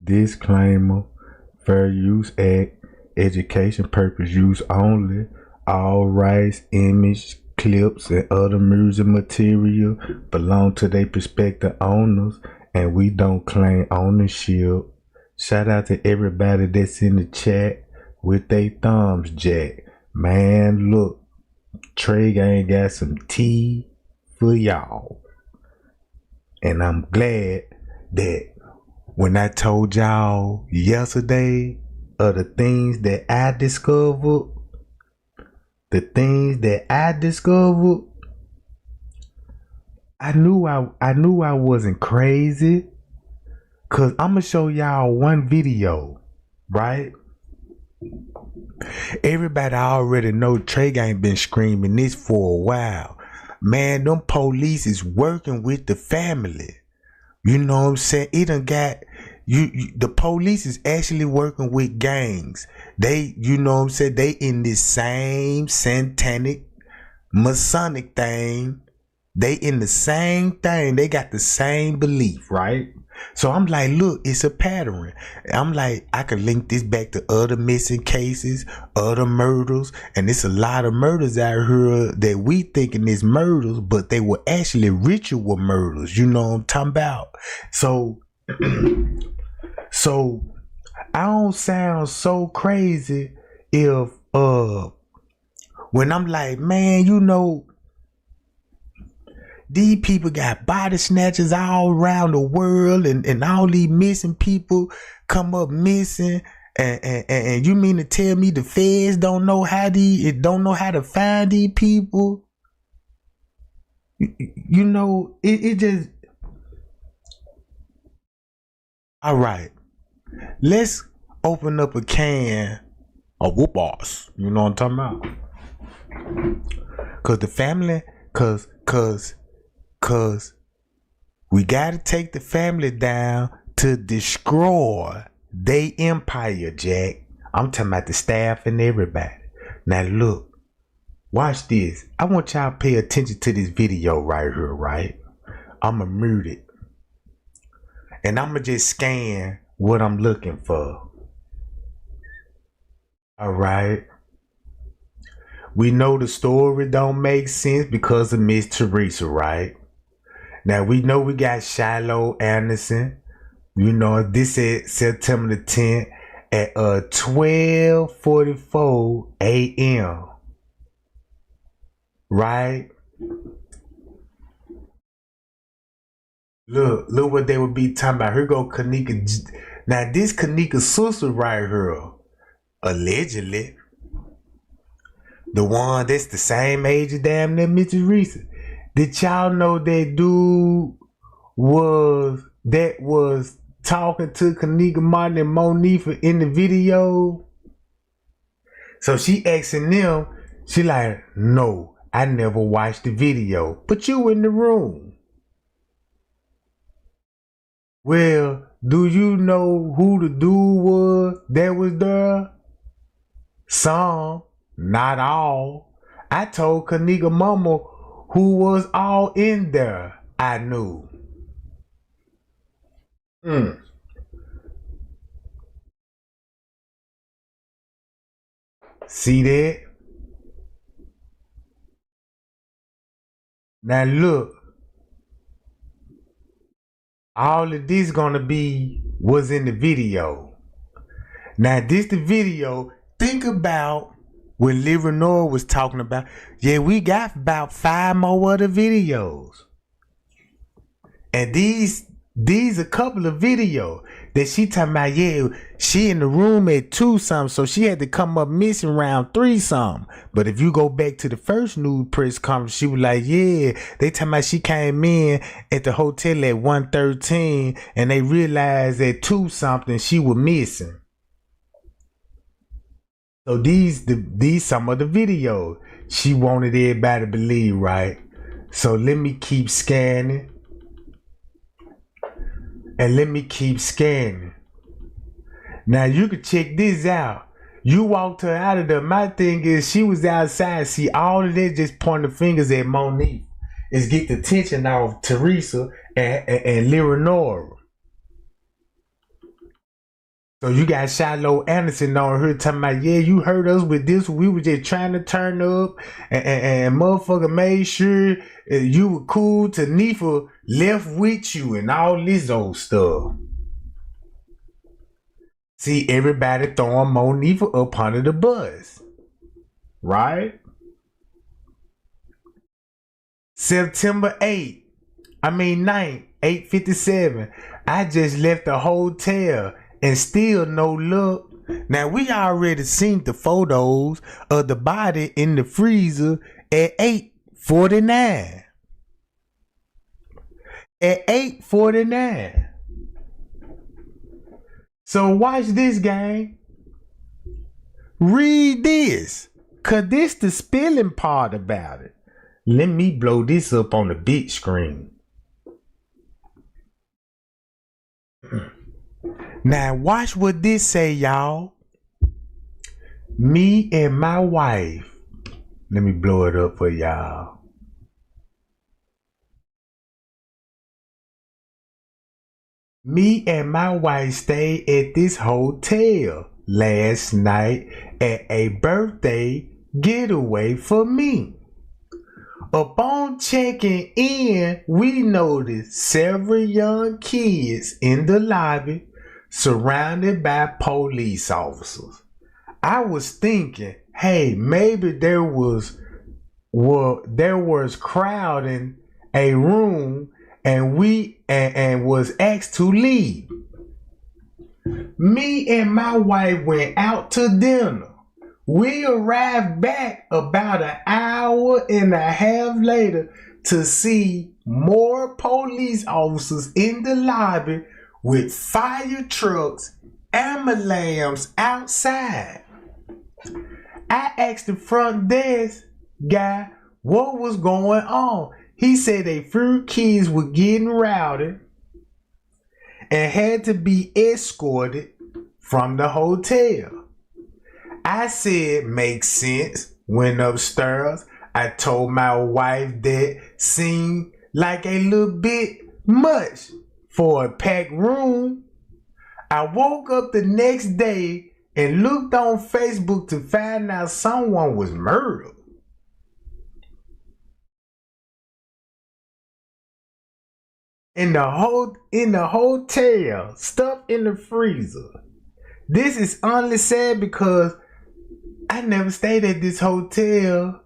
Disclaimer, Fair Use Act, education purpose use only. All rights, image, clips, and other music material belong to their prospective owners, and we don't claim ownership. Shout out to everybody that's in the chat with their thumbs jack. Man, look, Trey Gang got some tea for y'all. And I'm glad that when I told y'all yesterday of the things that I discovered, I knew I wasn't crazy. Cause I'ma show y'all one video, right? Everybody already know Trey Gang been screaming this for a while. Man, them police is working with the family. You know what I'm saying? It done got the police is actually working with gangs. They, you know what I'm saying, they in this same satanic Masonic thing. They in the same thing. They got the same belief, right? So I'm like, look, it's a pattern. I'm like, I could link this back to other missing cases, other murders, and it's a lot of murders out here that we thinking is murders, but they were actually ritual murders. You know what I'm talking about? So, so I don't sound so crazy if when I'm like, man, you know, these people got body snatchers all around the world, and all these missing people come up missing, and you mean to tell me the feds don't know how to find these people? You know, it just, all right. Let's open up a can of whoop-ass. You know what I'm talking about? Cause the family, cause we gotta take the family down to destroy their empire, Jack. I'm talking about the staff and everybody. Now look, watch this. I want y'all to pay attention to this video right here, right? I'ma mute it. And I'ma just scan what I'm looking for. Alright. We know the story don't make sense because of Miss Teresa, right? Now we know we got Shiloh Anderson. You know, this is September the 10th at 12:44 a.m. Right? Look what they would be talking about. Here go Kenneka. Now this Kenneka's sister right here, allegedly, the one that's the same age as damn near Miss Teresa. Did y'all know that dude was talking to Kenneka Martin and Monifa in the video? So she asking them, she like, no, I never watched the video, but you in the room. Well, do you know who the dude was that was there? Some, not all. I told Kenneka mama who was all in there. I knew. See that? Now look. All of this gonna be was in the video. Now this the video. Think about when Leonore was talking about, yeah, we got about 5 more other videos. And these a couple of videos that she talking about, yeah, she in the room at 2 something, so she had to come up missing around 3 something. But if you go back to the first news press conference, she was like, yeah, they talking about she came in at the hotel at 1:13 and they realized at 2 something she was missing. So these some of the videos she wanted everybody to believe, right? So let me keep scanning. And let me keep scanning. Now you can check this out. You walked her out of there. My thing is she was outside. See, all of that just pointing fingers at Monique. Is get the attention out of Teresa and Leonora. So you got Shiloh Anderson on here talking about, yeah, you heard us with this. We were just trying to turn up and motherfucker made sure you were cool. Tanifa left with you and all this old stuff. See, everybody throwing Monifa up under the bus. Right? September 9th, 8:57. I just left the hotel and still no luck. Now we already seen the photos of the body in the freezer at 8:49. At 8:49. So watch this, gang. Read this. Cause this the spilling part about it. Let me blow this up on the big screen. Now watch what this say, y'all. Me and my wife. Let me blow it up for y'all. Me and my wife stayed at this hotel last night at a birthday getaway for me. Upon checking in, we noticed several young kids in the lobby surrounded by police officers. I was thinking, hey, maybe there was crowding a room and was asked to leave. Me and my wife went out to dinner. We arrived back about an hour and a half later to see more police officers in the lobby with fire trucks and ambulance outside. I asked the front desk guy what was going on. He said a few kids were getting rowdy and had to be escorted from the hotel. I said, makes sense. Went upstairs. I told my wife that seemed like a little bit much for a packed room. I woke up the next day and looked on Facebook to find out someone was murdered. In the hotel, stuff in the freezer. This is only sad because I never stayed at this hotel.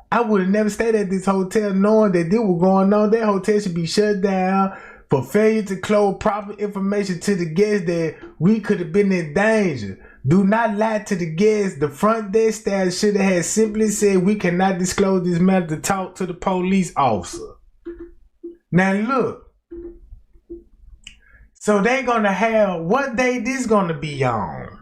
I would have never stayed at this hotel knowing that this was going on. That hotel should be shut down for failure to close proper information to the guests that we could have been in danger. Do not lie to the guests. The front desk staff should have had simply said we cannot disclose this matter to talk to the police officer. Now look. So they gonna have, what day this gonna be on?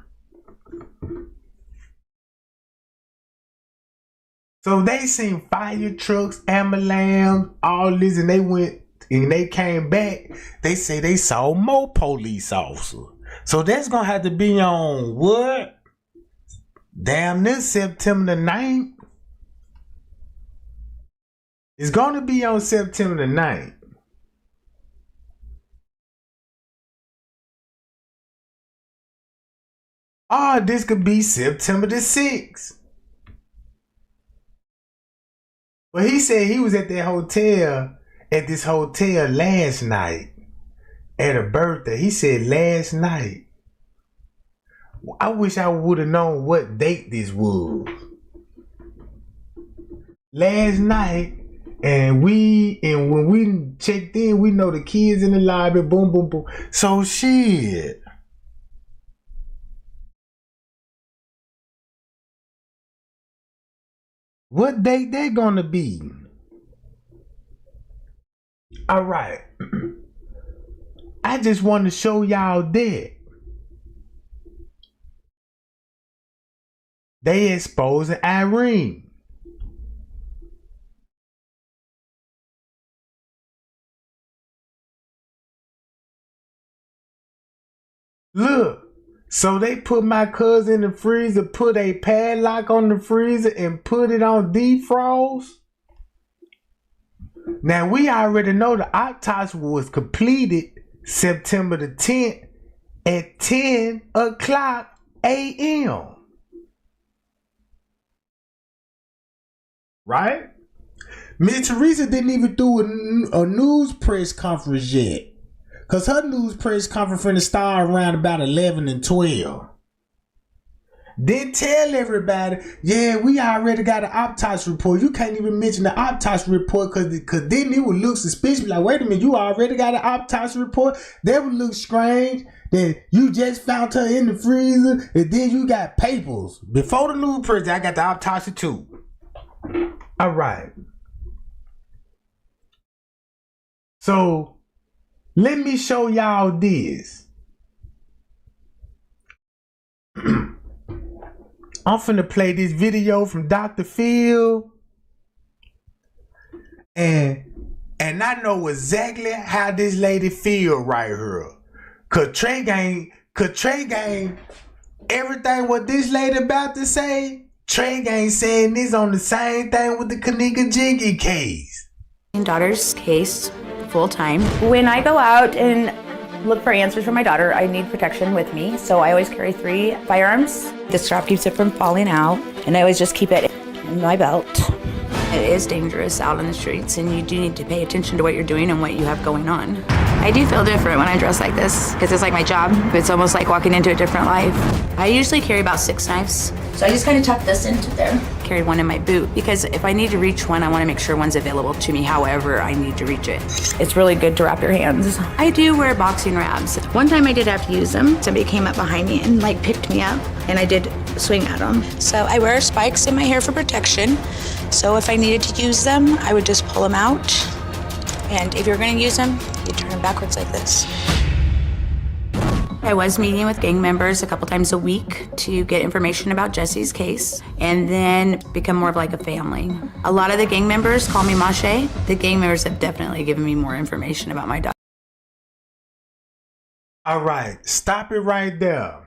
So they seen fire trucks, ambulance, all this, and they went and they came back. They say they saw more police officers. So that's gonna have to be on what? Damn, this September the 9th. It's gonna be on September the 9th. Oh, this could be September the 6th. But he said he was at this hotel last night at a birthday. He said last night. I wish I would have known what date this was. Last night, and when we checked in, we know the kids in the lobby, boom, boom, boom. So shit. What date they gonna be? All right. I just want to show y'all that they exposing Irene. Look. So they put my cousin in the freezer, put a padlock on the freezer, and put it on defrost. Now we already know the autopsy was completed September the 10th at 10 o'clock a.m. Right? Miss Teresa didn't even do a news press conference yet. Because her news press conference finna start around about 11 and 12. Then tell everybody, yeah, we already got an autopsy report. You can't even mention the autopsy report because then it would look suspicious. Like, wait a minute, you already got an autopsy report? That would look strange that you just found her in the freezer and then you got papers. Before the news press, I got the autopsy too. All right. So, let me show y'all this. I'm finna play this video from Dr. Phil. And I know exactly how this lady feel right here. Cause Trey Gang, everything what this lady about to say, Trey Gang saying this on the same thing with the Kenneka Jenkins case. Daughter's case, full time. When I go out and look for answers for my daughter, I need protection with me, so I always carry 3 firearms. The strap keeps it from falling out, and I always just keep it in my belt. It is dangerous out on the streets, and you do need to pay attention to what you're doing and what you have going on. I do feel different when I dress like this, because it's like my job. It's almost like walking into a different life. I usually carry about 6 knives, so I just kind of tuck this into there. Carry one in my boot, because if I need to reach one, I want to make sure one's available to me however I need to reach it. It's really good to wrap your hands. I do wear boxing wraps. One time I did have to use them. Somebody came up behind me and like picked me up, and I did swing at them. So I wear spikes in my hair for protection. So if I needed to use them, I would just pull them out. And if you're going to use them, you turn them backwards like this. I was meeting with gang members a couple times a week to get information about Jesse's case and then become more of like a family. A lot of the gang members call me Mache. The gang members have definitely given me more information about my daughter. All right, stop it right there.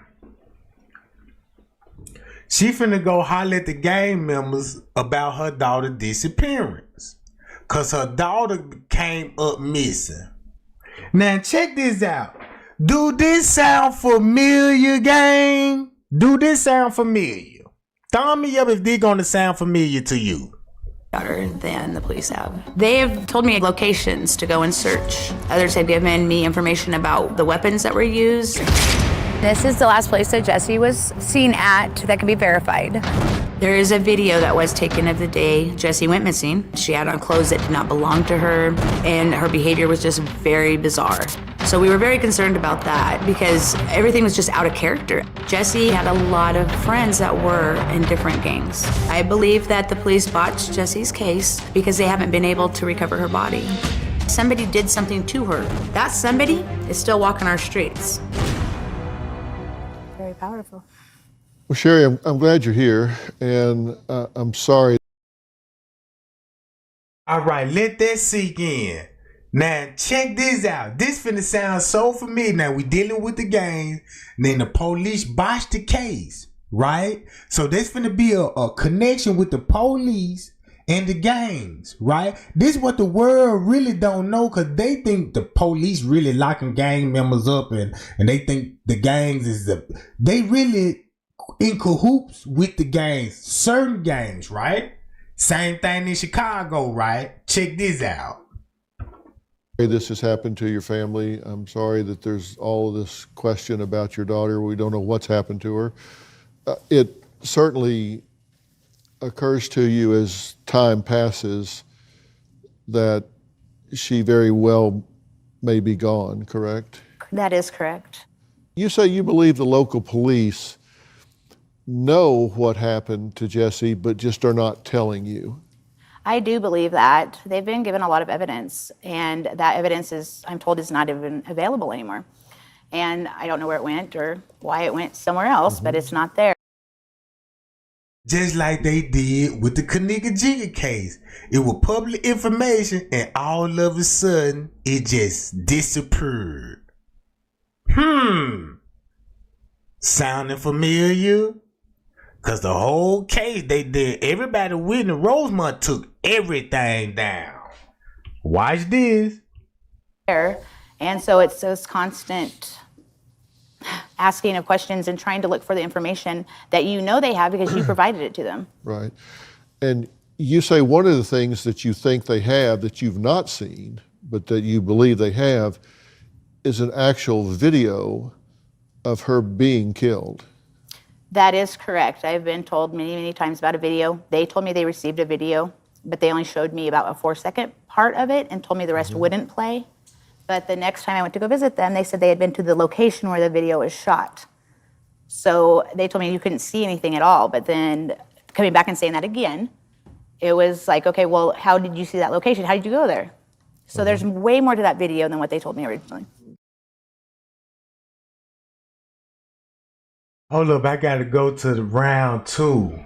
She finna go holler at the gang members about her daughter's disappearance. Cause her daughter came up missing. Now check this out. Do this sound familiar, gang? Do this sound familiar? Thumb me up if they're gonna sound familiar to you. Daughter than the police have. They have told me locations to go and search. Others have given me information about the weapons that were used. This is the last place that Jesse was seen at that can be verified. There is a video that was taken of the day Jessie went missing. She had on clothes that did not belong to her, and her behavior was just very bizarre. So we were very concerned about that because everything was just out of character. Jessie had a lot of friends that were in different gangs. I believe that the police botched Jessie's case because they haven't been able to recover her body. Somebody did something to her. That somebody is still walking our streets. Very powerful. Well, Sherry, I'm glad you're here, and I'm sorry. All right, let that sink in. Now, check this out. This finna sound so familiar. Now, we dealing with the gangs. Then the police botched the case, right? So there's finna be a connection with the police and the gangs, right? This is what the world really don't know, because they think the police really locking gang members up, and they think the gangs is they really in cahoots with the gangs, certain gangs, right? Same thing in Chicago, right? Check this out. This has happened to your family. I'm sorry that there's all of this question about your daughter. We don't know what's happened to her. It certainly occurs to you as time passes that she very well may be gone, correct? That is correct. You say you believe the local police know what happened to Jessie, but just are not telling you. I do believe that. They've been given a lot of evidence, and that evidence is, I'm told, is not even available anymore. And I don't know where it went or why it went somewhere else, but it's not there. Just like they did with the Kenneka Jenkins case. It was public information, and all of a sudden, it just disappeared. Sounding familiar? Cause the whole case they did, everybody witness Rosemont took everything down. Watch this. And so it's this constant asking of questions and trying to look for the information that you know they have because you provided it to them. Right. And you say one of the things that you think they have that you've not seen, but that you believe they have, is an actual video of her being killed. That is correct. I've been told many, many times about a video. They told me they received a video, but they only showed me about a 4-second part of it and told me the rest wouldn't play. But the next time I went to go visit them, they said they had been to the location where the video was shot. So they told me you couldn't see anything at all. But then coming back and saying that again, it was like, okay, well, how did you see that location? How did you go there? So there's way more to that video than what they told me originally. Hold up, I gotta go to the round 2.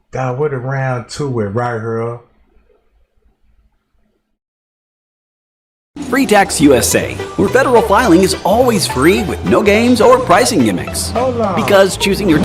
God, what a round 2 with, right here? Free Tax USA, where federal filing is always free with no games or pricing gimmicks. Hold on. Because choosing your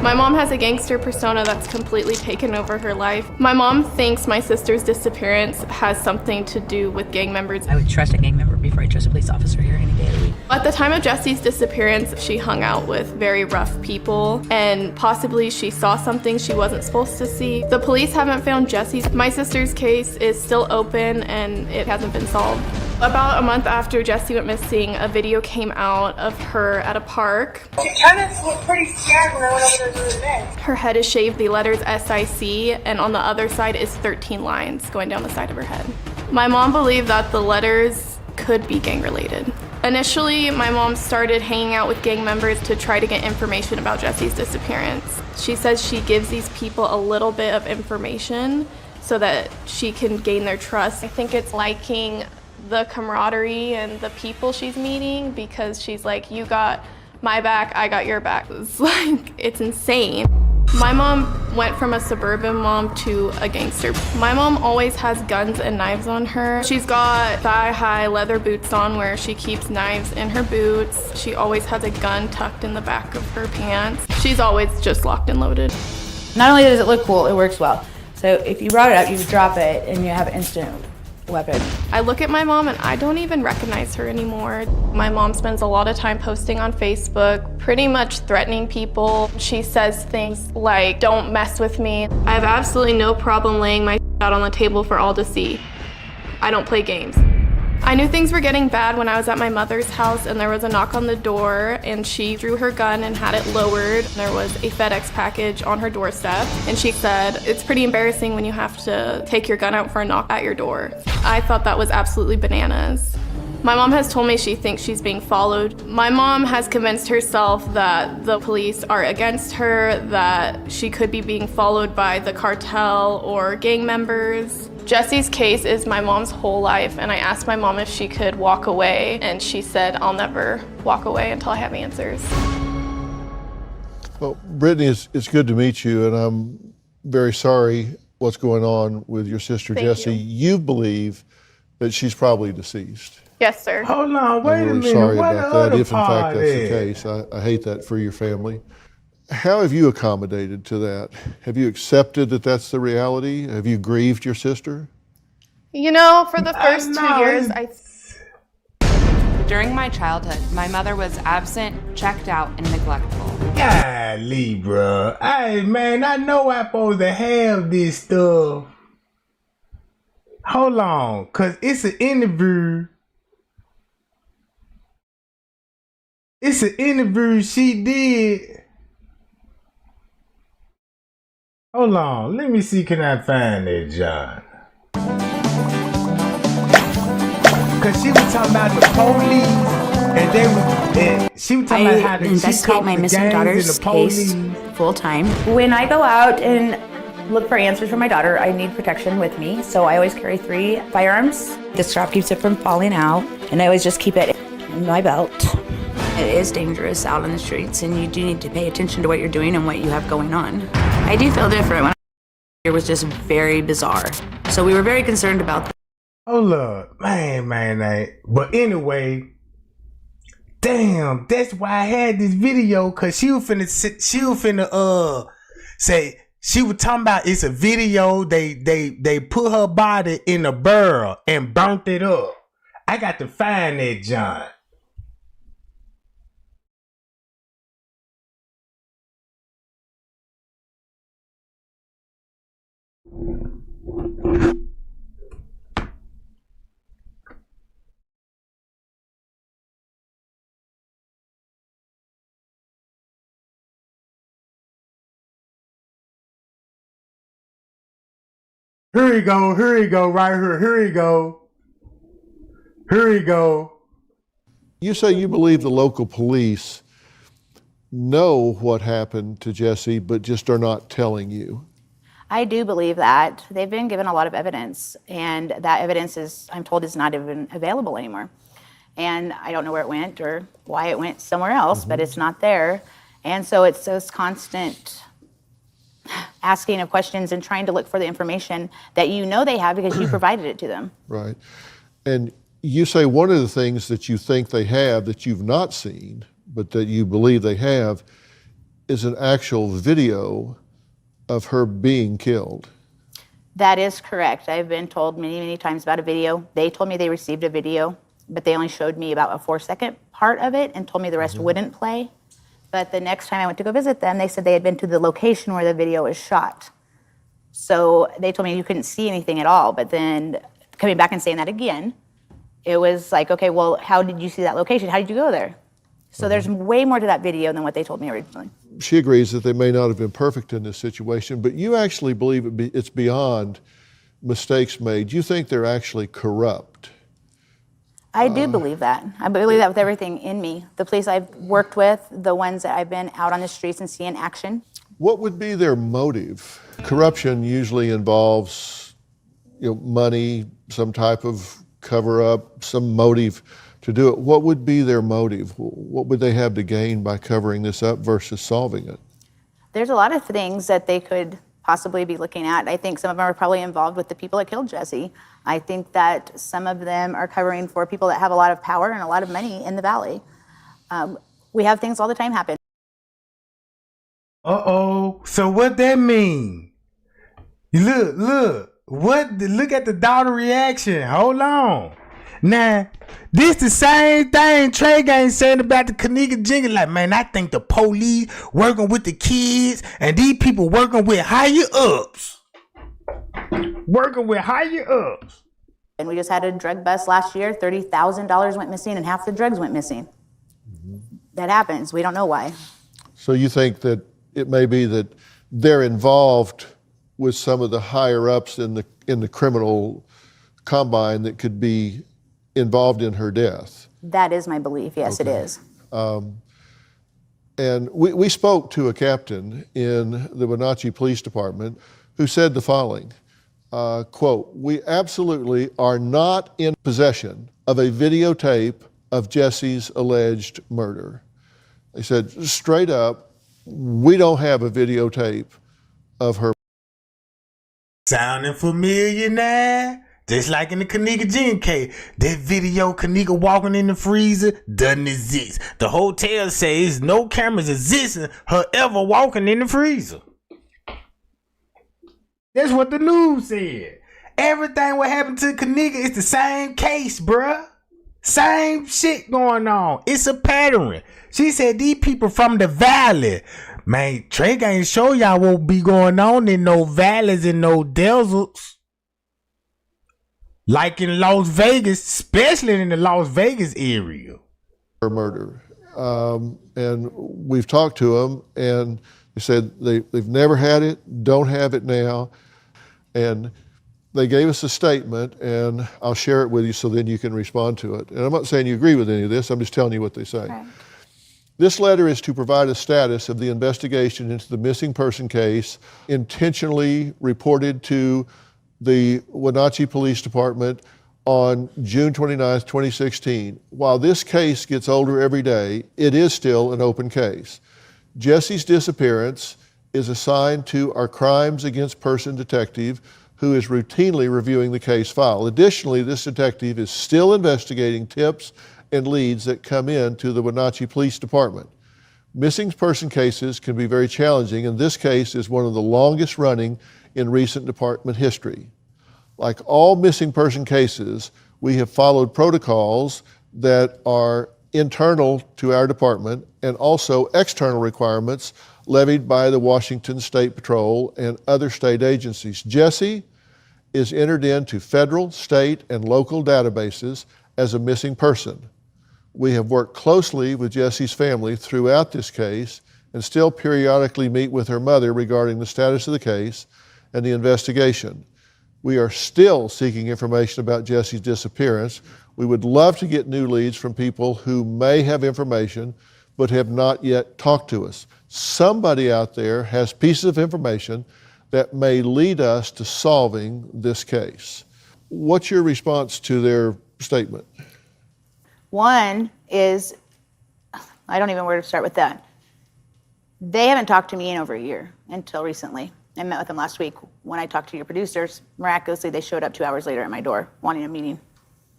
My mom has a gangster persona that's completely taken over her life. My mom thinks my sister's disappearance has something to do with gang members. I would trust a gang member before I trust a police officer here any day of the week. At the time of Jesse's disappearance, she hung out with very rough people, and possibly she saw something she wasn't supposed to see. The police haven't found Jesse's. My sister's case is still open and it hasn't been solved. About a month after Jesse went missing, a video came out of her at a park. She kind of looked pretty scared when I went over there to the bed. Her head is shaved, the letters SIC, and on the other side is 13 lines going down the side of her head. My mom believed that the letters could be gang related. Initially, my mom started hanging out with gang members to try to get information about Jesse's disappearance. She says she gives these people a little bit of information so that she can gain their trust. I think it's liking the camaraderie and the people she's meeting, because she's like, you got my back, I got your back. It's like, it's insane. My mom went from a suburban mom to a gangster. My mom always has guns and knives on her. She's got thigh-high leather boots on where she keeps knives in her boots. She always has a gun tucked in the back of her pants. She's always just locked and loaded. Not only does it look cool, it works well. So if you brought it up, you drop it and you have an instant weapon. I look at my mom and I don't even recognize her anymore. My mom spends a lot of time posting on Facebook, pretty much threatening people. She says things like, don't mess with me. I have absolutely no problem laying my out on the table for all to see. I don't play games. I knew things were getting bad when I was at my mother's house and there was a knock on the door and she drew her gun and had it lowered. There was a FedEx package on her doorstep and she said, it's pretty embarrassing when you have to take your gun out for a knock at your door. I thought that was absolutely bananas. My mom has told me she thinks she's being followed. My mom has convinced herself that the police are against her, that she could be being followed by the cartel or gang members. Jesse's case is my mom's whole life, and I asked my mom if she could walk away, and she said, I'll never walk away until I have answers. Well, Brittany, it's good to meet you, and I'm very sorry what's going on with your sister Jessie. You believe that she's probably deceased. Yes, sir. Hold on, wait I'm a really minute. sorry What about the that, other if in fact part that's the is? case. I hate that for your family. How have you accommodated to that? Have you accepted that that's the reality? Have you grieved your sister? You know, for the first 2 years, During my childhood, my mother was absent, checked out, and neglectful. Golly, bro. Hey, man, I know I'm supposed to have this stuff. Hold on, because it's an interview. It's an interview she did. Hold on, let me see, can I find that, John? Cause she was talking about the police, and they was, and she was talking about how I investigate my missing daughter's case full time. When I go out and look for answers for my daughter, I need protection with me, so I always carry 3 firearms. The strap keeps it from falling out, and I always just keep it in my belt. It is dangerous out on the streets, and you do need to pay attention to what you're doing and what you have going on. I do feel different when it was just very bizarre. So we were very concerned about that. Hold up, man. But anyway, damn, that's why I had this video, cause she was finna say, She was talking about it's a video. They put her body in a barrel and burnt it up. I got to find that, John. Here we go, right here. Here we go. You say you believe the local police know what happened to Jesse, but just are not telling you. I do believe that. They've been given a lot of evidence, and that evidence is, I'm told, is not even available anymore. And I don't know where it went or why it went somewhere else, but it's not there. And so it's this constant asking of questions and trying to look for the information that you know they have because you provided it to them. Right. And you say one of the things that you think they have that you've not seen, but that you believe they have, is an actual video of her being killed. That is correct. I've been told many, many times about a video. They told me they received a video, but they only showed me about a 4-second part of it and told me the rest wouldn't play. But the next time I went to go visit them, they said they had been to the location where the video was shot. So they told me you couldn't see anything at all. But then coming back and saying that again, it was like, okay, well, how did you see that location? How did you go there? So there's way more to that video than what they told me originally. She agrees that they may not have been perfect in this situation, but you actually believe it's beyond mistakes made. You think they're actually corrupt. I do believe that. I believe that with everything in me. The police I've worked with, the ones that I've been out on the streets and seeing action. What would be their motive? Corruption usually involves, money, some type of cover-up, some motive to do it. What would be their motive? What would they have to gain by covering this up versus solving it? There's a lot of things that they could possibly be looking at. I think some of them are probably involved with the people that killed Jesse. I think that some of them are covering for people that have a lot of power and a lot of money in the valley. We have things all the time happen. Uh-oh. So what that mean? Look at the daughter reaction. Hold on. Now, this the same thing Trey Gang saying about the Kenneka Jenkins. Like, man, I think the police working with the kids and these people working with higher ups. And we just had a drug bust last year. $30,000 went missing and half the drugs went missing. That happens. We don't know why. So you think that it may be that they're involved with some of the higher ups in the criminal combine that could be involved in her death? That is my belief. Yes, Okay. it is. And we spoke to a captain in the Wenatchee Police Department who said the following, quote, "We absolutely are not in possession of a videotape of Jesse's alleged murder." They said straight up, we don't have a videotape of her. Sounding familiar now? Just like in the Kenneka Jenkins case, that video Kenneka walking in the freezer doesn't exist. The hotel says no cameras existing her ever walking in the freezer. That's what the news said. Everything what happened to Kenneka is the same case, bruh. Same shit going on. It's a pattern. She said these people from the valley. Man, Trey Gang show y'all what be going on in no valleys and no deserts. Like in Las Vegas, especially in the Las Vegas area. Her murder. And we've talked to them, and they said they've never had it, don't have it now. And they gave us a statement, and I'll share it with you so then you can respond to it. And I'm not saying you agree with any of this, I'm just telling you what they say. Okay. This letter is to provide a status of the investigation into the missing person case intentionally reported to the Wenatchee Police Department on June 29th, 2016. While this case gets older every day, it is still an open case. Jesse's disappearance is assigned to our Crimes Against Person detective, who is routinely reviewing the case file. Additionally, this detective is still investigating tips and leads that come in to the Wenatchee Police Department. Missing person cases can be very challenging, and this case is one of the longest running in recent department history. Like all missing person cases, we have followed protocols that are internal to our department and also external requirements levied by the Washington State Patrol and other state agencies. Jesse is entered into federal, state, and local databases as a missing person. We have worked closely with Jesse's family throughout this case and still periodically meet with her mother regarding the status of the case and the investigation. We are still seeking information about Jesse's disappearance. We would love to get new leads from people who may have information but have not yet talked to us. Somebody out there has pieces of information that may lead us to solving this case. What's your response to their statement? One is, I don't even know where to start with that. They haven't talked to me in over a year until recently. I met with them last week. When I talked to your producers, miraculously, they showed up 2 hours later at my door wanting a meeting.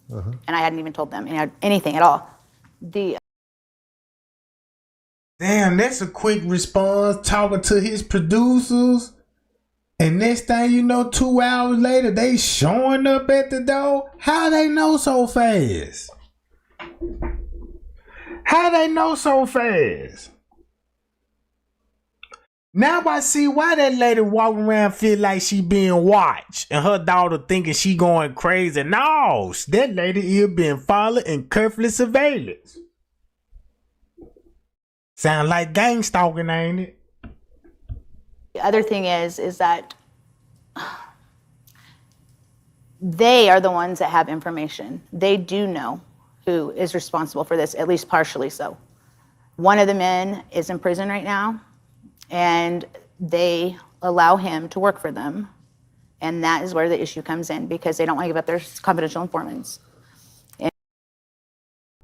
And I hadn't even told them anything at all. Damn, that's a quick response, talking to his producers. And next thing you know, 2 hours later, they showing up at the door. How they know so fast? How they know so fast? Now I see why that lady walking around feel like she being watched and her daughter thinking she going crazy. No, that lady is being followed in carefully surveillance. Sound like gang stalking, ain't it? The other thing is that they are the ones that have information. They do know who is responsible for this, at least partially so. One of the men is in prison right now, and they allow him to work for them. And that is where the issue comes in, because they don't want to give up their confidential informants.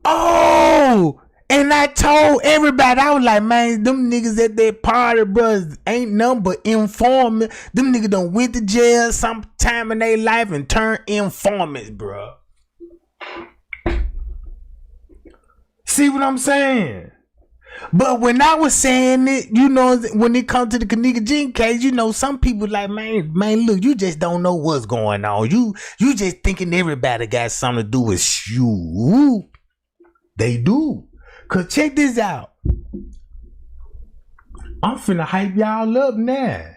Oh! And I told everybody, I was like, man, them niggas at that party, bros, ain't nothing but informant. Them niggas done went to jail sometime in their life and turned informants, bro. See what I'm saying? But when I was saying it, you know, when it comes to the Kenneka Jenkins case, you know, some people like, man, look, you just don't know what's going on. You just thinking everybody got something to do with you. They do. Cause check this out. I'm finna hype y'all up now.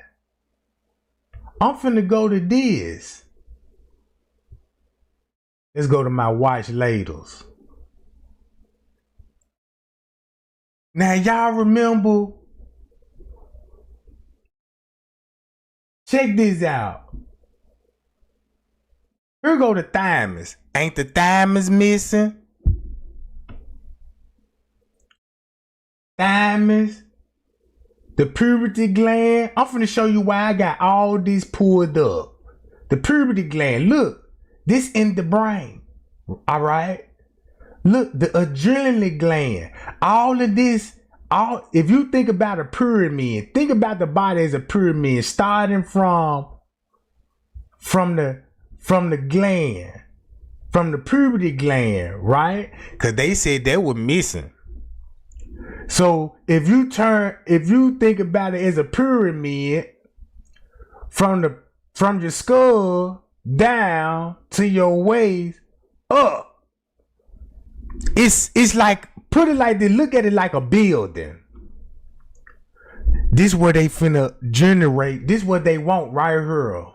I'm finna go to this. Let's go to my watch laters. Now y'all remember, check this out. Here go the thymus. Ain't the thymus missing? Thymus, the puberty gland. I'm finna show you why I got all this pulled up. The puberty gland, look, this in the brain, all right? Look, the adrenaline gland, all of this, if you think about a pyramid, think about the body as a pyramid, starting from the gland, from the puberty gland, right? Because they said they were missing. So if you think about it as a pyramid, from your skull down to your waist up, it's like, put it like this, look at it like a building. This where they finna generate, this what they want right here.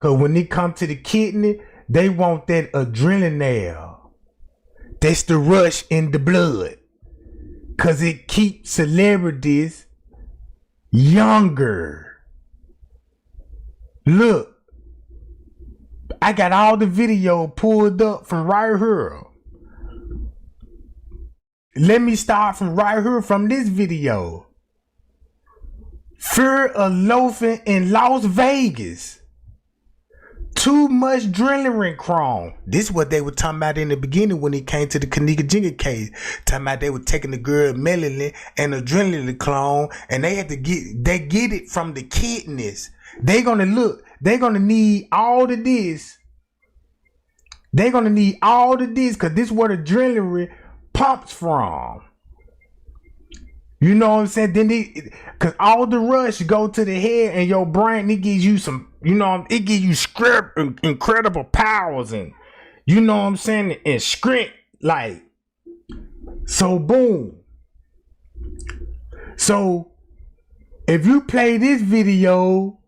Cause when it come to the kidney, they want that adrenaline. That's the rush in the blood. Cause it keeps celebrities younger. Look. I got all the video pulled up from right here. Let me start from right here from this video. Fear of loafing in Las Vegas. Too much Adrenochrome. This is what they were talking about in the beginning when it came to the Kenneka Jenkins case. Talking about they were taking the girl melanin and Adrenochrome, and they get it from the kidneys. They're gonna need all of this They're gonna need all of this because this is where the adrenaline pumps from. You know what I'm saying? Then because all the rush go to the head and your brain, it gives you some, you know, it gives you incredible powers and, you know what I'm saying, and script, like, so boom. So if you play this video,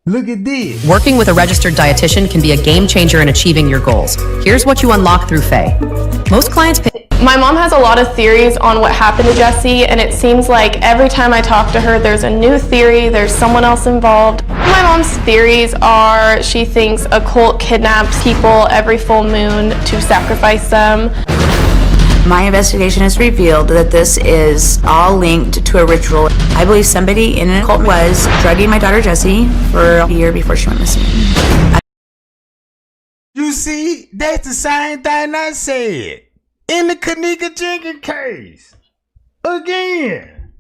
look at this. Working with a registered dietitian can be a game changer in achieving your goals. Here's what you unlock through Faye. Most clients pay. My mom has a lot of theories on what happened to Jesse, and it seems like every time I talk to her, there's a new theory, there's someone else involved. My mom's theories are she thinks a cult kidnaps people every full moon to sacrifice them. My investigation has revealed that this is all linked to a ritual. I believe somebody in a cult was drugging my daughter Jessie for a year before she went missing. You see, that's the same thing I said in the Kenneka Jenkins case. Again.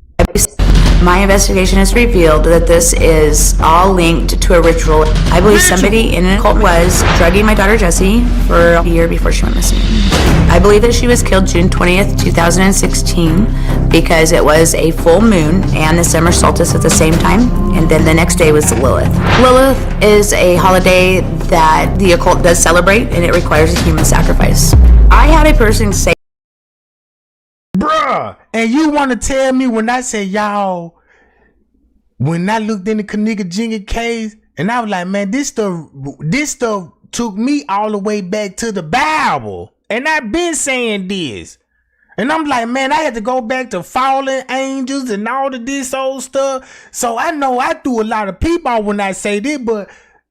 My investigation has revealed that this is all linked to a ritual. I believe somebody in a cult was drugging my daughter Jessie for a year before she went missing. I believe that she was killed June 20th, 2016 because it was a full moon and the summer solstice at the same time, and then the next day was Lilith. Lilith is a holiday that the occult does celebrate, and it requires a human sacrifice. I had a person say, bruh, and you want to tell me when I say y'all, when I looked in the Kenneka Jenkins case, and I was like, man, this stuff took me all the way back to the Bible. And I've been saying this. And I'm like, man, I had to go back to fallen angels and all of this old stuff. So I know I threw a lot of people out when I say this, but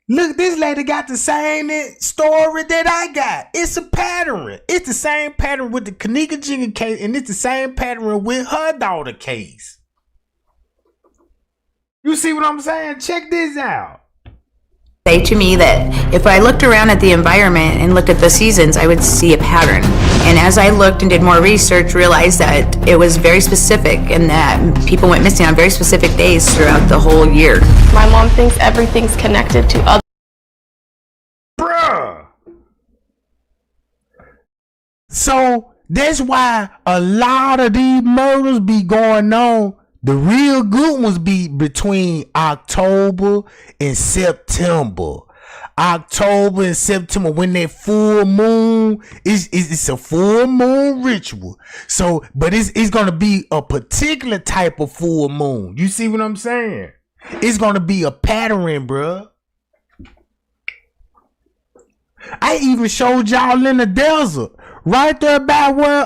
look, this lady got the same story that I got. It's a pattern. It's the same pattern with the Kenneka Jenkins case, and it's the same pattern with her daughter case. You see what I'm saying? Check this out. Say to me that if I looked around at the environment and looked at the seasons, I would see a pattern. And as I looked and did more research, realized that it was very specific and that people went missing on very specific days throughout the whole year. My mom thinks everything's connected to other. Bruh. So that's why a lot of these murders be going on. The real good ones be between October and September. October and September, when that full moon it's a full moon ritual. So, but it's gonna be a particular type of full moon. You see what I'm saying? It's gonna be a pattern, bruh. I even showed y'all in the desert, right there by where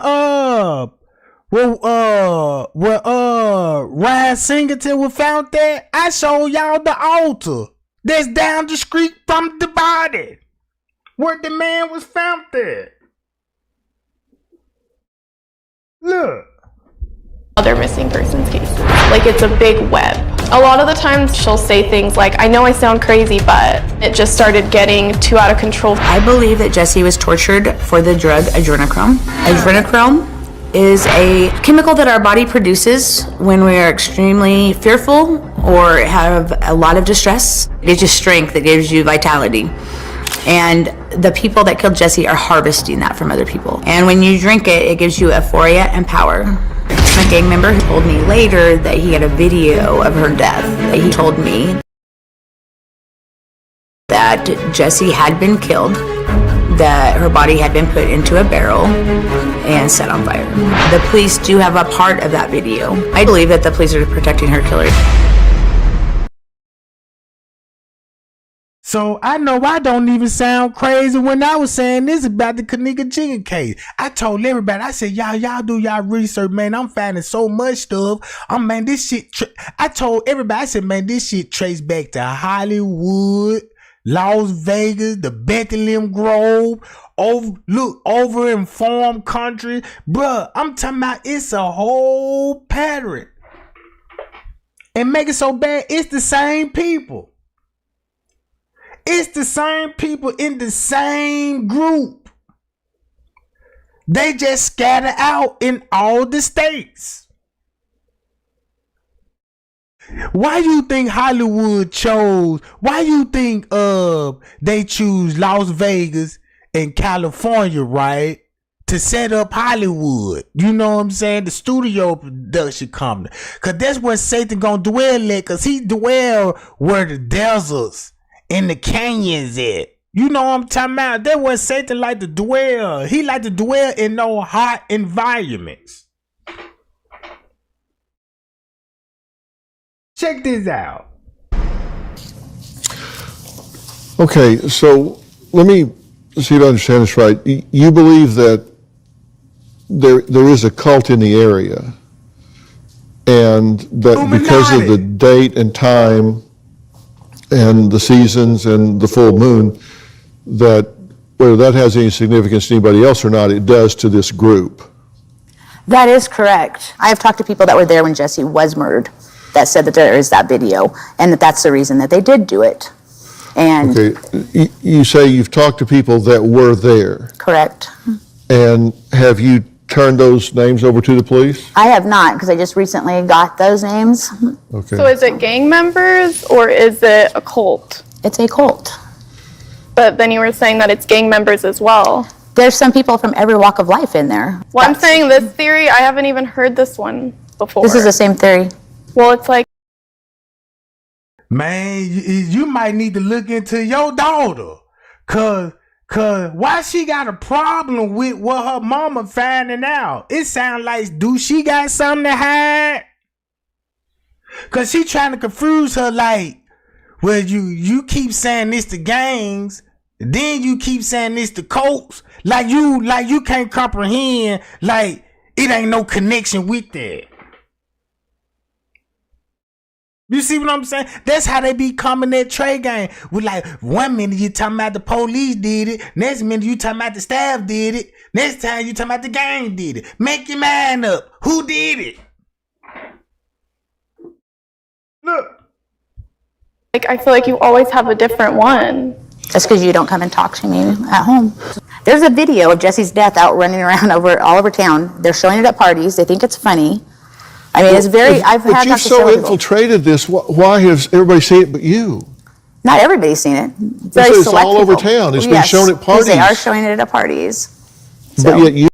Ryan Singleton was found there. I showed y'all the altar that's down the street from the body where the man was found there. Look. Other missing persons cases. Like, it's a big web. A lot of the times she'll say things like, I know I sound crazy, but it just started getting too out of control. I believe that Jessie was tortured for the drug adrenochrome. Adrenochrome is a chemical that our body produces when we are extremely fearful or have a lot of distress. It gives you strength, it gives you vitality. And the people that killed Jessie are harvesting that from other people. And when you drink it, it gives you euphoria and power. My gang member told me later that he had a video of her death. He told me that Jessie had been killed, that her body had been put into a barrel and set on fire. The police do have a part of that video. I believe that the police are protecting her killer. So I know I don't even sound crazy when I was saying this about the Kenneka Jenkins case. I told everybody, I said, y'all do y'all research, man. I'm finding so much stuff. Man, this shit. I told everybody, I said, man, this shit traced back to Hollywood, Las Vegas, the Bethlehem Grove, over in farm country. Bruh, I'm talking about it's a whole pattern. And make it so bad, it's the same people. It's the same people in the same group. They just scatter out in all the states. Why you think Hollywood chose? Why you think they choose Las Vegas in California, right? To set up Hollywood. You know what I'm saying? The studio production company. Cause that's where Satan gonna dwell at. Cause he dwell where the deserts and the canyons at. You know what I'm talking about? That's where Satan like to dwell. He like to dwell in those hot environments. Check this out. Okay, so let me see if I understand this right. You believe that there is a cult in the area, and that because of the date and time and the seasons and the full moon, that whether that has any significance to anybody else or not, it does to this group. That is correct. I have talked to people that were there when Jesse was murdered that said that there is that video and that that's the reason that they did do it. And okay, you say you've talked to people that were there. Correct. And have you turned those names over to the police? I have not, because I just recently got those names. Okay. So is it gang members or is it a cult? It's a cult. But then you were saying that it's gang members as well. There's some people from every walk of life in there. Well, I'm saying this theory, I haven't even heard this one before. This is the same theory. Well, it's like, man, you might need to look into your daughter. Cause why she got a problem with what her mama finding out? It sound like, do she got something to hide? Cause she trying to confuse her like, well, you keep saying this to gangs, then you keep saying this to cults. Like you can't comprehend, like it ain't no connection with that. You see what I'm saying? That's how they be coming that trade game. With like, 1 minute you talking about the police did it. Next minute you talking about the staff did it. Next time you talking about the gang did it. Make your mind up. Who did it? Look. like I feel like you always have a different one. That's because you don't come and talk to me at home. There's a video of Jesse's death out running around all over town. They're showing it at parties. They think it's funny. I mean, it's very, I've had But you've so infiltrated this, why has everybody seen it but you? Not everybody's seen it. Very it's all over town. It's been shown at parties. They are showing it at parties. But yet you...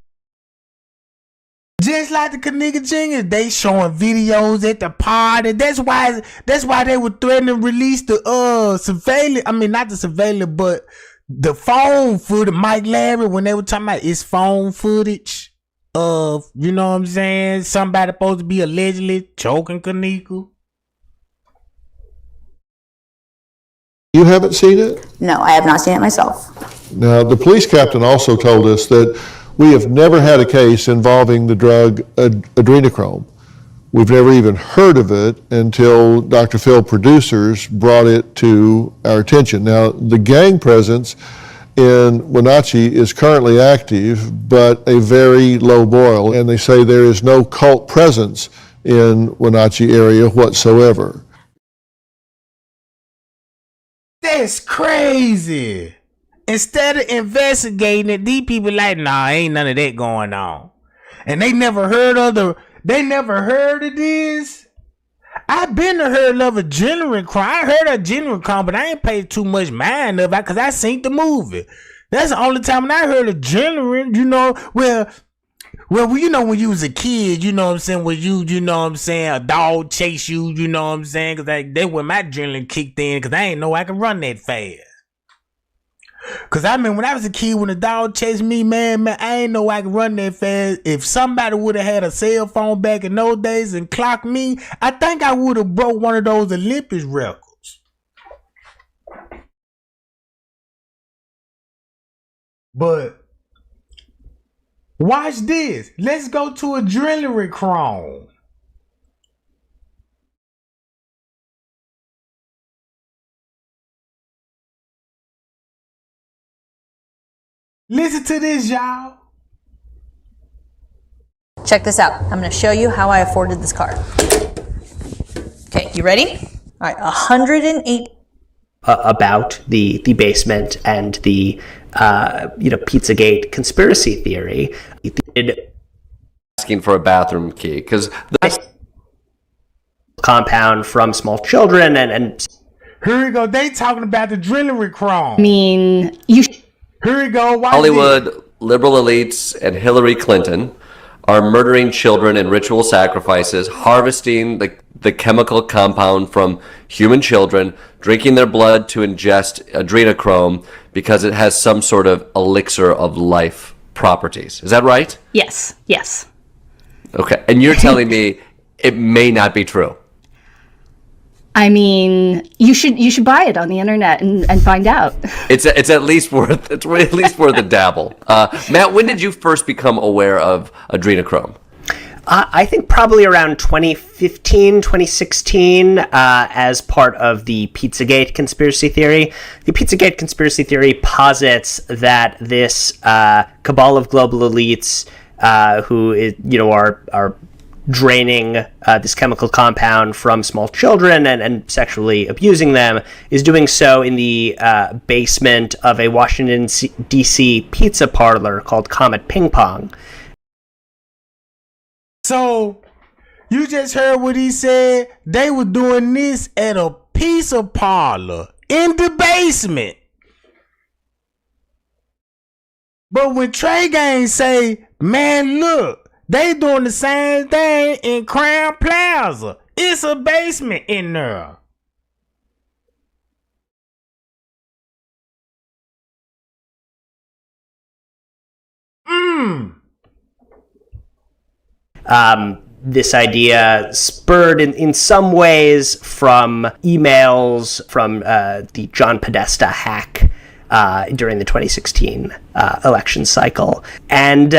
Just like the Kenneka Jenkins, they showing videos at the party. That's why they were threatening to release the surveillance. I mean, not the surveillance, but the phone footage. Mike Larry, when they were talking about his phone footage of, you know what I'm saying, somebody supposed to be allegedly choking Kenneka. You haven't seen it? No, I have not seen it myself. Now, the police captain also told us that we have never had a case involving the drug Adrenochrome. We've never even heard of it until Dr. Phil producers brought it to our attention. Now, the gang presence in Wenatchee is currently active, but a very low boil, and they say there is no cult presence in Wenatchee area whatsoever. That's crazy. Instead of investigating it, these people like, nah, ain't none of that going on. And they never heard of this. I've been to heard of Adrenochrome. I heard of Adrenochrome, but I ain't paid too much mind of it because I seen the movie. That's the only time when I heard of Adrenochrome, you know, well, you know, when you was a kid, you know what I'm saying, when you know what I'm saying, a dog chase you, you know what I'm saying, because that's when my adrenaline kicked in, because I ain't know I could run that fast. Because I mean, when I was a kid, when a dog chased me, man, I ain't know I could run that fast. If somebody would have had a cell phone back in those days and clocked me, I think I would have broke one of those Olympics records. But watch this. Let's go to Adrenochrome. Listen to this, y'all. Check this out. I'm going to show you how I afforded this car. Okay, you ready? All right, 108. About the basement and the Pizzagate conspiracy theory. Asking for a bathroom key because the compound from small children and here we go. They talking about the Adrenochrome. I mean, you Here we go. Watch Hollywood this. liberal elites and Hillary Clinton are murdering children in ritual sacrifices, harvesting the chemical compound from human children, drinking their blood to ingest adrenochrome because it has some sort of elixir of life properties. Is that right? Yes. Yes. Okay. And you're telling me it may not be true. I mean, you should buy it on the internet and find out. It's at least worth a dabble. Matt, when did you first become aware of adrenochrome? I think probably around 2015, 2016, as part of the Pizzagate conspiracy theory. The Pizzagate conspiracy theory posits that this cabal of global elites who are draining this chemical compound from small children and sexually abusing them is doing so in the basement of a Washington, D.C. pizza parlor called Comet Ping Pong. So, you just heard what he said. They were doing this at a pizza parlor in the basement. But when Trey Gang say, man, look, they doing the same thing in Crown Plaza. It's a basement in there. This idea spurred in some ways from emails from the John Podesta hack during the 2016 election cycle. And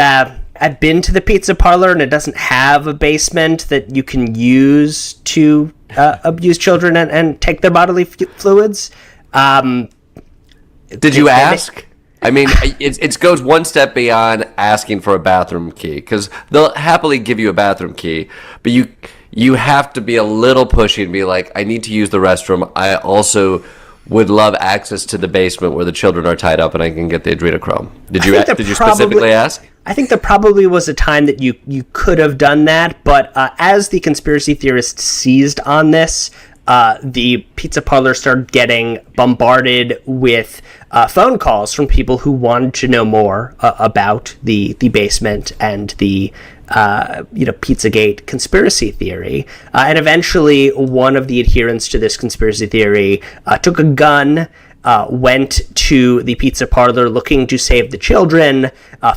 I've been to the pizza parlor, and it doesn't have a basement that you can use to abuse children and take their bodily fluids. Did you ask? I mean, it goes one step beyond asking for a bathroom key, because they'll happily give you a bathroom key, but you have to be a little pushy and be like, I need to use the restroom. I also would love access to the basement where the children are tied up and I can get the adrenochrome. Did you specifically ask? I think there probably was a time that you could have done that, but as the conspiracy theorists seized on this, the pizza parlor started getting bombarded with phone calls from people who wanted to know more about the basement and the Pizzagate conspiracy theory. And eventually, one of the adherents to this conspiracy theory took a gun, went to the pizza parlor looking to save the children,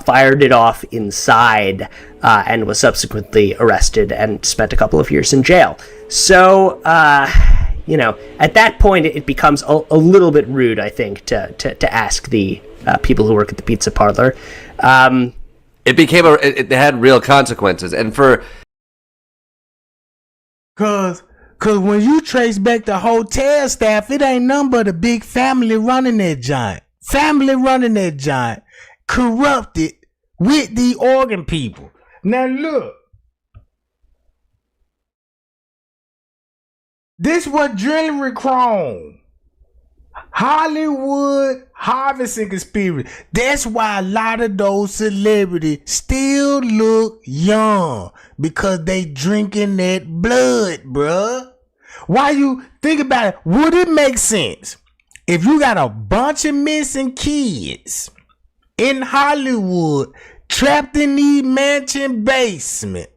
fired it off inside, and was subsequently arrested and spent a couple of years in jail. So, at that point, it becomes a little bit rude, I think, to ask the people who work at the pizza parlor. It had real consequences, and Cause when you trace back the hotel staff, it ain't nothing but a big family running that giant. Corrupted with the organ people. Now look. This was Adrenochrome. Hollywood harvesting conspiracy. That's why a lot of those celebrities still look young, because they drinking that blood, bruh. Why you think about it? Would it make sense if you got a bunch of missing kids in Hollywood trapped in the mansion basement?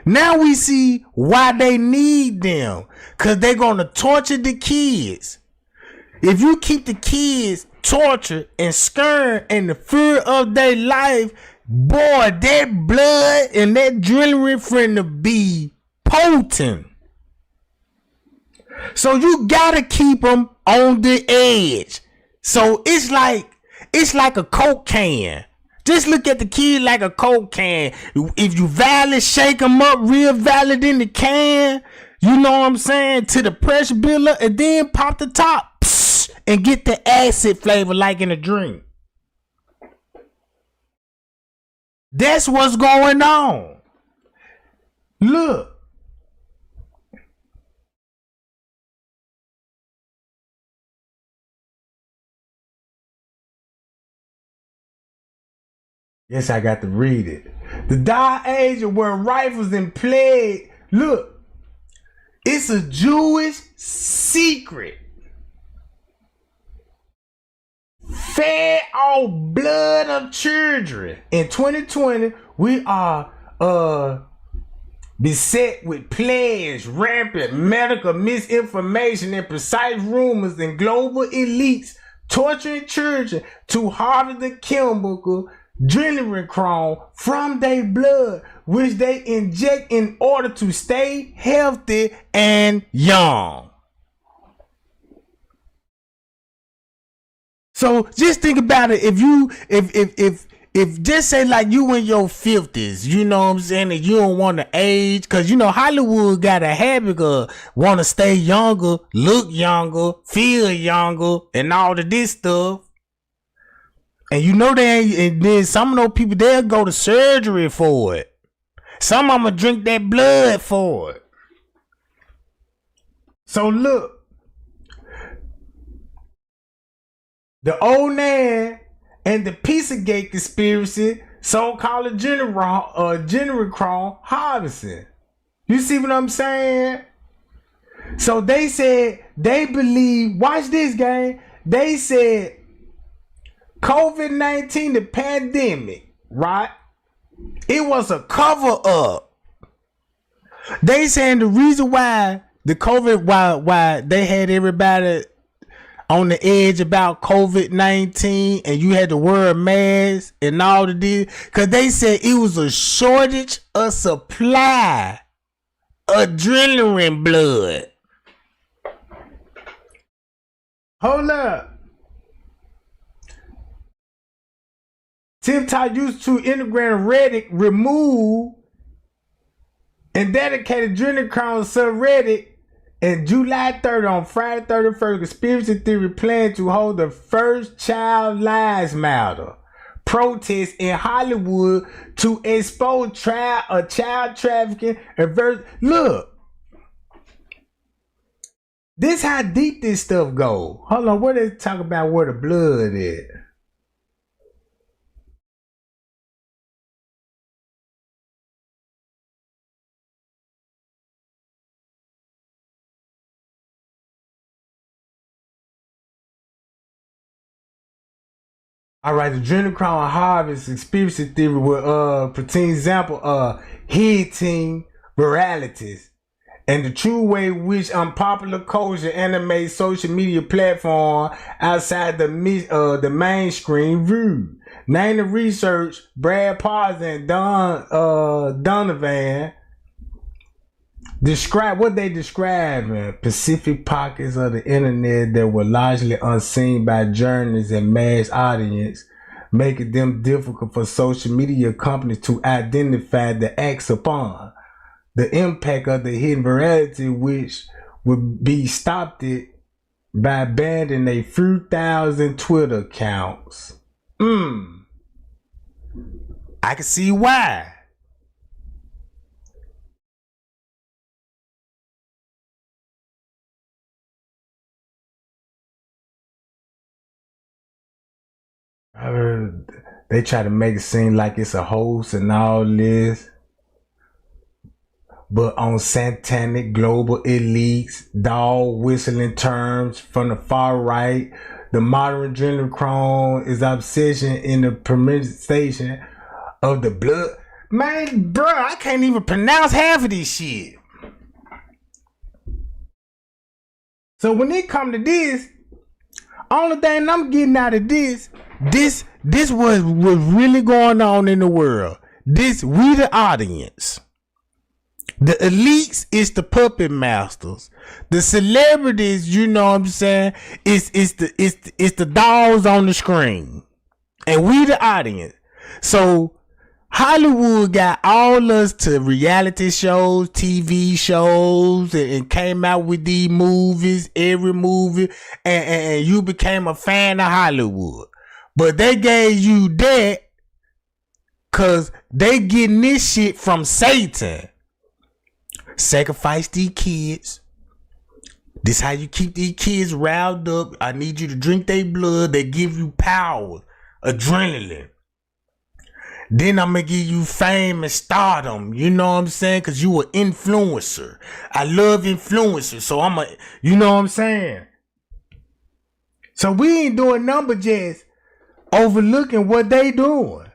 Now we see why they need them, because they're going to torture the kids. If you keep the kids tortured and scared in the fear of their life, boy, that blood and that adrenaline finna be potent. So you gotta keep them on the edge. So it's like a Coke can. Just look at the kid like a Coke can. If you valid, shake them up real valid in the can, you know what I'm saying, to the pressure builder, and then pop the top and get the acid flavor like in a drink. That's what's going on. Look. Yes, I got to read it. The dark age of where rifles and plague. Look, it's a Jewish secret. fed off blood of children. In 2020, we are beset with plagues, rampant medical misinformation, and precise rumors and global elites torturing children to harvest the chemical Adrenochrome from their blood, which they inject in order to stay healthy and young. So just think about it. If just say like you in your 50s, you know what I'm saying, and you don't want to age, cause you know Hollywood got a habit of want to stay younger, look younger, feel younger, and all of this stuff. And you know they ain't, and then some of those people, they'll go to surgery for it. Some of them drink that blood for it. So look, the old man and the Pizzagate conspiracy, so-called Adrenochrome harvesting. You see what I'm saying? So they said they believe, watch this game, they said COVID-19, the pandemic, right? It was a cover up. They saying the reason why the COVID, why they had everybody on the edge about COVID-19 and you had to wear a mask and all of this, because they said it was a shortage of supply of adrenaline blood. Hold up. TikTok used to integrate Reddit, remove and dedicated Adrenochrome subreddit. And July 3rd, on Friday 31st, conspiracy theory planned to hold the first Child Lives Matter protest in Hollywood to expose child trafficking. Look, this how deep this stuff go. Hold on, what they talk about where the blood is? All right, the Adrenochrome harvest conspiracy theory with pretend example hitting viralities and the true way which unpopular culture animates social media platform outside the mainstream view. Name the research, Brad Paz and Donovan describe what they describe in Pacific pockets of the internet that were largely unseen by journalists and mass audience, making them difficult for social media companies to identify the acts upon. The impact of the hidden virality, which would be stopped it by banning a few thousand Twitter accounts. I can see why. They try to make it seem like it's a hoax and all this, but on satanic global elites, dog whistling terms from the far right, the modern Adrenochrome is obsession in the permutation of the blood. Man, bro, I can't even pronounce half of this shit. So when it come to this, only thing I'm getting out of this was really going on in the world. We the audience. The elites is the puppet masters. The celebrities, you know what I'm saying, it's the dolls on the screen. And we the audience. So Hollywood got all us to reality shows, TV shows, and came out with these movies, every movie, and you became a fan of Hollywood. But they gave you that because they getting this shit from Satan. Sacrifice these kids. This how you keep these kids riled up. I need you to drink their blood. They give you power, adrenaline. Then I'm gonna give you fame and stardom. You know what I'm saying? Cause you an influencer. I love influencers. So you know what I'm saying? So we ain't doing nothing but just overlooking what they doing.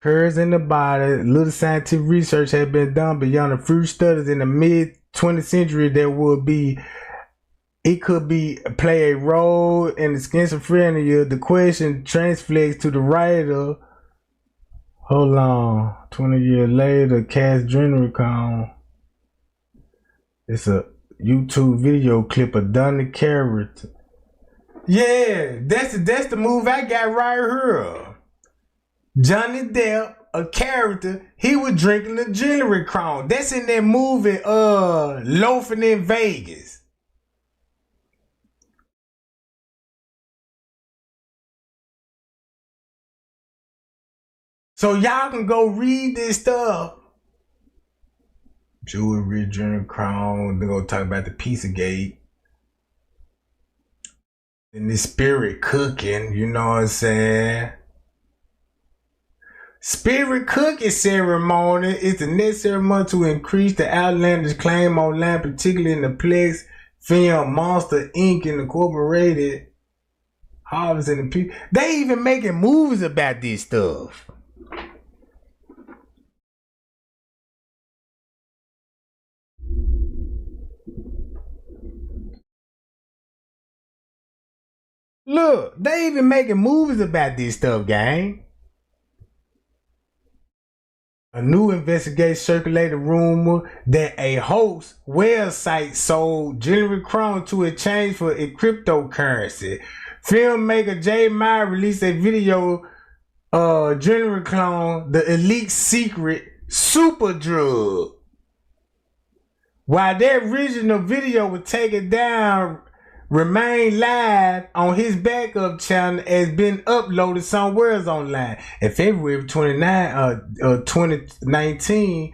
Occurs in the body. Little scientific research has been done beyond the few studies in the mid 20th century that would be, it could be play a role in the schizophrenia. The question transfers to the writer. Hold on. 20 years later, cast Adrenochrome. It's a YouTube video clip of Donnie character. Yeah, that's the move I got right here. Johnny Depp, a character, he was drinking the Adrenochrome. That's in that movie, Loafing in Vegas. So y'all can go read this stuff. Jewelry, Adrenochrome. They're gonna talk about the Pizzagate. And this spirit cooking, you know what I'm saying? Spirit cooking ceremony is the next ceremony to increase the outlandish claim on land, particularly in the Plex film Monster Inc. Incorporated. Harvest and the people. They even making movies about this stuff. Look, they even making movies about this stuff, gang. A new investigation circulated rumor that a host website sold Adrenochrome to exchange for a cryptocurrency. Filmmaker Jay Meyer released a video Adrenochrome, the elite secret super drug. While that original video was taken down, remain live on his backup channel has been uploaded somewhere else online. In February 2019,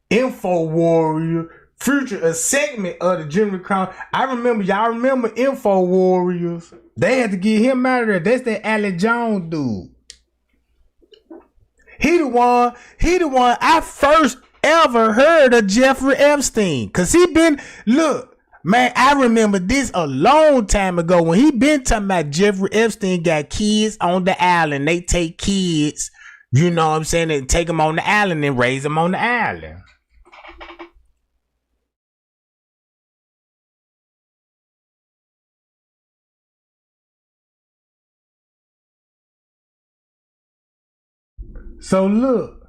Info Warrior featured a segment of the Adrenochrome. Y'all remember Info Warriors? They had to get him out of there. That's that Alex Jones dude. He the one I first ever heard of Jeffrey Epstein. Cause look, man, I remember this a long time ago when he been talking about Jeffrey Epstein got kids on the island. They take kids, you know what I'm saying, and take them on the island and raise them on the island. So look,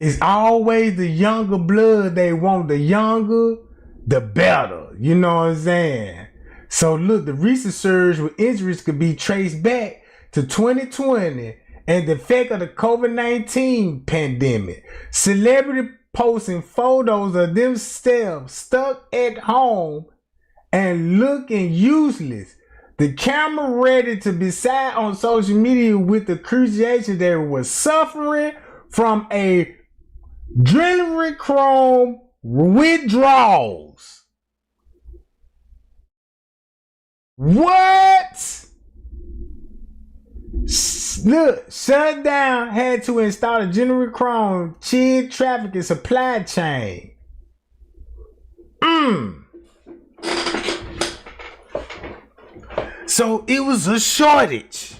it's always the younger blood they want. The younger, the better. You know what I'm saying? So look, the recent surge with injuries could be traced back to 2020 and the effect of the COVID-19 pandemic. Celebrity posting photos of themselves stuck at home and looking useless. The camera ready to be seen on social media with the accusation that it was suffering from a Adrenochrome withdrawals. What? Look, Shutdown had to install a Adrenochrome child trafficking supply chain. So it was a shortage.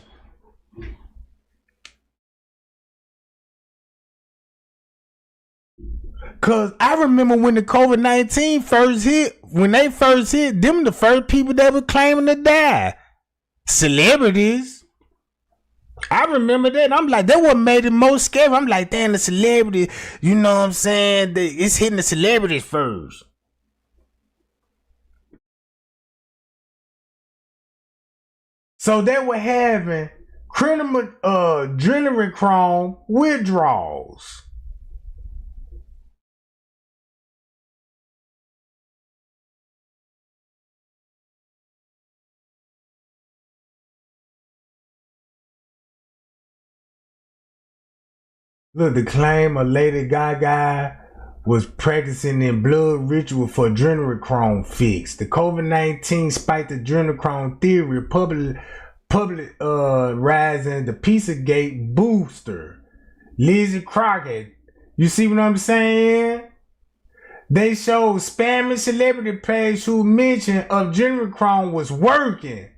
Cause I remember when the COVID-19 first hit, them the first people that were claiming to die. Celebrities. I remember that. And I'm like, that what made it most scary. I'm like, damn, the celebrity, you know what I'm saying? It's hitting the celebrities first. So they were having criminal Adrenochrome withdrawals. Look, the claim of Lady Gaga was practicing in blood ritual for Adrenochrome fix. The COVID-19 spiked the Adrenochrome theory, public rising the Pizzagate booster. Lizzie Crockett, you see what I'm saying? They showed spamming celebrity page who mentioned Adrenochrome was working,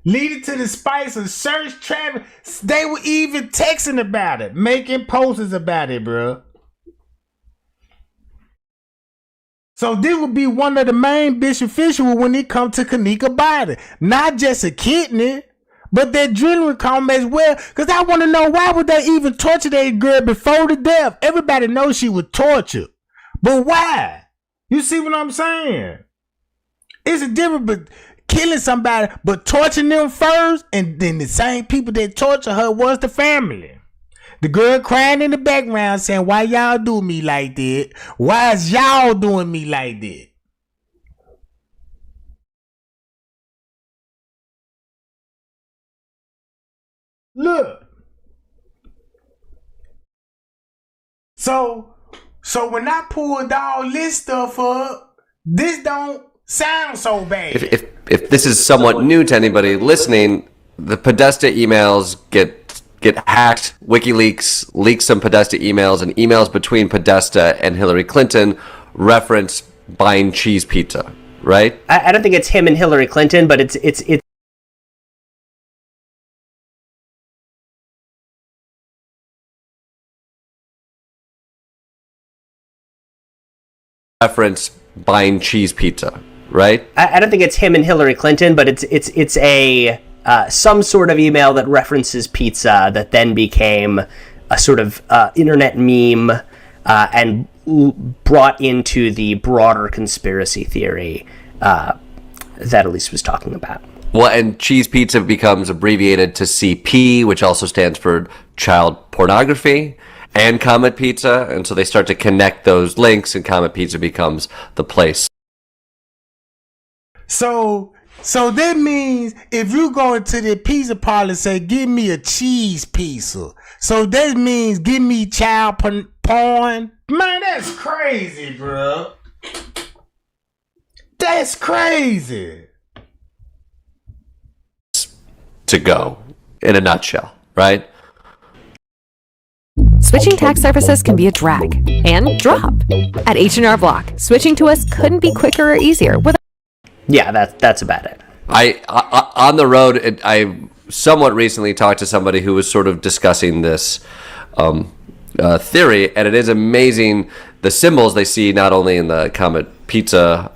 leading to the spikes of search traffic. They were even texting about it, making posters about it, bro. So this would be one of the main beneficiaries when it comes to Kenneka body. Not just a kidney, but that Adrenochrome as well. Because I want to know, why would they even torture that girl before the death? Everybody knows she was tortured. But why? You see what I'm saying? It's a difference but killing somebody, but torturing them first, and then the same people that torture her was the family. The girl crying in the background saying, why y'all do me like that? Why is y'all doing me like that? Look. So when I pulled all this stuff up, this don't sound so bad. If this is somewhat new to anybody listening, the Podesta emails get hacked. WikiLeaks leaks some Podesta emails, and emails between Podesta and Hillary Clinton reference buying cheese pizza, right? I don't think it's him and Hillary Clinton, but it's reference buying cheese pizza, right? I don't think it's him and Hillary Clinton, but it's a some sort of email that references pizza that then became a sort of internet meme and brought into the broader conspiracy theory that Elise was talking about. Well, and cheese pizza becomes abbreviated to CP, which also stands for child pornography, and Comet Pizza, and so they start to connect those links, and Comet Pizza becomes the place. So that means if you go into the pizza parlor and say, give me a cheese pizza, so that means give me child porn. Man, that's crazy, bro. That's crazy. To go, in a nutshell, right? Switching tax services can be a drag and drop. At H&R Block, switching to us couldn't be quicker or easier. Yeah, that's about it. I on the road, I somewhat recently talked to somebody who was sort of discussing this theory, and it is amazing the symbols they see not only in the Comet Pizza.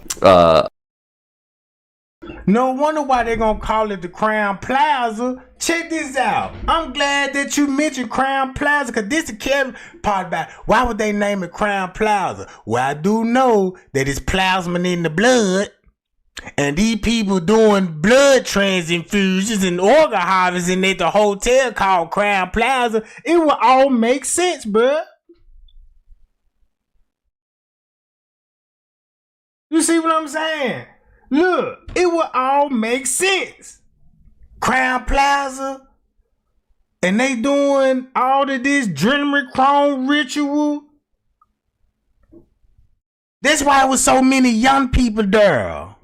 No wonder why they're gonna call it the Crown Plaza. Check this out. I'm glad that you mentioned Crown Plaza, because this is the Kevin part about it. Why would they name it Crown Plaza? Well, I do know that it's plasma in the blood, and these people doing blood transfusions and organ harvesting at the hotel called Crown Plaza. It will all make sense, bruh. You see what I'm saying? Look, it will all make sense. Crown Plaza, and they doing all of this Adrenochrome ritual. That's why it was so many young people there.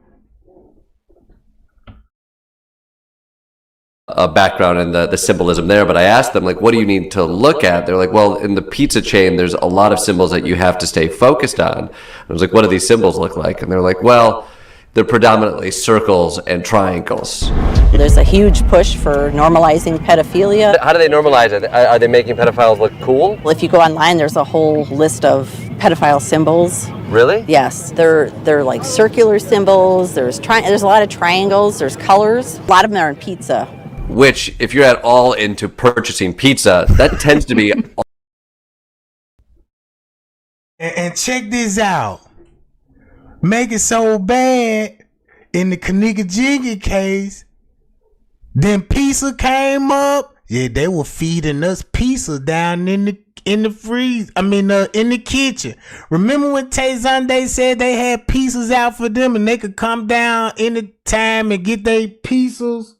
A background in the symbolism there, but I asked them, like, what do you need to look at? They're like, well, in the pizza chain, there's a lot of symbols that you have to stay focused on. I was like, what do these symbols look like? And they're like, well, they're predominantly circles and triangles. There's a huge push for normalizing pedophilia. How do they normalize it? Are they making pedophiles look cool? Well, if you go online, there's a whole list of pedophile symbols. Really? Yes, they're like circular symbols. There's a lot of triangles. There's colors. A lot of them are in pizza. Which, if you're at all into purchasing pizza, that tends to be. And check this out. Make it so bad in the Kenneka Jenkins case, then pizza came up. Yeah, they were feeding us pizza down in the freeze. I mean, in the kitchen. Remember when Tay Sunday said they had pizzas out for them and they could come down any time and get their pizzas?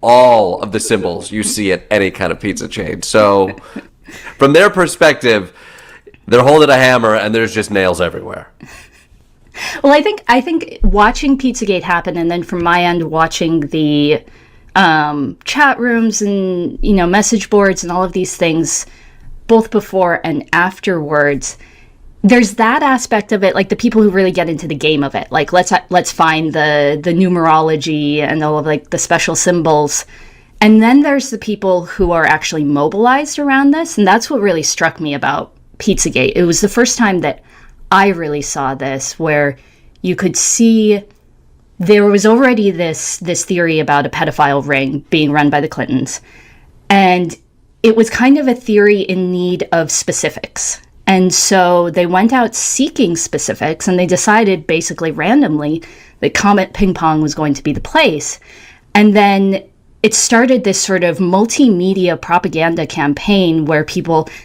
All of the symbols you see at any kind of pizza chain. So, from their perspective, they're holding a hammer and there's just nails everywhere. Well, I think watching Pizzagate happen, and then from my end watching the chat rooms and, message boards and all of these things, both before and afterwards. There's that aspect of it, like the people who really get into the game of it. Like, let's find the numerology and all of like the special symbols. And then there's the people who are actually mobilized around this. And that's what really struck me about Pizzagate. It was the first time that I really saw this, where you could see there was already this theory about a pedophile ring being run by the Clintons. And it was kind of a theory in need of specifics. And so they went out seeking specifics, and they decided basically randomly that Comet Ping Pong was going to be the place. And then it started this sort of multimedia propaganda campaign where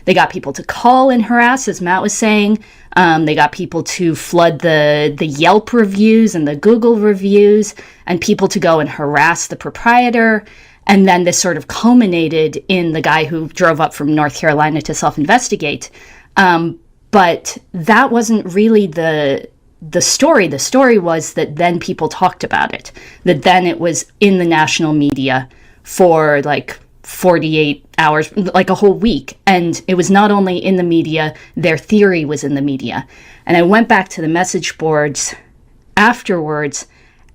they got people to call and harass, as Matt was saying. They got people to flood the Yelp reviews and the Google reviews, and people to go and harass the proprietor. And then this sort of culminated in the guy who drove up from North Carolina to self-investigate. But that wasn't really the story. The story was that then people talked about it, that then it was in the national media for like 48 hours, like a whole week. And it was not only in the media, their theory was in the media. And I went back to the message boards afterwards,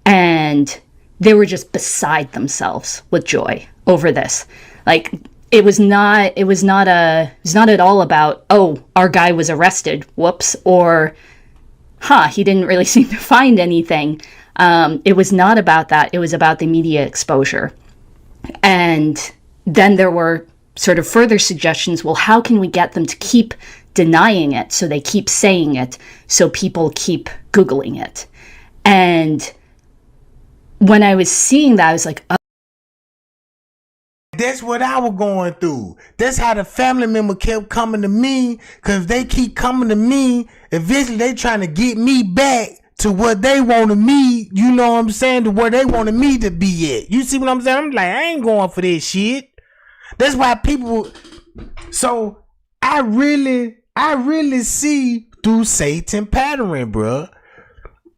and they were just beside themselves with joy over this. Like, it was not at all about, oh, our guy was arrested, whoops, or, he didn't really seem to find anything. It was not about that. It was about the media exposure. And then there were sort of further suggestions, well, how can we get them to keep denying it so they keep saying it, so people keep Googling it? And when I was seeing that, I was like, oh. That's what I was going through. That's how the family member kept coming to me, because they keep coming to me. Eventually, they trying to get me back to what they wanted me, you know what I'm saying, to where they wanted me to be at. You see what I'm saying? I'm like, I ain't going for this shit. That's why people. So I really see through Satan pattern, bruh.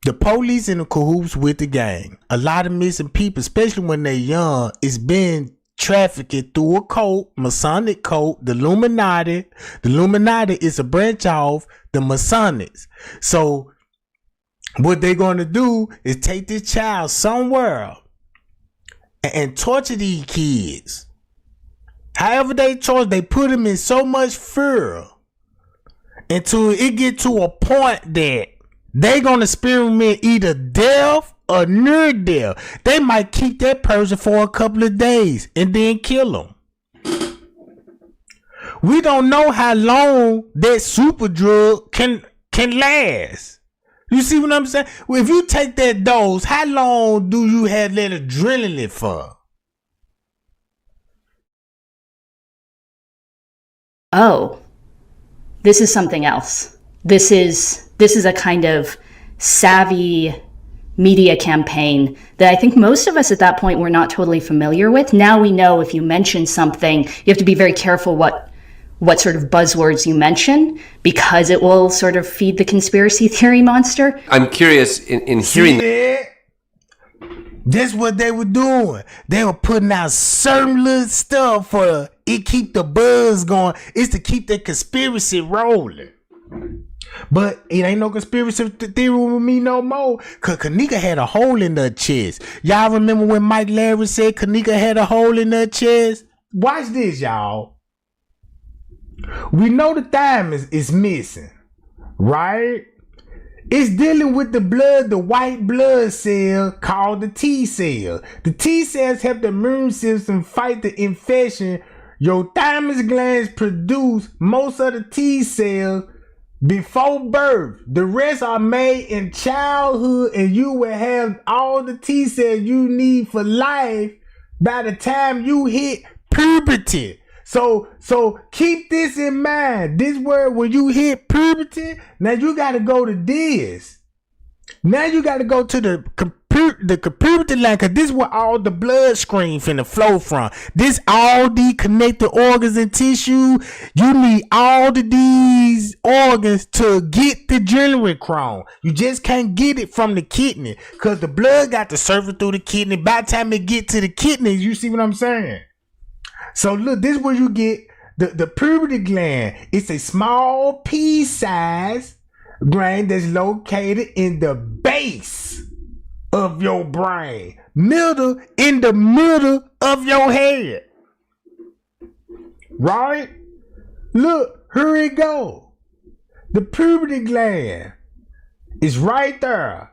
The police in the cahoots with the gang. A lot of missing people, especially when they're young, is being trafficked through a cult, Masonic cult, the Illuminati. The Illuminati is a branch of the Masonics. So what they're going to do is take this child somewhere and torture these kids. However they torture, they put them in so much fear until it get to a point that they going to experiment either death or near death. They might keep that person for a couple of days and then kill them. We don't know how long that super drug can last. You see what I'm saying? Well, if you take that dose, how long do you have that adrenaline for? Oh, this is something else. This is a kind of savvy media campaign that I think most of us at that point were not totally familiar with. Now we know if you mention something, you have to be very careful what sort of buzzwords you mention, because it will sort of feed the conspiracy theory monster. I'm curious in hearing that. That's what they were doing. They were putting out certain little stuff for it keep the buzz going. It's to keep the conspiracy rolling. But it ain't no conspiracy theory with me no more, cause Kenneka had a hole in her chest. Y'all remember when Mike Larry said Kenneka had a hole in her chest? Watch this, y'all. We know the thymus is missing, right? It's dealing with the blood, the white blood cell called the T cell. The T cells help the immune system fight the infection. Your thymus glands produce most of the T cells before birth. The rest are made in childhood, and you will have all the T cells you need for life by the time you hit puberty. So keep this in mind. This word, when you hit puberty, now you got to go to this. Now you got to go to the puberty line, cause this is where all the blood stream finna flow from. This all the connected organs and tissue. You need all of these organs to get the adrenochrome. You just can't get it from the kidney, cause the blood got to surface through the kidney. By the time it get to the kidneys, you see what I'm saying? So look, this is where you get the puberty gland. It's a small pea-sized gland that's located in the base of your brain, in the middle of your head. Right? Look, here it go. The puberty gland is right there.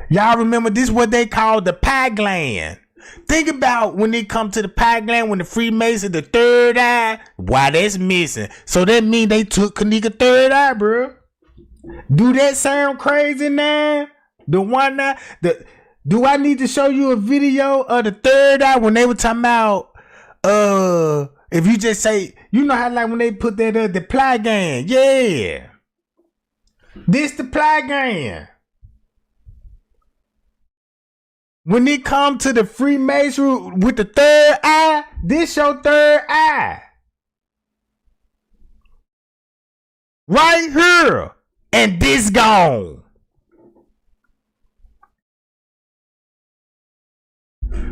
Y'all remember this is what they call the pie gland. Think about when it come to the pie gland, when the Freemason, the third eye, why that's missing. So that mean they took Kenneka third eye, bro. Do that sound crazy now? The one eye, do I need to show you a video of the third eye when they were talking about, if you just say, you know how like when they put that, the pie gland, yeah. This the pie gland. When it come to the Freemasonry with the third eye, this your third eye. Right here. And this gone.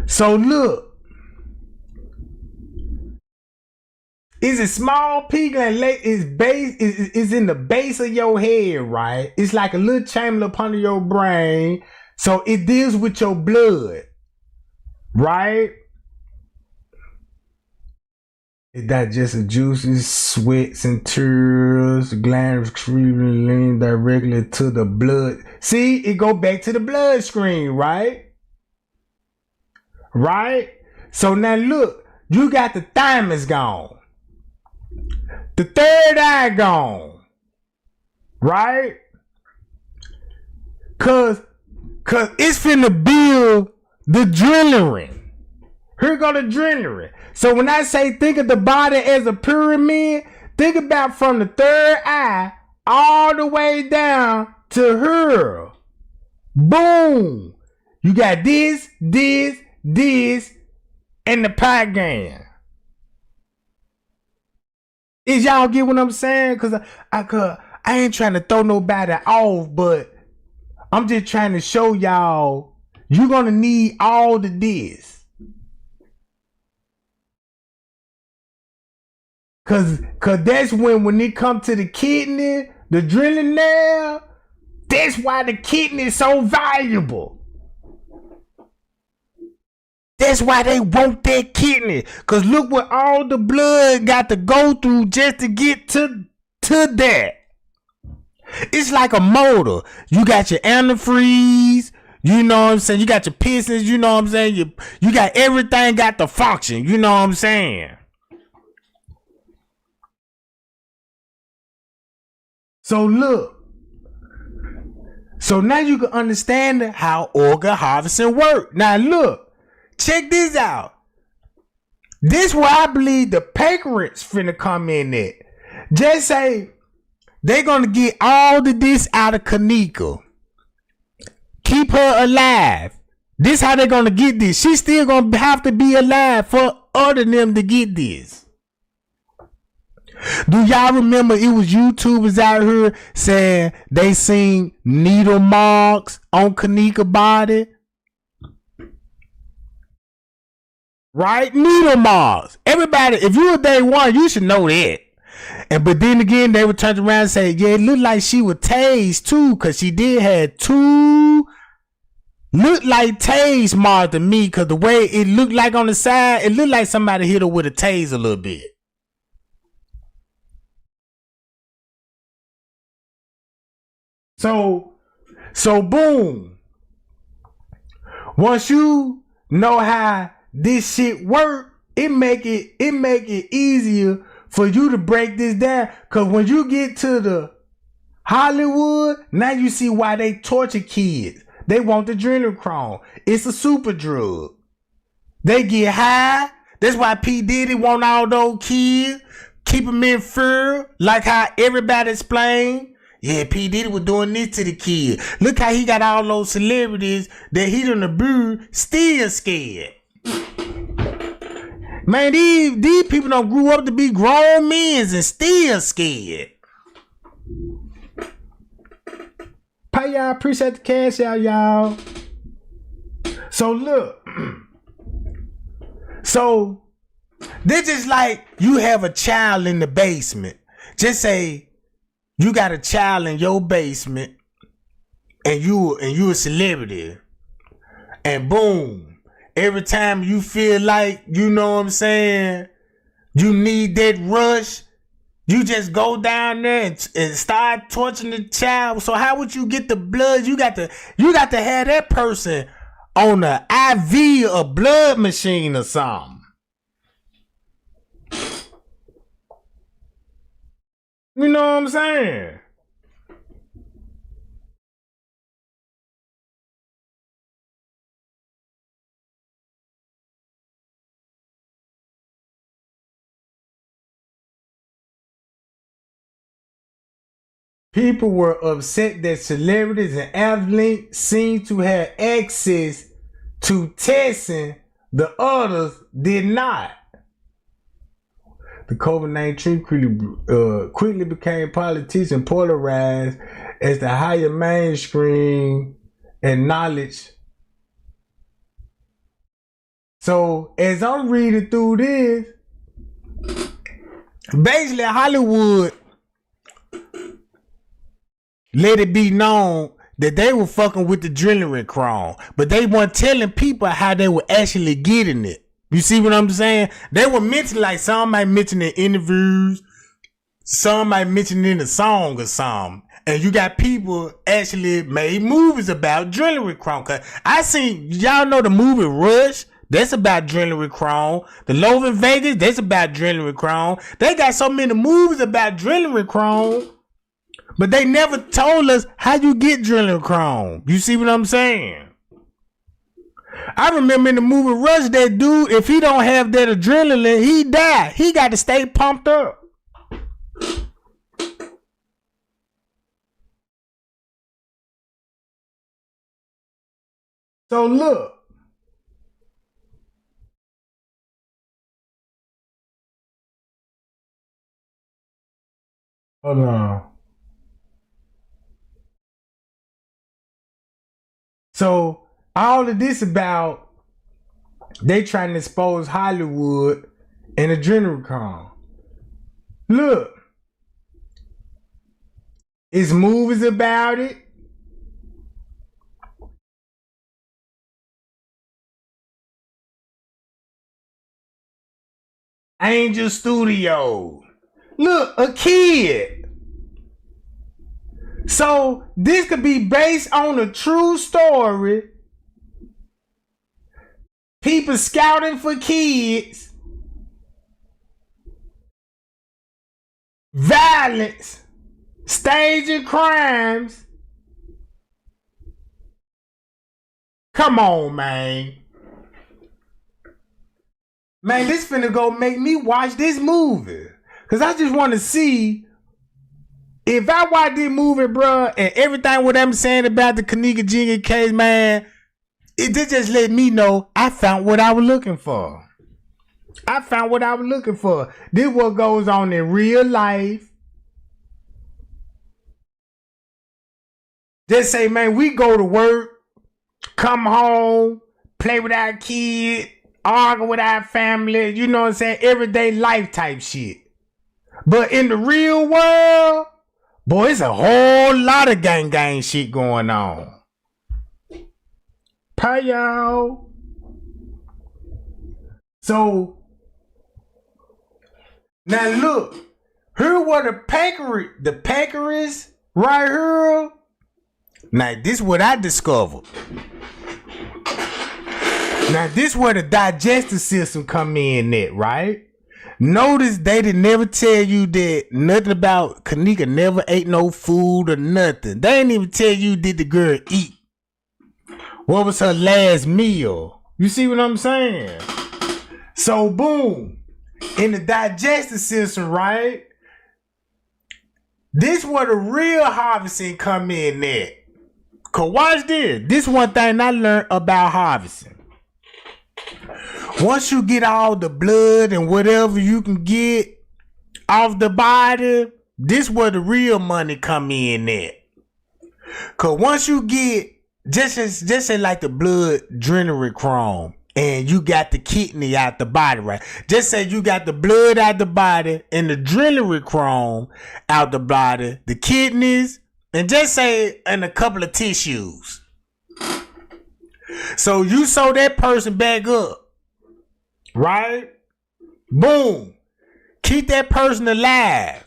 So look. It's a small peak and is in the base of your head, right? It's like a little chamber up under your brain. So it deals with your blood, right? It digests the juices, sweats, and tears. Glands excreting lean directly to the blood. See, it go back to the bloodstream, right? Right? So now look, you got the thymus gone. The third eye gone. Right? Cause it's finna build the adrenaline. Here go the adrenaline. So when I say think of the body as a pyramid, think about from the third eye all the way down to here. Boom. You got this, and the pie gland. Is y'all get what I'm saying? Cause I ain't trying to throw nobody off, but I'm just trying to show y'all you're gonna need all of this. Cause that's when it comes to the kidney, the adrenaline now, that's why the kidney is so valuable. That's why they want that kidney. Cause look what all the blood got to go through just to get to that. It's like a motor. You got your antifreeze, you know what I'm saying? You got your pistons, you know what I'm saying? You got everything got the function, you know what I'm saying? So look. So now you can understand how organ harvesting work. Now look, check this out. This where I believe the pancreas finna come in at. Just say, they're gonna get all of this out of Kenneka. Keep her alive. This how they're gonna get this. She's still gonna have to be alive for other them to get this. Do y'all remember it was YouTubers out here saying they seen needle marks on Kenneka body? Right? Needle marks. Everybody, if you were day one, you should know that. But then again, they would turn around and say, yeah, it looked like she was tased too, because she did have two, looked like tase marks to me, because the way it looked like on the side, it looked like somebody hit her with a tase a little bit. So boom. Once you know how this shit work, it make it easier for you to break this down. Cause when you get to the Hollywood, now you see why they torture kids. They want the adrenochrome. It's a super drug. They get high. That's why P. Diddy want all those kids. Keep them in fear. Like how everybody explained. Yeah, P. Diddy was doing this to the kid. Look how he got all those celebrities that he done abused still scared. Man, these people don't grew up to be grown men and still scared. Pay y'all, appreciate the cash out, y'all. So look. So this is like you have a child in the basement. Just say you got a child in your basement and you a celebrity. And boom, every time you feel like, you know what I'm saying, you need that rush, you just go down there and start torturing the child. So how would you get the blood? You got to have that person on an IV or blood machine or something. You know what I'm saying? People were upset that celebrities and athletes seemed to have access to testing, the others did not. The COVID-19 quickly became politician polarized as the higher mainstream acknowledged. So as I'm reading through this, basically Hollywood let it be known that they were fucking with the Adrenochrome, but they weren't telling people how they were actually getting it. You see what I'm saying? They were mentioning, like, some might mention in interviews, some might mention in a song or something. And you got people actually made movies about Adrenochrome. Cause I seen, y'all know the movie Rush, that's about Adrenochrome. The Love in Vegas, that's about Adrenochrome. They got so many movies about Adrenochrome, but they never told us how you get Adrenochrome. You see what I'm saying? I remember in the movie Rush, that dude, if he don't have that adrenaline, he die. He got to stay pumped up. So look. Hold on. So all of this about they trying to expose Hollywood and Adrenochrome. Look, it's movies about it. Angel Studio. Look, a kid. So this could be based on a true story. People scouting for kids. Violence. Staging crimes. Come on, man. Man, this finna go make me watch this movie. Cause I just want to see if I watch this movie, bro, and everything what I'm saying about the Kenneka Jenkins case, man, it just let me know I found what I was looking for. I found what I was looking for. This what goes on in real life. Just say, man, we go to work, come home, play with our kid, argue with our family, you know what I'm saying? Everyday life type shit. But in the real world, boy, it's a whole lot of gang shit going on. Pay y'all. So, now look, here were the Pancreas right here. Now, this is what I discovered. Now, this is where the digestive system come in at, right? Notice they didn't never tell you that nothing about Kenneka never ate no food or nothing. They didn't even tell you did the girl eat. What was her last meal? You see what I'm saying? So boom, in the digestive system, right? This where the real harvesting come in at. Cause watch this. This one thing I learned about harvesting. Once you get all the blood and whatever you can get off the body, this where the real money come in at. Cause once you get just say like the blood adrenochrome and you got the kidney out the body, right? Just say you got the blood out the body and the adrenochrome out the body, the kidneys, and just say and a couple of tissues. So you sew that person back up, right? Boom. Keep that person alive.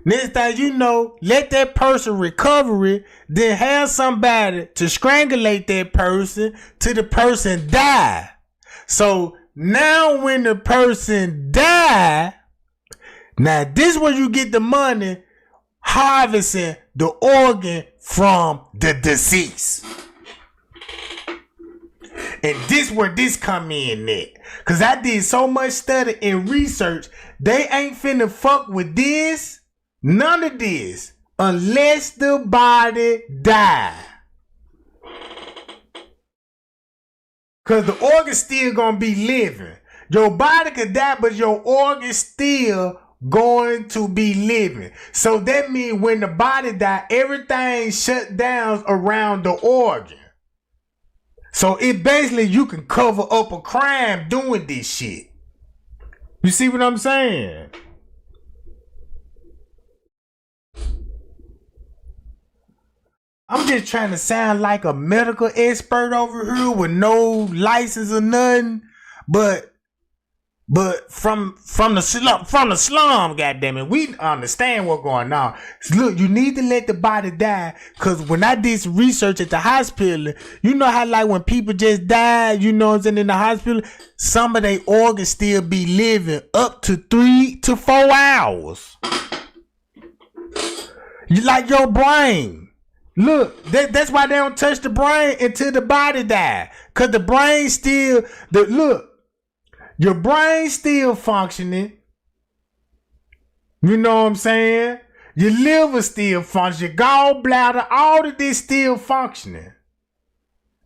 Next thing you know, let that person recover, then have somebody to strangulate that person till the person die. So now when the person die, now this is where you get the money harvesting the organ from the deceased. And this where this come in at. Cause I did so much study and research, they ain't finna fuck with this. None of this unless the body die. Cause the organ still gonna be living. Your body could die, but your organ still going to be living. So that means when the body die, everything shut down around the organ. So it basically you can cover up a crime doing this shit. You see what I'm saying? I'm just trying to sound like a medical expert over here with no license or nothing, but from the slum, goddammit, we understand what's going on. So look, you need to let the body die, cause when I did some research at the hospital, you know how like when people just die, you know what I'm saying, in the hospital, some of their organs still be living up to 3 to 4 hours. You like your brain. Look, that's why they don't touch the brain until the body die. Cause the brain still, your brain still functioning. You know what I'm saying? Your liver still functioning. Gallbladder, all of this still functioning.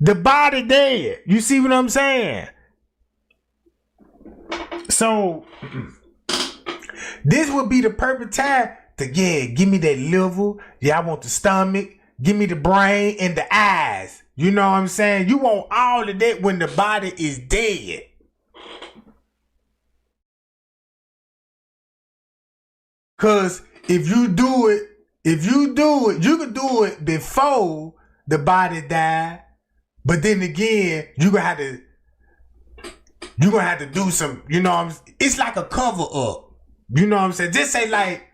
The body dead. You see what I'm saying? So, this would be the perfect time to, give me that liver. Yeah, I want the stomach. Give me the brain and the eyes. You know what I'm saying? You want all of that when the body is dead. Cause if you do it, you can do it before the body die. But then again, you're gonna have to do some, you know what I'm saying? It's like a cover up. You know what I'm saying? Just say like,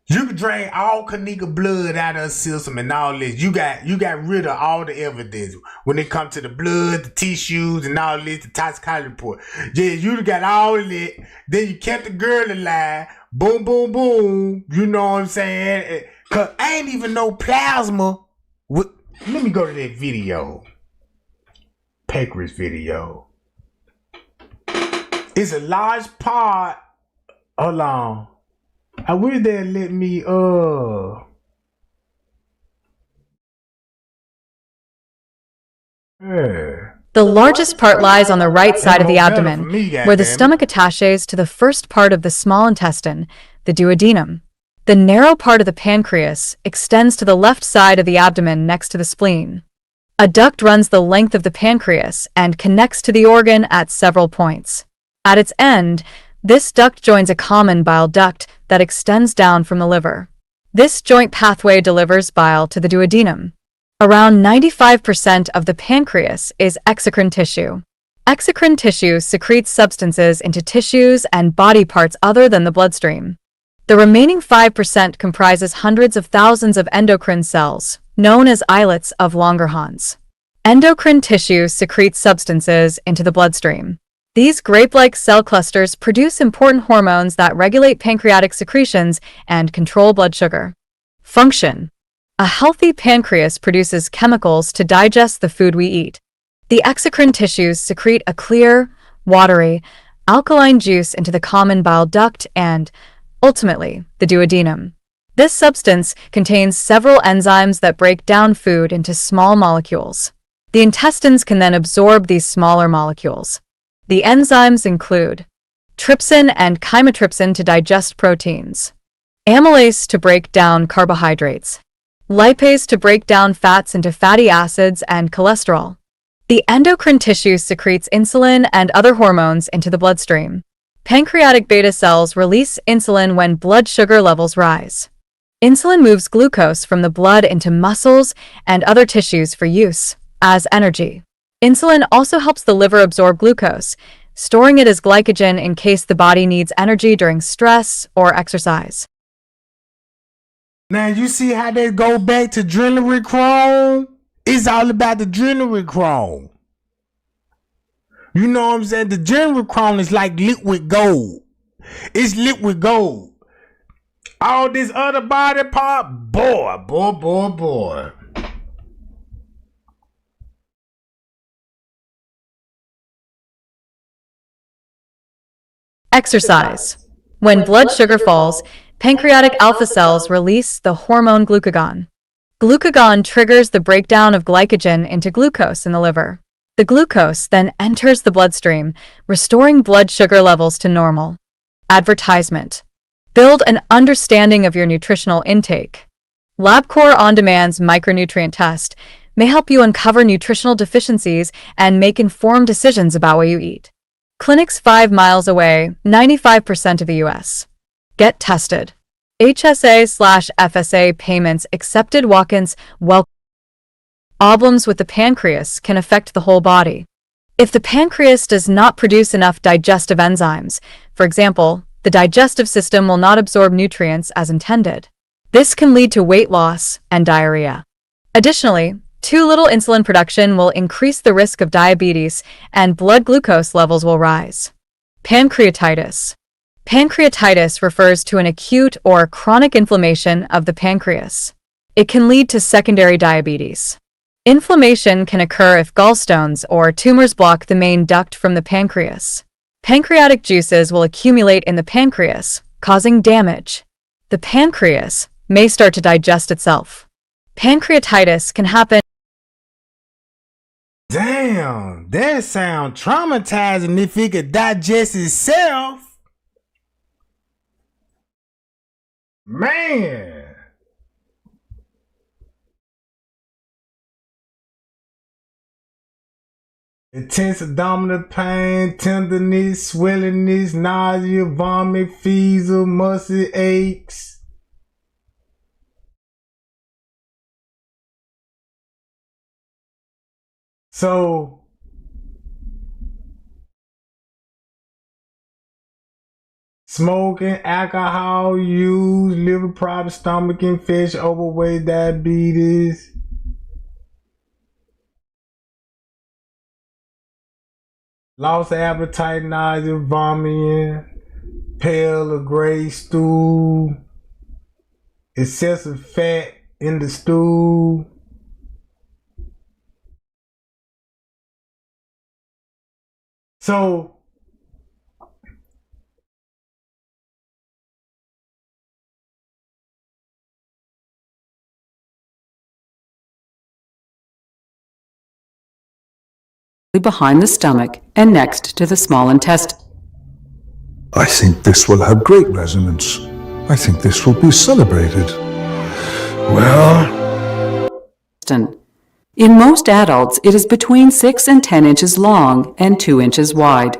you can drain all Kenneka blood out of the system and all this. You got rid of all the evidence when it comes to the blood, the tissues, and all this, the toxicology report. Yeah, you got all of it. Then you kept the girl alive. Boom, boom, boom. You know what I'm saying? Cause I ain't even no plasma. Let me go to that video. Pancreas video. It's a large part. Hold on. I wish they'd let me, The largest part lies on the right side of the abdomen, where the stomach attaches to the first part of the small intestine, the duodenum. The narrow part of the pancreas extends to the left side of the abdomen next to the spleen. A duct runs the length of the pancreas and connects to the organ at several points. At its end, this duct joins a common bile duct that extends down from the liver. This joint pathway delivers bile to the duodenum. Around 95% of the pancreas is exocrine tissue. Exocrine tissue secretes substances into tissues and body parts other than the bloodstream. The remaining 5% comprises hundreds of thousands of endocrine cells, known as islets of Langerhans. Endocrine tissue secretes substances into the bloodstream. These grape-like cell clusters produce important hormones that regulate pancreatic secretions and control blood sugar. Function. A healthy pancreas produces chemicals to digest the food we eat. The exocrine tissues secrete a clear, watery, alkaline juice into the common bile duct and, Ultimately, the duodenum. This substance contains several enzymes that break down food into small molecules. The intestines can then absorb these smaller molecules. The enzymes include trypsin and chymotrypsin to digest proteins, amylase to break down carbohydrates, lipase to break down fats into fatty acids and cholesterol. The endocrine tissue secretes insulin and other hormones into the bloodstream. Pancreatic beta cells release insulin when blood sugar levels rise. Insulin moves glucose from the blood into muscles and other tissues for use as energy. Insulin also helps the liver absorb glucose, storing it as glycogen in case the body needs energy during stress or exercise. Now you see how they go back to adrenochrome? It's all about the adrenochrome. You know what I'm saying? The adrenochrome is like liquid gold. It's liquid gold. All this other body part, boy. Exercise. When blood sugar falls, pancreatic alpha cells release the hormone glucagon. Glucagon triggers the breakdown of glycogen into glucose in the liver. The glucose then enters the bloodstream, restoring blood sugar levels to normal. Advertisement. Build an understanding of your nutritional intake. LabCorp On-Demand's micronutrient test may help you uncover nutritional deficiencies and make informed decisions about what you eat. Clinics 5 miles away, 95% of the U.S. Get tested. HSA/FSA payments accepted walk-ins. Problems with the pancreas can affect the whole body. If the pancreas does not produce enough digestive enzymes, for example, the digestive system will not absorb nutrients as intended. This can lead to weight loss and diarrhea. Additionally, too little insulin production will increase the risk of diabetes and blood glucose levels will rise. Pancreatitis. Pancreatitis refers to an acute or chronic inflammation of the pancreas. It can lead to secondary diabetes. Inflammation can occur if gallstones or tumors block the main duct from the pancreas. Pancreatic juices will accumulate in the pancreas, causing damage. The pancreas may start to digest itself. Pancreatitis can happen. Damn, that sounds traumatizing if it could digest itself. Man. Intense abdominal pain, tenderness, swellingness, nausea, vomit, fever, muscle aches. So, smoking, alcohol use, liver problems, stomach infection, overweight, diabetes. Loss of appetite, nausea, vomiting, pale or gray stool, excessive fat in the stool. So, behind the stomach and next to the small intestine. I think this will have great resonance. I think this will be celebrated. Well, in most adults, it is between 6 and 10 inches long and 2 inches wide.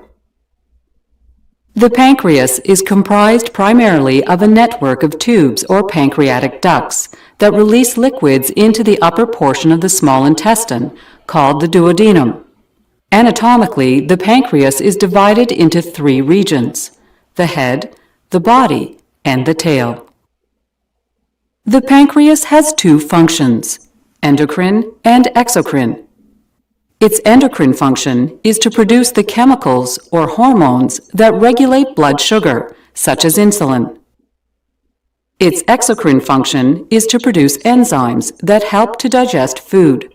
The pancreas is comprised primarily of a network of tubes or pancreatic ducts that release liquids into the upper portion of the small intestine, called the duodenum. Anatomically, the pancreas is divided into 3 regions: the head, the body, and the tail. The pancreas has 2 functions: endocrine and exocrine. Its endocrine function is to produce the chemicals or hormones that regulate blood sugar, such as insulin. Its exocrine function is to produce enzymes that help to digest food.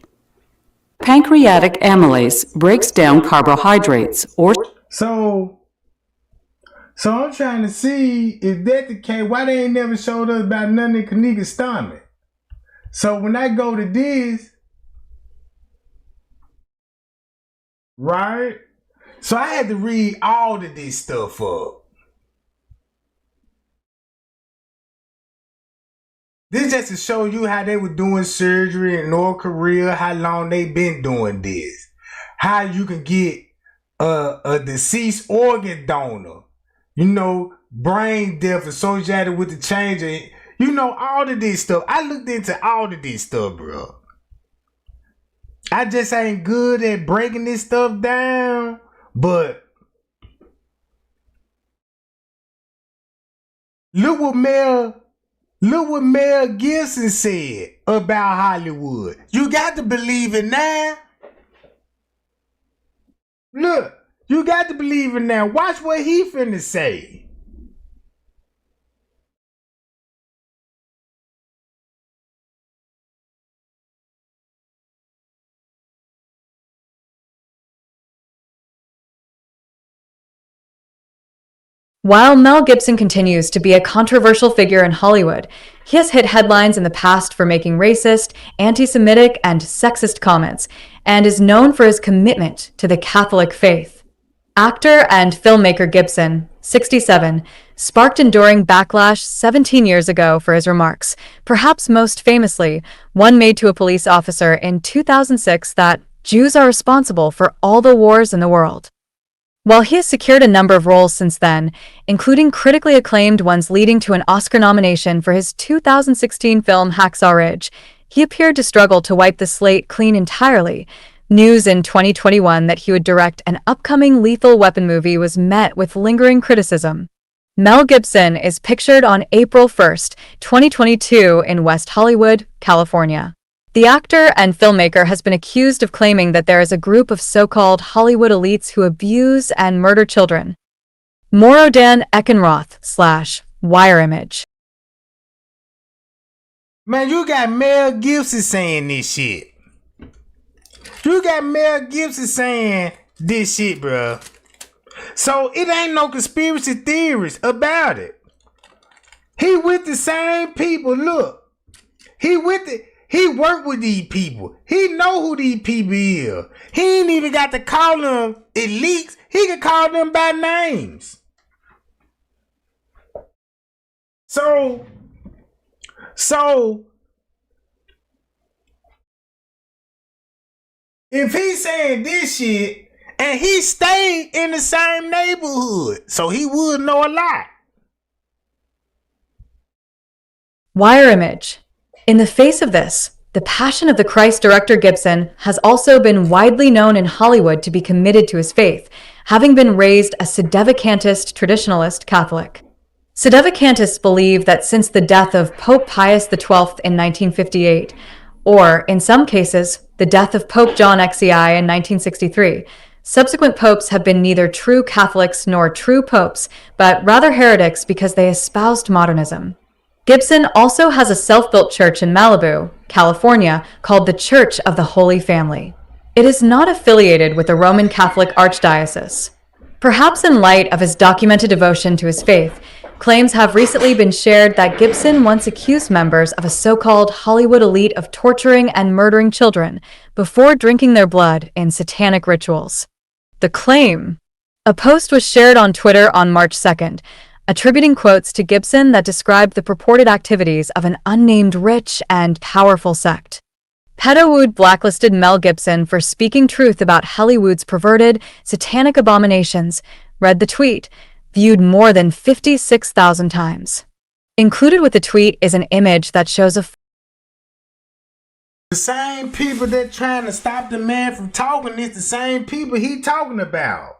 Pancreatic amylase breaks down carbohydrates or... So So I'm trying to see if that's the case, why they ain't never showed us about nothing in Kenneka's stomach. So when I go to this, right? So I had to read all of this stuff up. This just to show you how they were doing surgery in North Korea, how long they been doing this. How you can get a deceased organ donor. You know, brain death associated with the change of, you know, all of this stuff. I looked into all of this stuff, bro. I just ain't good at breaking this stuff down, but look what Mel Gibson said about Hollywood. You got to believe it now. Look, you got to believe it now. Watch what he finna say. While Mel Gibson continues to be a controversial figure in Hollywood, he has hit headlines in the past for making racist, anti-Semitic, and sexist comments, and is known for his commitment to the Catholic faith. Actor and filmmaker Gibson, 67, sparked enduring backlash 17 years ago for his remarks, perhaps most famously, one made to a police officer in 2006 that Jews are responsible for all the wars in the world. While he has secured a number of roles since then, including critically acclaimed ones leading to an Oscar nomination for his 2016 film Hacksaw Ridge, he appeared to struggle to wipe the slate clean entirely. News in 2021 that he would direct an upcoming Lethal Weapon movie was met with lingering criticism. Mel Gibson is pictured on April 1st, 2022 in West Hollywood, California. The actor and filmmaker has been accused of claiming that there is a group of so-called Hollywood elites who abuse and murder children. Morodan Eckenroth / Wire Image. Man, you got Mel Gibson saying this shit. You got Mel Gibson saying this shit, bro. So it ain't no conspiracy theories about it. He with the same people. Look, he worked with these people. He know who these people is. He ain't even got to call them elites. He can call them by names. So if he's saying this shit and he stayed in the same neighborhood, so he would know a lot. Wire Image. In the face of this, the Passion of the Christ director Gibson has also been widely known in Hollywood to be committed to his faith, having been raised a Sedevacantist traditionalist Catholic. Sedevacantists believe that since the death of Pope Pius XII in 1958, or in some cases, the death of Pope John XCI in 1963, subsequent popes have been neither true Catholics nor true popes, but rather heretics because they espoused modernism. Gibson also has a self-built church in Malibu, California, called the Church of the Holy Family. It is not affiliated with the Roman Catholic Archdiocese. Perhaps in light of his documented devotion to his faith, claims have recently been shared that Gibson once accused members of a so-called Hollywood elite of torturing and murdering children before drinking their blood in satanic rituals. The claim. A post was shared on Twitter on March 2nd, attributing quotes to Gibson that described the purported activities of an unnamed rich and powerful sect. Pedowood blacklisted Mel Gibson for speaking truth about Hollywood's perverted, satanic abominations, read the tweet, viewed more than 56,000 times. Included with the tweet is an image that shows the same people that trying to stop the man from talking is the same people he talking about.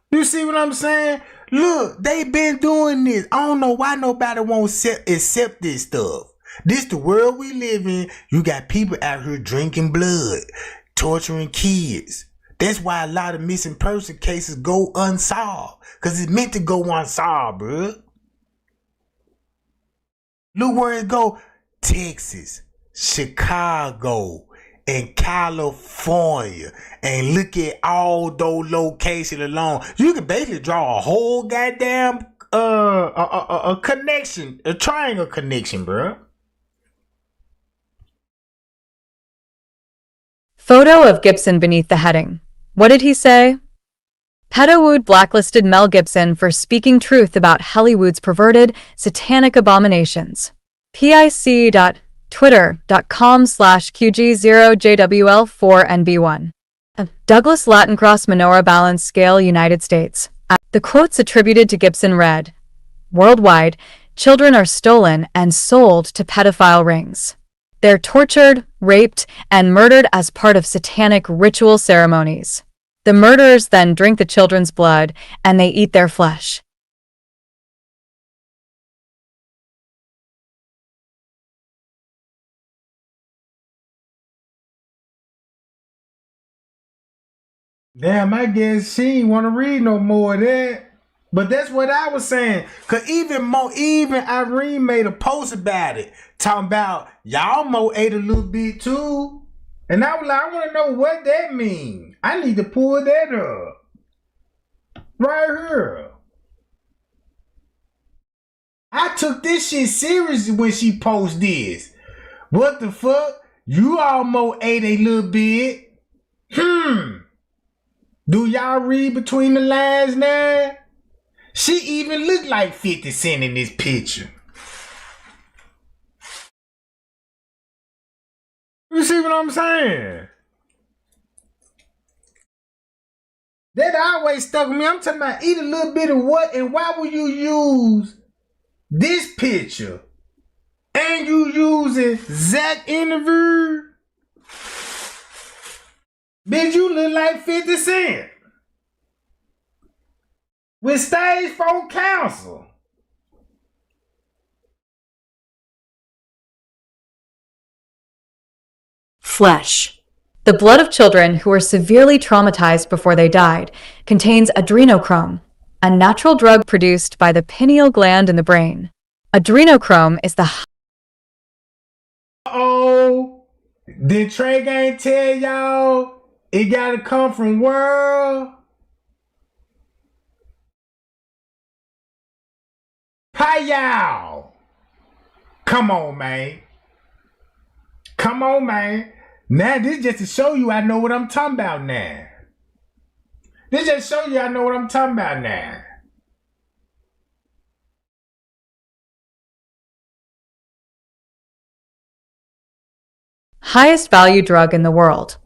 You see what I'm saying? Look, they been doing this. I don't know why nobody won't accept this stuff. This the world we live in. You got people out here drinking blood, torturing kids. That's why a lot of missing person cases go unsolved. Because it's meant to go unsolved, bro. Look where it go. Texas, Chicago, in California and look at all those locations alone, you can basically draw a whole goddamn a connection, a triangle connection, bro. Photo of Gibson beneath the heading. What did he say? Pedowood blacklisted Mel Gibson for speaking truth about Hollywood's perverted, satanic abominations. pic.twitter.com/QG0JWL4NB1. Douglas Latin Cross Menorah Balance Scale, United States. The quotes attributed to Gibson read, "Worldwide, children are stolen and sold to pedophile rings. They're tortured, raped, and murdered as part of satanic ritual ceremonies. The murderers then drink the children's blood and they eat their flesh." Damn, I guess she ain't want to read no more of that. But that's what I was saying. Cause even Irene made a post about it, talking about y'all mo ate a little bit too. And I was like, I want to know what that means. I need to pull that up. Right here. I took this shit seriously when she posted this. What the fuck? You almost ate a little bit. Do y'all read between the lines now? She even looked like 50 Cent in this picture. You see what I'm saying? That always stuck with me. I'm talking about eat a little bit of what, and why would you use this picture? And you using Zach interview? Bitch, you look like 50 Cent. With stage 4 counsel. Flesh. The blood of children who were severely traumatized before they died contains adrenochrome, a natural drug produced by the pineal gland in the brain. Adrenochrome is the Did Trey Gang tell y'all it gotta come from world? Hi y'all. Come on, man. Come on, man. Now this just to show you I know what I'm talking about now. This just show you I know what I'm talking about now. highest value drug in the world.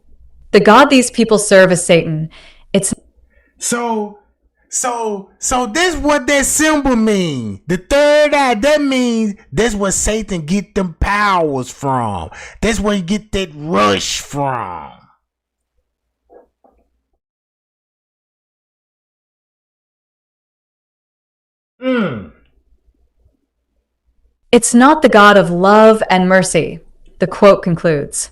The god these people serve is Satan. It's So this what that symbol mean. The third eye, that means that's where Satan get them powers from. That's where you get that rush from. It's not the God of love and mercy, the quote concludes.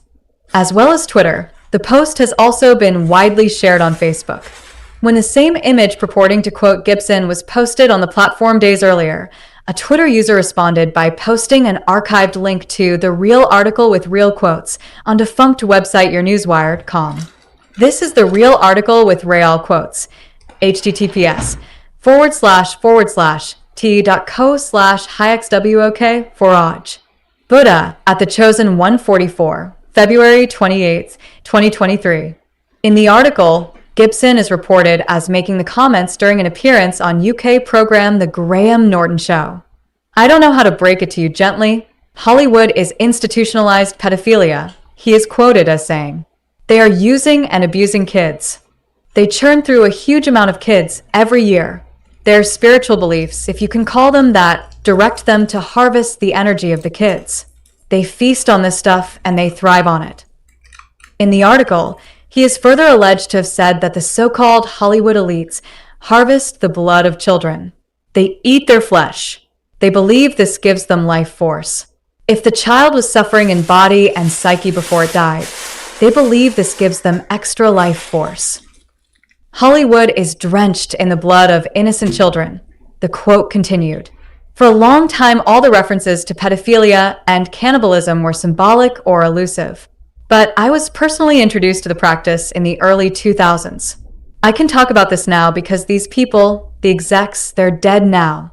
As well as Twitter, the post has also been widely shared on Facebook. When the same image purporting to quote Gibson was posted on the platform days earlier, a Twitter user responded by posting an archived link to the real article with real quotes on defunct website yournewswire.com. This is the real article with real quotes. https://t.co/highxwok forage. Buddha at the Chosen 144, February 28, 2023. In the article, Gibson is reported as making the comments during an appearance on UK program The Graham Norton Show. I don't know how to break it to you gently. Hollywood is institutionalized pedophilia, he is quoted as saying. They are using and abusing kids. They churn through a huge amount of kids every year. Their spiritual beliefs, if you can call them that, direct them to harvest the energy of the kids. They feast on this stuff and they thrive on it. In the article, he is further alleged to have said that the so-called Hollywood elites harvest the blood of children. They eat their flesh. They believe this gives them life force. If the child was suffering in body and psyche before it died, they believe this gives them extra life force. Hollywood is drenched in the blood of innocent children, the quote continued. For a long time, all the references to pedophilia and cannibalism were symbolic or elusive. but I was personally introduced to the practice in the early 2000s. I can talk about this now because these people, the execs, they're dead now.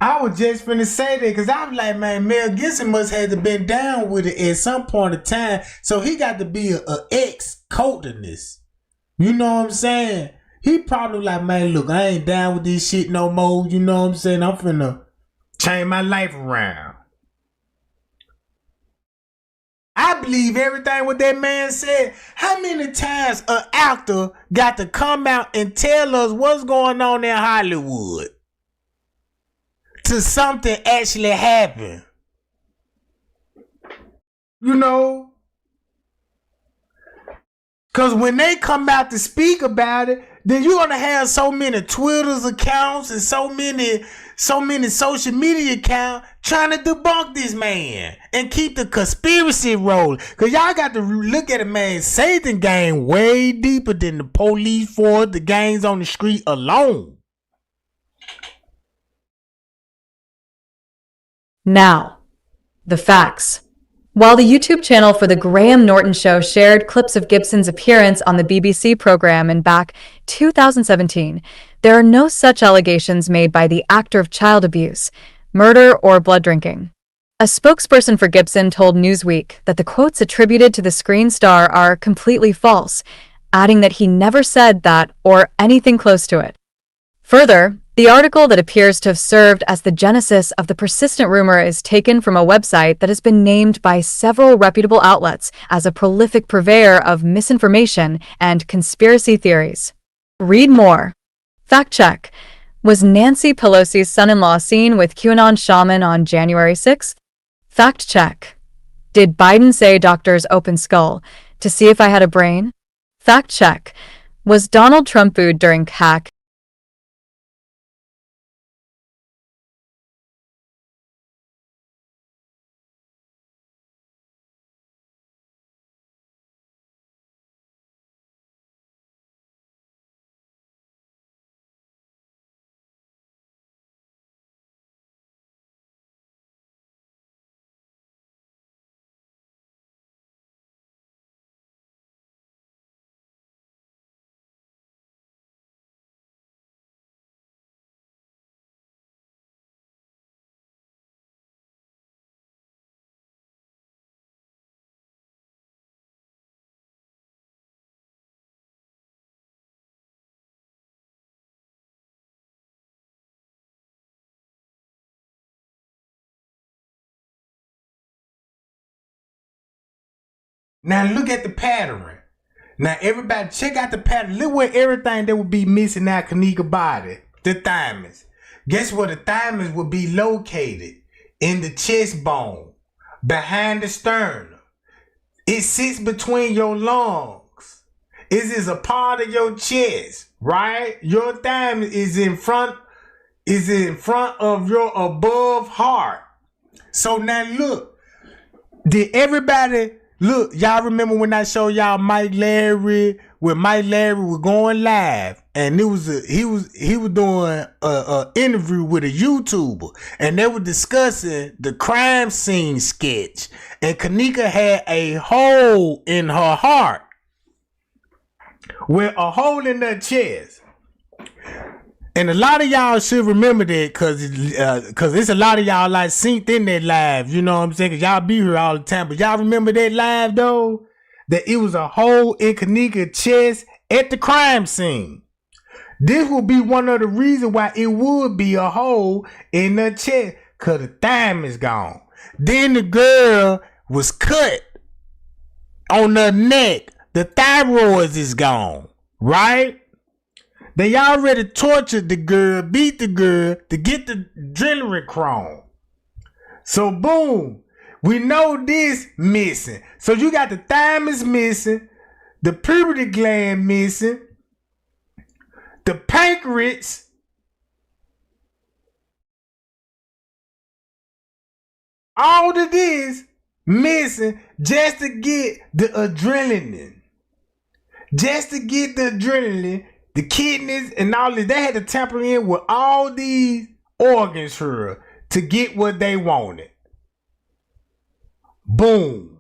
I was just finna say that because I was like, man, Mel Gibson must have been down with it at some point in time. So he got to be a ex-cult in this. You know what I'm saying? He probably like, man, look, I ain't down with this shit no more. You know what I'm saying? I'm finna change my life around. I believe everything what that man said. How many times an actor got to come out and tell us what's going on in Hollywood till something actually happen? You know? Because when they come out to speak about it, then you're going to have so many Twitter's accounts and so many social media accounts trying to debunk this man and keep the conspiracy rolling. Because y'all got to look at it, man. Satan game way deeper than the police force, the gangs on the street alone. Now, the facts. While the YouTube channel for The Graham Norton Show shared clips of Gibson's appearance on the BBC program in back 2017, there are no such allegations made by the actor of child abuse, murder, or blood drinking. A spokesperson for Gibson told Newsweek that the quotes attributed to the screen star are completely false, adding that he never said that or anything close to it. Further, the article that appears to have served as the genesis of the persistent rumor is taken from a website that has been named by several reputable outlets as a prolific purveyor of misinformation and conspiracy theories. Read more. Fact check. Was Nancy Pelosi's son-in-law seen with QAnon shaman on January 6th? Fact check. Did Biden say doctors open skull to see if I had a brain? Fact check. Was Donald Trump booed during hack? Now look at the pattern. Now everybody check out the pattern. Look where everything that would be missing out Kenneka body. The thymus. Guess where the thymus would be located? In the chest bone. Behind the sternum. It sits between your lungs. It is a part of your chest. Right? Your thymus is in front of your above heart. So now look. Did everybody look, y'all remember when I showed y'all Mike Larry, when Mike Larry was going live, and he was doing a interview with a YouTuber, and they were discussing the crime scene sketch, and Kenneka had a hole in her heart, with a hole in her chest. And a lot of y'all should remember that cause it's a lot of y'all like synced in that live, you know what I'm saying? Cause y'all be here all the time. But y'all remember that live though? That it was a hole in Kenneka's chest at the crime scene. This would be one of the reasons why it would be a hole in the chest. Cause the thymus is gone. Then the girl was cut on the neck. The thyroid is gone. Right? They already tortured the girl, beat the girl to get the adrenochrome. So boom, we know this missing. So you got the thymus missing, the puberty gland missing, the pancreas, all of this missing just to get the adrenaline. Just to get the adrenaline. The kidneys and all this, they had to tamper in with all these organs here to get what they wanted. Boom.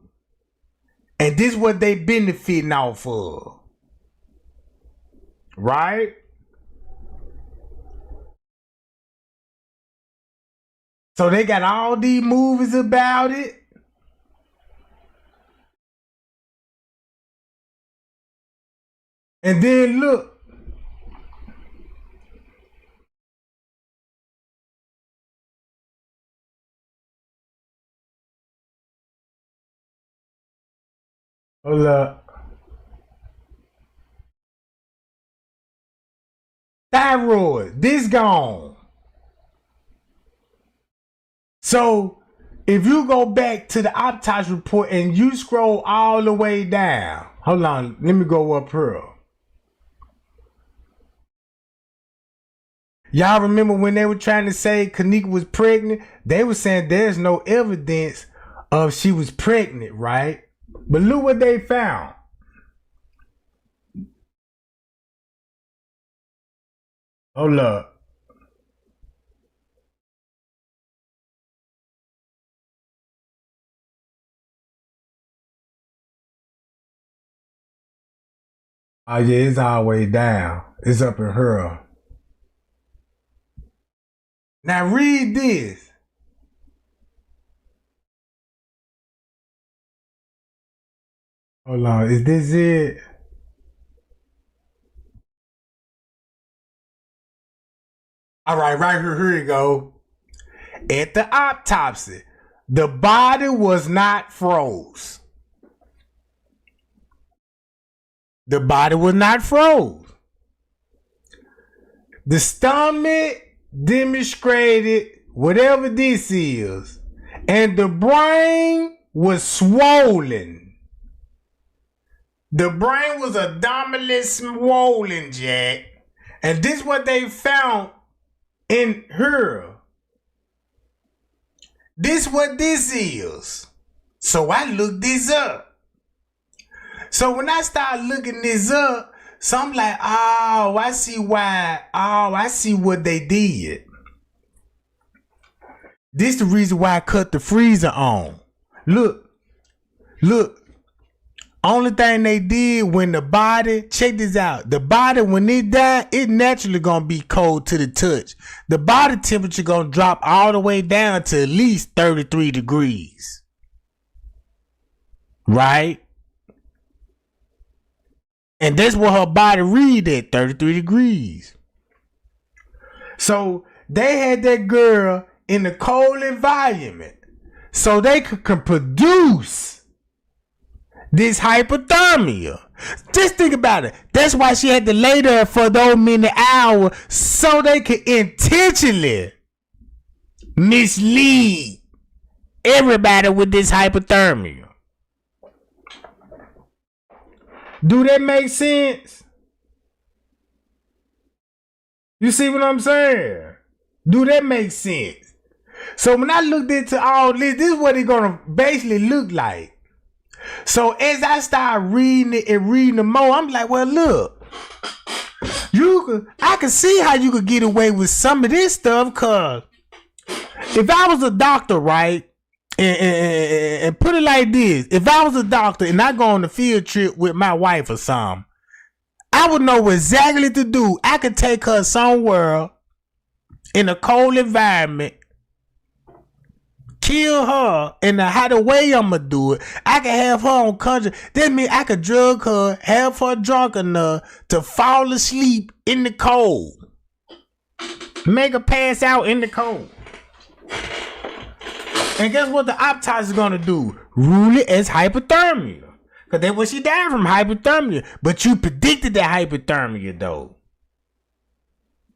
And this what they benefiting off of. Right? So they got all these movies about it. And then look. Hold up. Thyroid, this gone. So if you go back to the autopsy report and you scroll all the way down, hold on, let me go up here. Y'all remember when they were trying to say Kenneka was pregnant? They were saying there's no evidence of she was pregnant, right? But look what they found. Hold up. Oh yeah, it's all the way down. It's up in her. Now read this. Hold on, is this it? All right, right here you go. At the autopsy, the body was not froze. The body was not froze. The stomach demonstrated whatever this is, and the brain was swollen. The brain was abdominally swollen, Jack. And this is what they found in her. This what this is. So I looked this up. So when I started looking this up, so I'm like, oh, I see why. Oh, I see what they did. This the reason why I cut the freezer on. Look. Only thing they did when the body, check this out. The body, when it died, it naturally gonna be cold to the touch. The body temperature gonna drop all the way down to at least 33 degrees. Right? And that's what her body read at, 33 degrees. So they had that girl in a cold environment so they could produce this hypothermia. Just think about it. That's why she had to lay there for those many hours so they could intentionally mislead everybody with this hypothermia. Do that make sense? You see what I'm saying? Do that make sense? So when I looked into all this, this is what it's gonna basically look like. So as I start reading it and reading the more, I'm like, well, look, I can see how you could get away with some of this stuff, cause if I was a doctor, right, and put it like this, if I was a doctor and I go on a field trip with my wife or something, I would know exactly what to do. I could take her somewhere in a cold environment, kill her, and how the way I'ma do it, I can have her on country. That means I could drug her, have her drunk enough to fall asleep in the cold. Make her pass out in the cold. And guess what the autopsy is gonna do? Rule it as hypothermia. Cause that's what she died from, hypothermia. But you predicted that hypothermia though.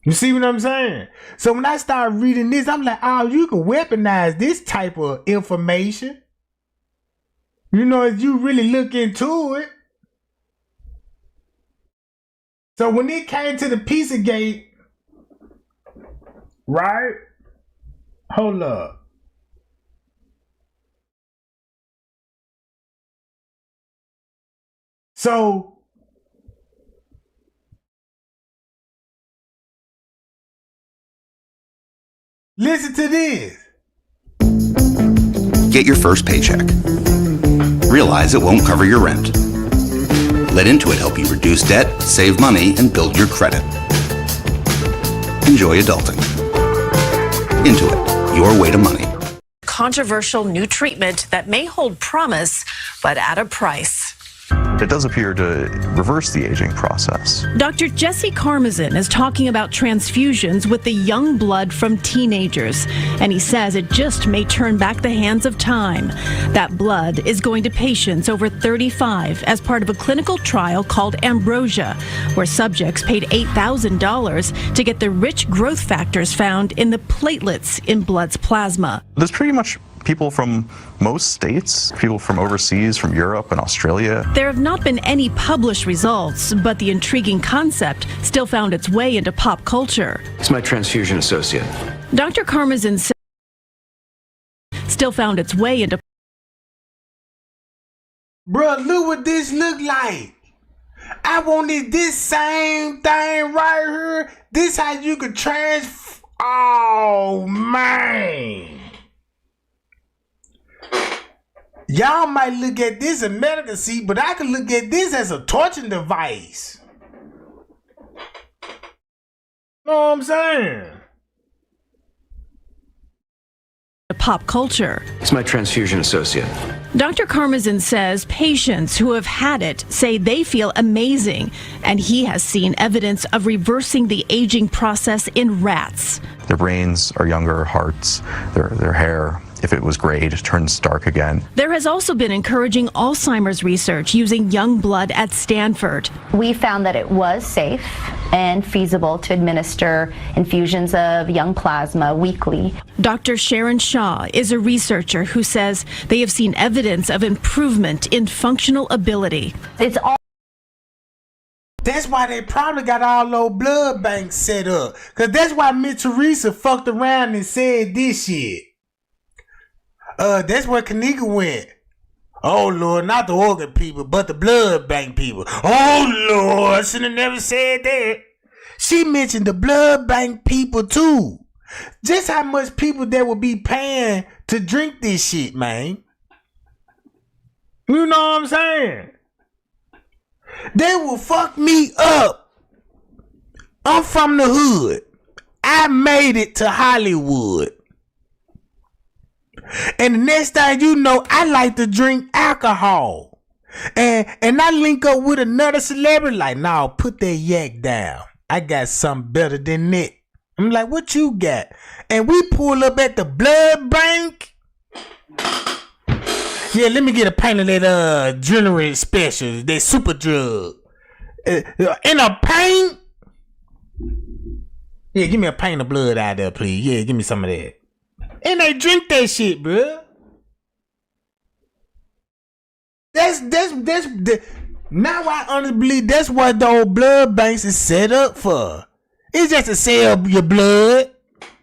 You see what I'm saying? So when I start reading this, I'm like, oh, you can weaponize this type of information. You know, if you really look into it. So when it came to the Pizzagate, right? Hold up. So listen to this. Get your first paycheck. realize it won't cover your rent. Let Intuit help you reduce debt, save money, and build your credit. Enjoy adulting. Intuit, your way to money. Controversial new treatment that may hold promise, but at a price. It does appear to reverse the aging process. Dr. Jesse Karmazin is talking about transfusions with the young blood from teenagers, and he says it just may turn back the hands of time. That blood is going to patients over 35 as part of a clinical trial called Ambrosia, where subjects paid $8,000 to get the rich growth factors found in the platelets in blood's plasma. There's pretty much people from most states, people from overseas, from Europe and Australia. There have not been any published results, but the intriguing concept still found its way into pop culture. It's my transfusion associate. Dr. Karmazin said still found its way into. Bruh, look what this look like. I wanted this same thing right here. This how you could Oh, man. Y'all might look at this as medicacy, but I can look at this as a torture device. Know what I'm saying? Pop culture. It's my transfusion associate. Dr. Karmazin says patients who have had it say they feel amazing, and he has seen evidence of reversing the aging process in rats. Their brains are younger, hearts, their hair, if it was gray, just turns dark again. There has also been encouraging Alzheimer's research using young blood at Stanford. We found that it was safe and feasible to administer infusions of young plasma weekly. Dr. Sharon Shaw is a researcher who says they have seen evidence of improvement in functional ability. It's all. That's why they probably got all those blood banks set up. Because that's why Miss Teresa fucked around and said this shit. That's where Kenneka went. Oh Lord, not the organ people, but the blood bank people. Oh Lord, I should have never said that. She mentioned the blood bank people too. Just how much people that would be paying to drink this shit, man. You know what I'm saying? They will fuck me up. I'm from the hood. I made it to Hollywood. And the next thing you know, I like to drink alcohol. And I link up with another celebrity like, nah, put that yak down. I got something better than that. I'm like, what you got? And we pull up at the blood bank. Yeah, let me get a pint of that adrenaline special, that super drug. In a pint? Yeah, give me a pint of blood out there, please. Yeah, give me some of that. And they drink that shit, bruh. That's now I honestly believe that's what the old blood banks is set up for. It's just to sell your blood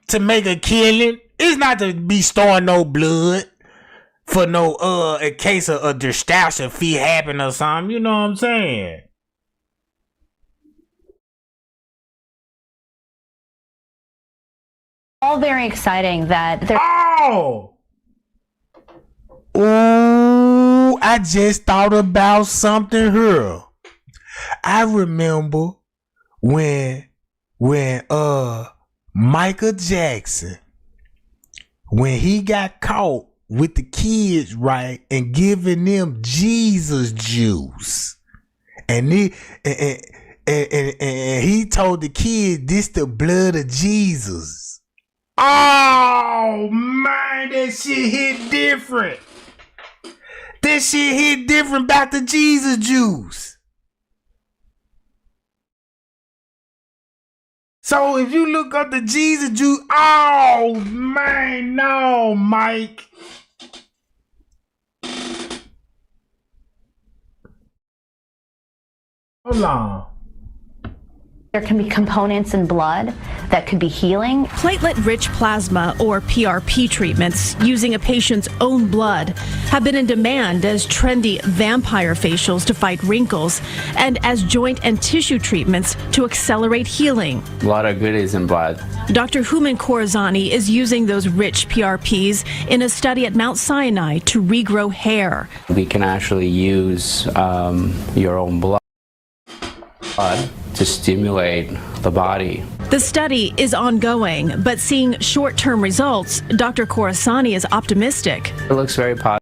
to make a killing. It's not to be storing no blood for no in case of a distraction fee happen or something. You know what I'm saying? All very exciting that they're. Oh! Ooh, I just thought about something here. I remember when Michael Jackson, when he got caught with the kids, right, and giving them Jesus juice. And he told the kids, this the blood of Jesus. Oh man, that shit hit different. That shit hit different about the Jesus juice. So if you look up the Jesus juice, oh man, no, Mike. Hold on. There can be components in blood that could be healing. Platelet-rich plasma, or PRP treatments, using a patient's own blood, have been in demand as trendy vampire facials to fight wrinkles and as joint and tissue treatments to accelerate healing. A lot of goodies in blood. Dr. Houman Khorazani is using those rich PRPs in a study at Mount Sinai to regrow hair. We can actually use your own blood to stimulate the body. The study is ongoing, but seeing short-term results, Dr. Khorazani is optimistic. It looks very positive.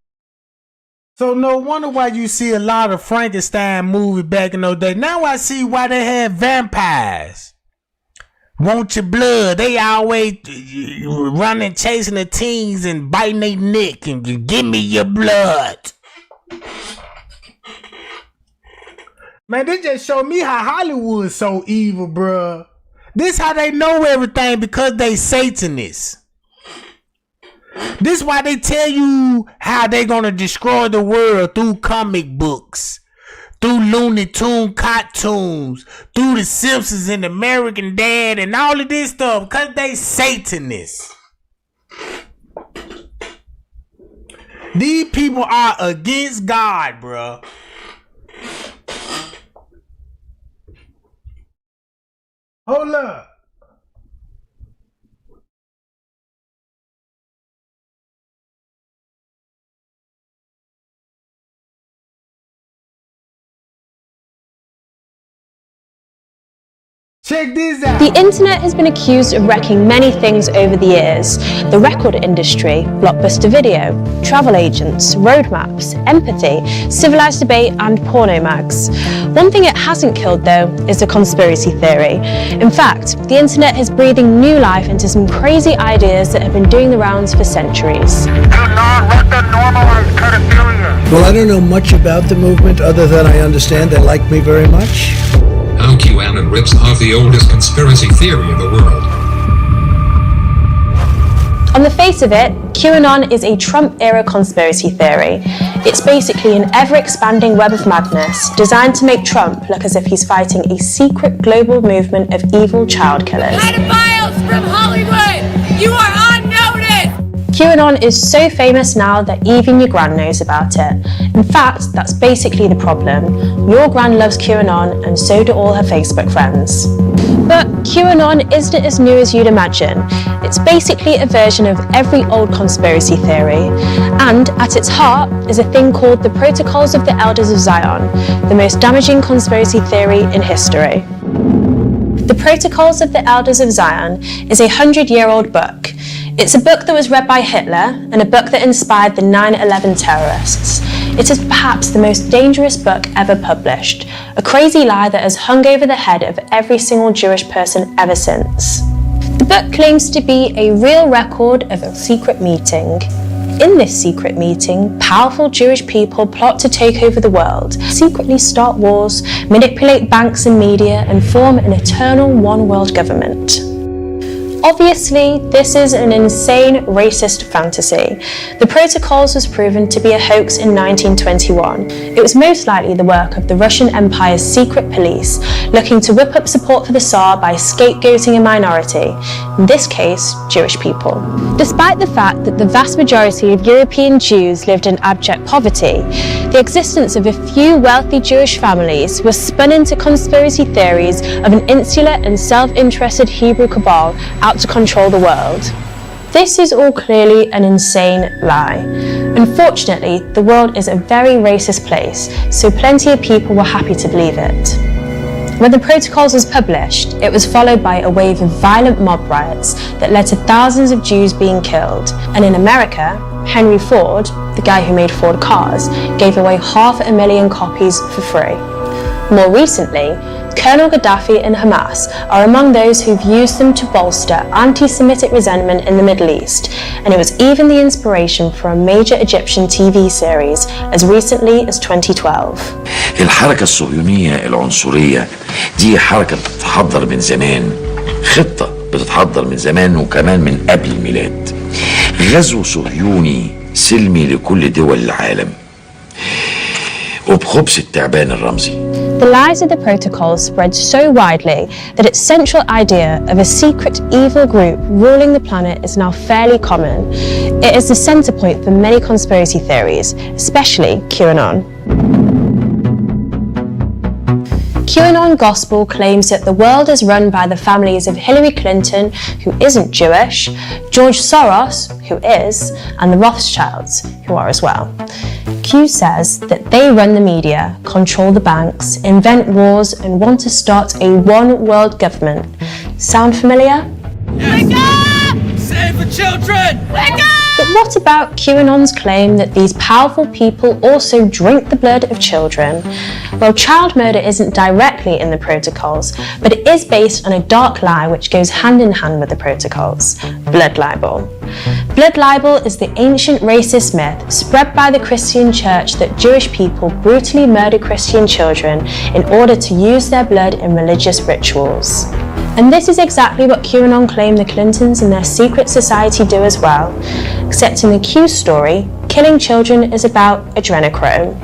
So no wonder why you see a lot of Frankenstein movies back in those days. Now I see why they had vampires. Want your blood. They always running, chasing the teens and biting their neck and give me your blood. Man, they just showed me how Hollywood is so evil, bruh. This how they know everything, because they Satanists. This why they tell you how they gonna destroy the world through comic books, through Looney Tune cartoons, through The Simpsons and American Dad and all of this stuff, because they Satanists. These people are against God, bruh. Hold up. Check this out. The internet has been accused of wrecking many things over the years. The record industry, blockbuster video, travel agents, road maps, empathy, civilized debate, and porno mags. One thing it hasn't killed, though, is the conspiracy theory. In fact, the internet is breathing new life into some crazy ideas that have been doing the rounds for centuries. Well, I don't know much about the movement other than I understand they like me very much. How QAnon rips off the oldest conspiracy theory in the world. On the face of it, QAnon is a Trump-era conspiracy theory. It's basically an ever-expanding web of madness designed to make Trump look as if he's fighting a secret global movement of evil child killers. Pedophiles from Hollywood! You are on notice! QAnon is so famous now that even your gran knows about it. In fact, that's basically the problem. Your gran loves QAnon, and so do all her Facebook friends. But QAnon isn't as new as you'd imagine. It's basically a version of every old conspiracy theory. And at its heart is a thing called the Protocols of the Elders of Zion, the most damaging conspiracy theory in history. The Protocols of the Elders of Zion is a 100-year-old book. It's a book that was read by Hitler and a book that inspired the 9/11 terrorists. It is perhaps the most dangerous book ever published, a crazy lie that has hung over the head of every single Jewish person ever since. The book claims to be a real record of a secret meeting. In this secret meeting, powerful Jewish people plot to take over the world, secretly start wars, manipulate banks and media, and form an eternal one-world government. Obviously, this is an insane racist fantasy. The Protocols was proven to be a hoax in 1921. It was most likely the work of the Russian Empire's secret police, looking to whip up support for the Tsar by scapegoating a minority, in this case, Jewish people. Despite the fact that the vast majority of European Jews lived in abject poverty, the existence of a few wealthy Jewish families was spun into conspiracy theories of an insular and self-interested Hebrew cabal out to control the world. This is all clearly an insane lie. Unfortunately, the world is a very racist place, so plenty of people were happy to believe it. When the Protocols was published, it was followed by a wave of violent mob riots that led to thousands of Jews being killed. And in America, Henry Ford, the guy who made Ford cars, gave away 500,000 copies for free. More recently, Colonel Gaddafi and Hamas are among those who've used them to bolster anti-Semitic resentment in the Middle East, and it was even the inspiration for a major Egyptian TV series as recently as 2012. الحركة الصهيونية العنصرية دي حركة بتتحضر من زمان، خطة بتتحضر من زمان وكمان من قبل الميلاد. غزو صهيوني سلمي لكل دول العالم وبخبز التعبان الرمزي. The lies of the protocols spread so widely that its central idea of a secret evil group ruling the planet is now fairly common. It is the center point for many conspiracy theories, especially QAnon. QAnon gospel claims that the world is run by the families of Hillary Clinton, who isn't Jewish, George Soros, who is, and the Rothschilds, who are as well. Q says that they run the media, control the banks, invent wars, and want to start a one-world government. Sound familiar? Wake up! Save the children! Wake up! But what about QAnon's claim that these powerful people also drink the blood of children? Well, child murder isn't directly in the protocols, but it is based on a dark lie which goes hand in hand with the protocols: blood libel. Blood libel is the ancient racist myth spread by the Christian Church that Jewish people brutally murder Christian children in order to use their blood in religious rituals. And this is exactly what QAnon claim the Clintons and their secret society do as well, except in the Q story, killing children is about adrenochrome.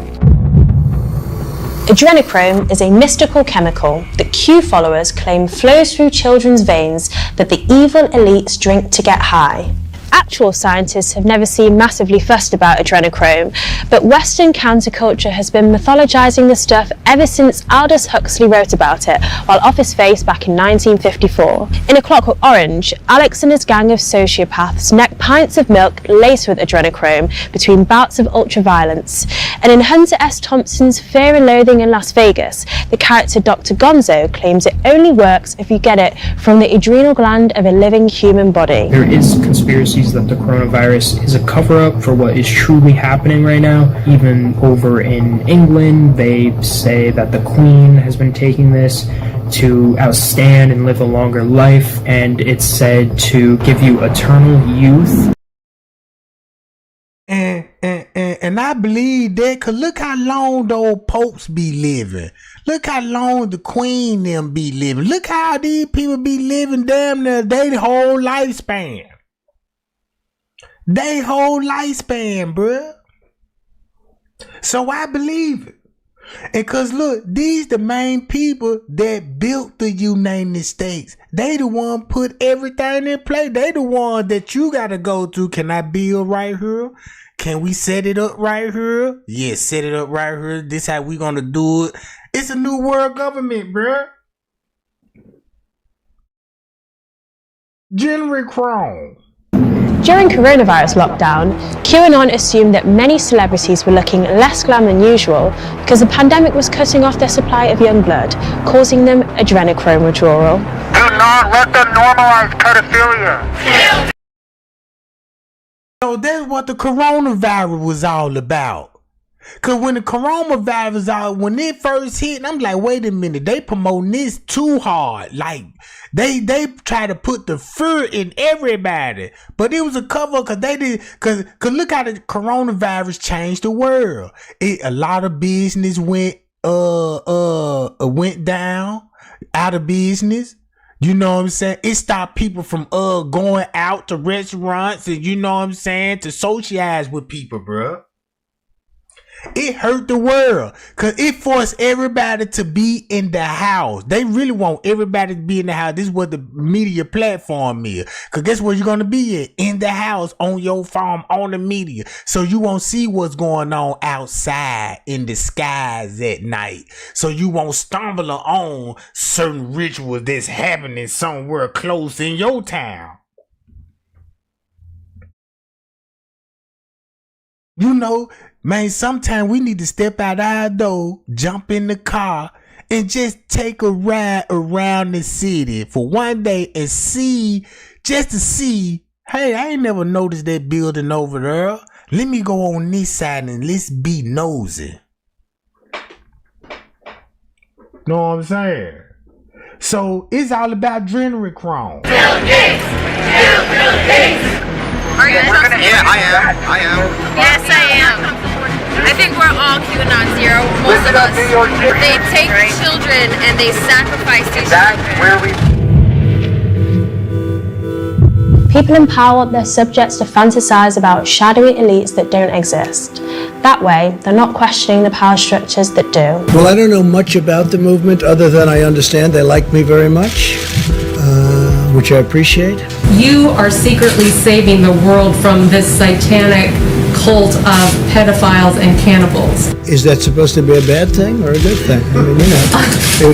Adrenochrome is a mystical chemical that Q followers claim flows through children's veins that the evil elites drink to get high. Actual scientists have never seemed massively fussed about adrenochrome, but Western counterculture has been mythologizing the stuff ever since Aldous Huxley wrote about it while off his face back in 1954. In A Clockwork Orange, Alex and his gang of sociopaths neck pints of milk laced with adrenochrome between bouts of ultraviolence. And in Hunter S. Thompson's Fear and Loathing in Las Vegas, the character Dr. Gonzo claims it only works if you get it from the adrenal gland of a living human body. There is conspiracies that the coronavirus is a cover-up for what is truly happening right now. Even over in England, they say that the Queen has been taking this to outstand and live a longer life, and it's said to give you eternal youth. And I believe that, cause look how long the old popes be living. Look how long the queen them be living. Look how these people be living damn near their whole lifespan. They whole lifespan, bruh. So I believe it. And cause look, these the main people that built the United States. They the one put everything in place. They the one that you gotta go to. Can I build right here? Can we set it up right here? Yeah, set it up right here. This how we gonna do it. It's a new world government, bruh. Adrenochrome. During coronavirus lockdown, QAnon assumed that many celebrities were looking less glam than usual because the pandemic was cutting off their supply of young blood, causing them adrenochrome withdrawal. Do not let them normalize pedophilia. So that's what the coronavirus was all about. Cause when the coronavirus out, when it first hit, I'm like, wait a minute, they promoting this too hard. Like they try to put the fear in everybody. But it was a cover cause they did cause look how the coronavirus changed the world. A lot of business went down, out of business. You know what I'm saying? It stopped people from going out to restaurants and you know what I'm saying, to socialize with people, bruh. It hurt the world because it forced everybody to be in the house. They really want everybody to be in the house. This is what the media platform is. Because guess where you're going to be in the house, on your farm, on the media. So you won't see what's going on outside in the skies at night. So you won't stumble on certain rituals that's happening somewhere close in your town. You know, man, sometimes we need to step out our door, jump in the car, and just take a ride around the city for one day and see, just to see, hey, I ain't never noticed that building over there. Let me go on this side and let's be nosy. Know what I'm saying? So it's all about Adrenochrome. Are you yeah, I am. Yes, I am. I think we're all QAnon zero, most of us. They take children and they sacrifice these children. People in power want their subjects to fantasize about shadowy elites that don't exist. That way, they're not questioning the power structures that do. Well, I don't know much about the movement other than I understand they like me very much, which I appreciate. You are secretly saving the world from this satanic cult of pedophiles and cannibals. Is that supposed to be a bad thing or a good thing? I mean, you know,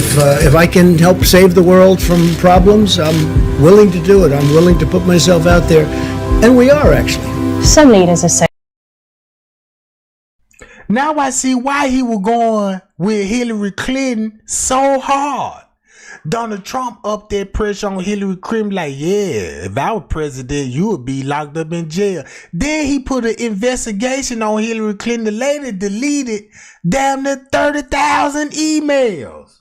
if I can help save the world from problems, I'm willing to do it. I'm willing to put myself out there. And we are, actually. Some leaders are so... Now I see why he was going with Hillary Clinton so hard. Donald Trump up there pressure on Hillary Clinton like, yeah, if I were president, you would be locked up in jail. Then he put an investigation on Hillary Clinton. The lady deleted damn near 30,000 emails.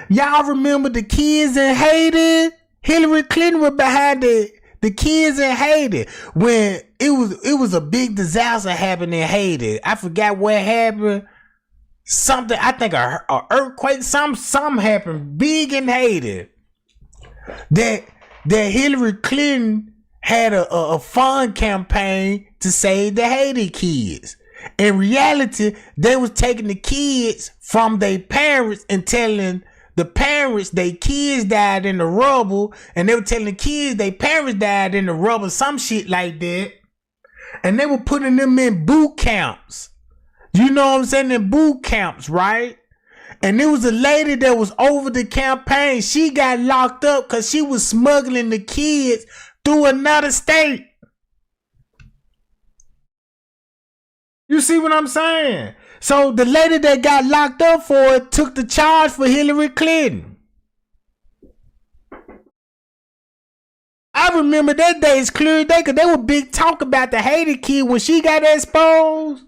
Y'all remember the kids in Haiti? Hillary Clinton was behind the kids in Haiti when it was a big disaster happening in Haiti. I forgot what happened. Something, I think a earthquake, something happened big in Haiti. That Hillary Clinton had a fund campaign to save the Haiti kids. In reality, they was taking the kids from their parents and telling the parents their kids died in the rubble, and they were telling the kids their parents died in the rubble, some shit like that. And they were putting them in boot camps. You know what I'm saying? In boot camps, right? And there was a lady that was over the campaign. She got locked up because she was smuggling the kids through another state. You see what I'm saying? So the lady that got locked up for it took the charge for Hillary Clinton. I remember that day as clear as day because they were big talk about the Haiti kid when she got exposed.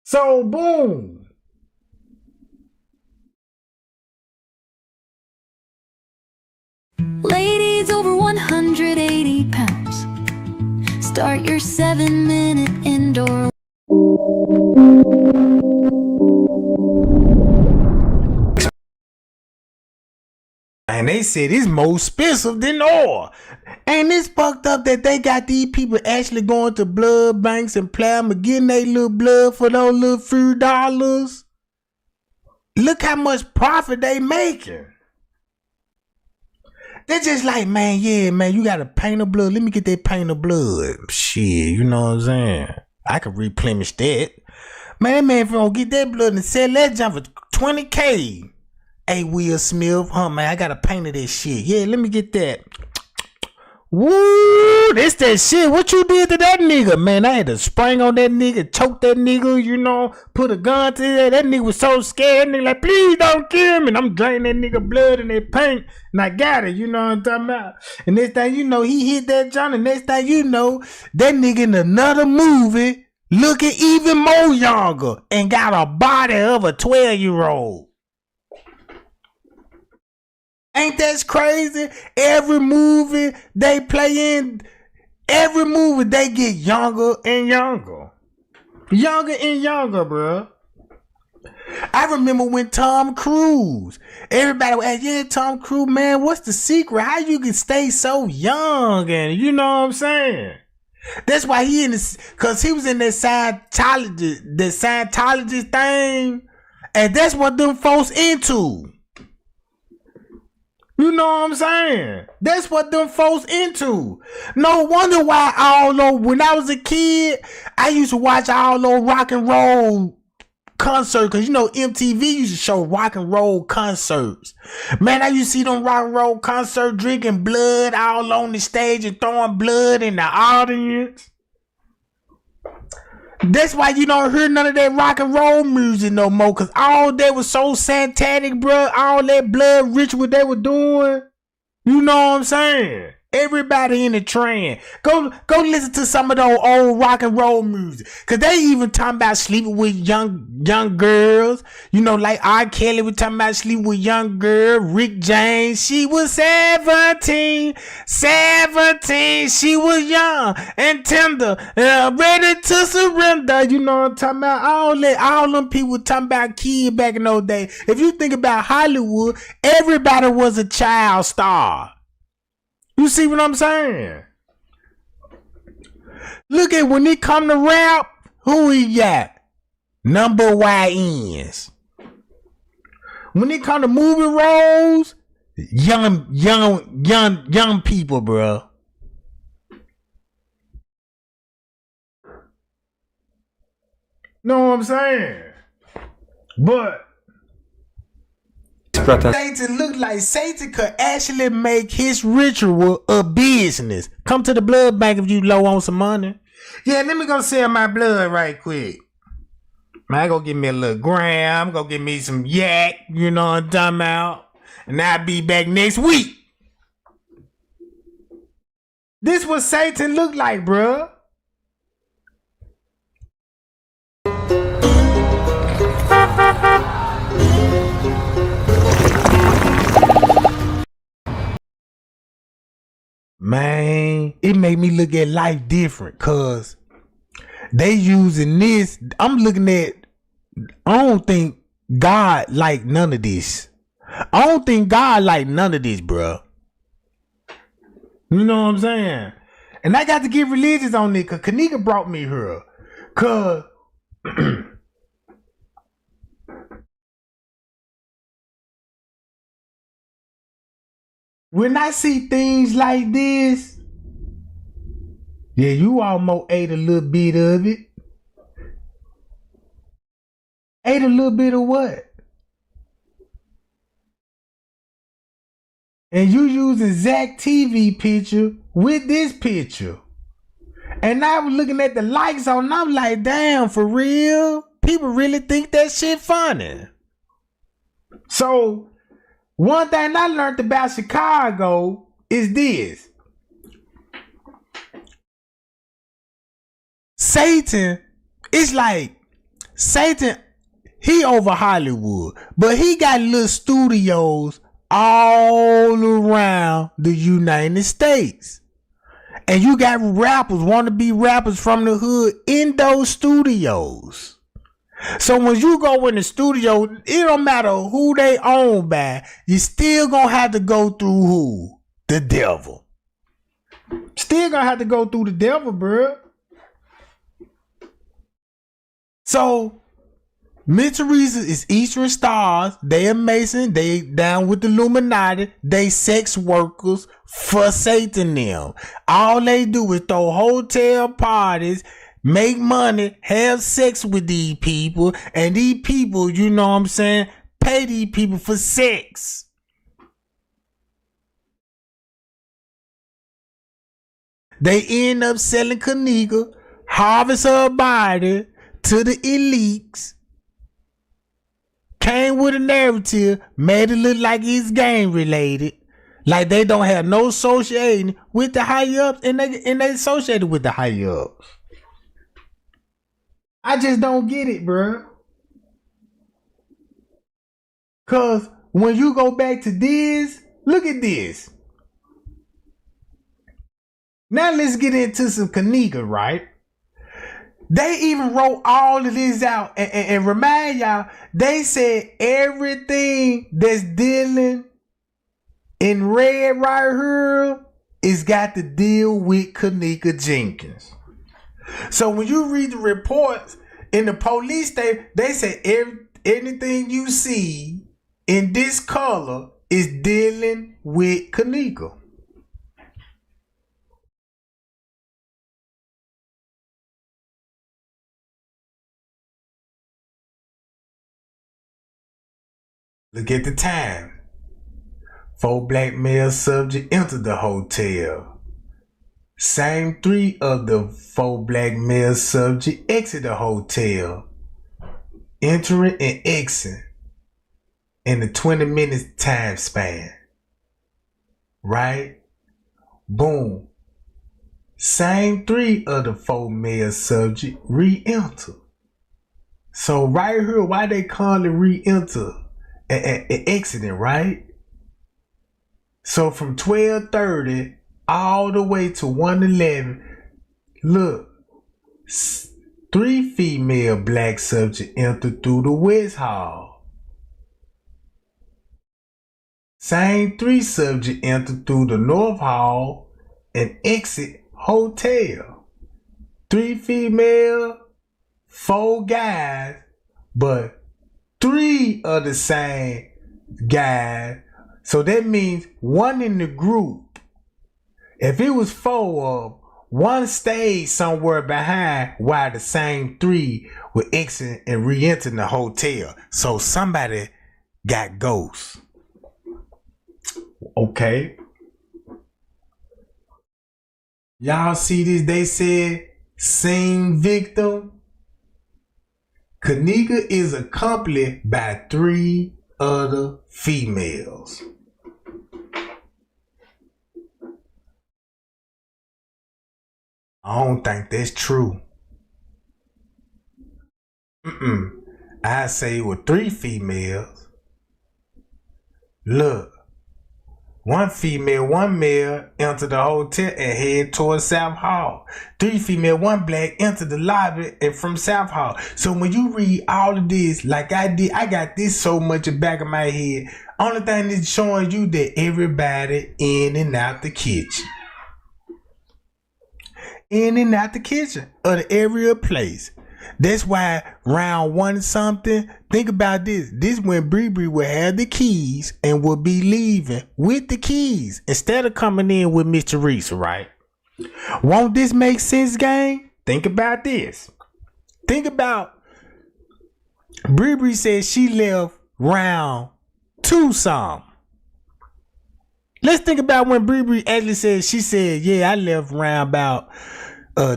So, boom. Ladies over 180 pounds, start your 7-minute indoor. And they said it's more expensive than oil. And it's fucked up that they got these people actually going to blood banks and plasma, getting their little blood for those little few dollars. Look how much profit they making. They're just like, man, yeah, man, you got a paint of blood. Let me get that paint of blood. Shit, you know what I'm saying? I can replenish that. Man, that man gonna get that blood and sell that jump for $20K. Hey, Will Smith, man, I got a paint of that shit. Yeah, let me get that. Woo, this that shit. What you did to that nigga? Man, I had to spring on that nigga, choke that nigga, you know, put a gun to that. That nigga was so scared. That nigga like, please don't kill me. And I'm draining that nigga blood in that paint. And I got it, you know what I'm talking about? And next thing you know, he hit that John. And next thing you know, that nigga in another movie looking even more younger and got a body of a 12-year-old. Ain't that crazy? Every movie they play in, every movie they get younger and younger. Younger and younger, bro. I remember when Tom Cruise, everybody would ask, yeah, Tom Cruise, man, what's the secret? How you can stay so young? And you know what I'm saying? That's why he in this, cause he was in that Scientologist thing. And that's what them folks into. You know what I'm saying? That's what them folks into. No wonder why when I was a kid, I used to watch all those rock and roll concerts. Because, you know, MTV used to show rock and roll concerts. Man, I used to see them rock and roll concerts drinking blood all on the stage and throwing blood in the audience. That's why you don't hear none of that rock and roll music no more. Cause all that was so satanic, bro. All that blood ritual they were doing. You know what I'm saying? Everybody in the trend. Go listen to some of those old rock and roll music. Cause they even talking about sleeping with young girls. You know, like R. Kelly was talking about sleeping with young girl. Rick James, she was 17. She was young and tender, ready to surrender. You know what I'm talking about? All them people talking about kids back in those days. If you think about Hollywood, everybody was a child star. You see what I'm saying? Look at when it come to rap, who he got? Number YNs. When it come to movie roles, young people, bro. Know what I'm saying? But Satan look like Satan could actually make his ritual a business. Come to the blood bank if you low on some money. Yeah, let me go sell my blood right quick. Man, go get me a little gram, go get me some yak, you know what I'm talking about? And I'll be back next week. This what Satan look like, bruh. Man, it made me look at life different, cause they using this. I'm looking at, I don't think God like none of this. I don't think God like none of this, bro. You know what I'm saying? And I got to get religious on it, cause Kenneka brought me here. Cause when I see things like this, yeah, you almost ate a little bit of it. Ate a little bit of what? And you using Zach TV picture with this picture. And I was looking at the likes on, and I'm like, damn, for real? People really think that shit funny. So, one thing I learned about Chicago is this. Satan, it's like Satan, he over Hollywood, but he got little studios all around the United States. And you got rappers, wannabe rappers from the hood in those studios. So when you go in the studio, it don't matter who they own by, you still gonna have to go through who? The devil. Still gonna have to go through the devil, bro. So, Miss Teresa is Eastern Stars. They are Mason. They down with the Illuminati. They sex workers for Satan them. All they do is throw hotel parties, make money, have sex with these people, and these people, you know what I'm saying, pay these people for sex. They end up selling Kenneka, harvest her body to the elites. Came with a narrative, made it look like it's gang related. Like they don't have no associating with the high ups, and they associated with the high ups. I just don't get it, bro. Cause when you go back to this, look at this. Now let's get into some Kenneka, right? They even wrote all of this out and remind y'all, they said everything that's dealing in red right here is got to deal with Kenneka Jenkins. So when you read the reports in the police station, they say anything you see in this color is dealing with Kenneka. Look at the time. 4 black male subjects entered the hotel. Same 3 of the 4 black male subjects exit the hotel, entering and exiting in the 20 minutes time span. Right? Boom. Same 3 of the 4 male subjects re-enter. So right here, why they call it re-enter and exiting, right? So from 12:30 all the way to 1:11, look, 3 female black subjects entered through the West Hall. Same 3 subjects enter through the north hall and exit hotel. 3 female, 4 guys, but 3 of the same guys. So that means 1 in the group. If it was 4 of them, 1 stayed somewhere behind while the same 3 were exiting and re-entering the hotel. So somebody got ghosts. Okay. Y'all see this? They said same victim. Kenneka is accompanied by 3 other females. I don't think that's true. I say it was 3 females. Look. 1 female, 1 male entered the hotel and head towards South Hall. 3 female, 1 black entered the lobby and from South Hall. So when you read all of this, like I did, I got this so much in the back of my head. Only thing that's showing you that everybody in and out the kitchen. In and out the kitchen of the area place. That's why round 1 something, think about this. This when Bree will have the keys and will be leaving with the keys instead of coming in with Miss Teresa, right? Won't this make sense, gang? Think about this. Think about Bree said she left round 2 something. Let's think about when Bree actually said, she said, yeah, I left round about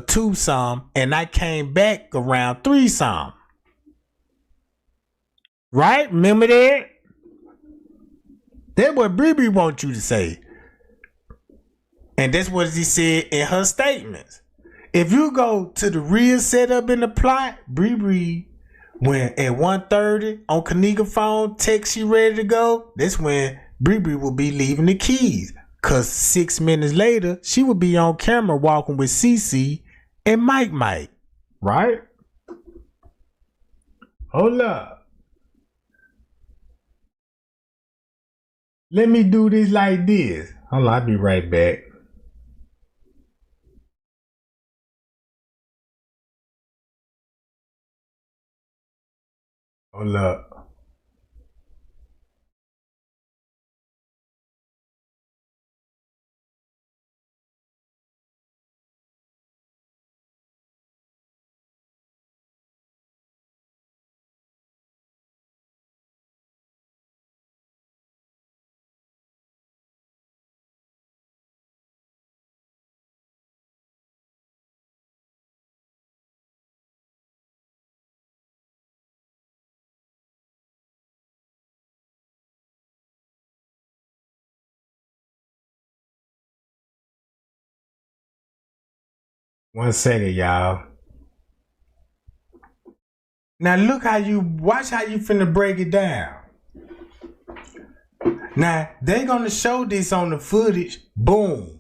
2 some and I came back around 3 some. Right? Remember that? That's what Bree wants you to say. And that's what she said in her statements. If you go to the real setup in the plot, Bree when at 1:30 on Kenneka phone, text she ready to go, that's when Bree will be leaving the keys. Cause 6 minutes later, she would be on camera walking with CC and Mike, right? Hold up. Let me do this like this. Hold on, I'll be right back. Hold up. One second, y'all. Now look how you, watch how you finna break it down. Now, they gonna show this on the footage. Boom.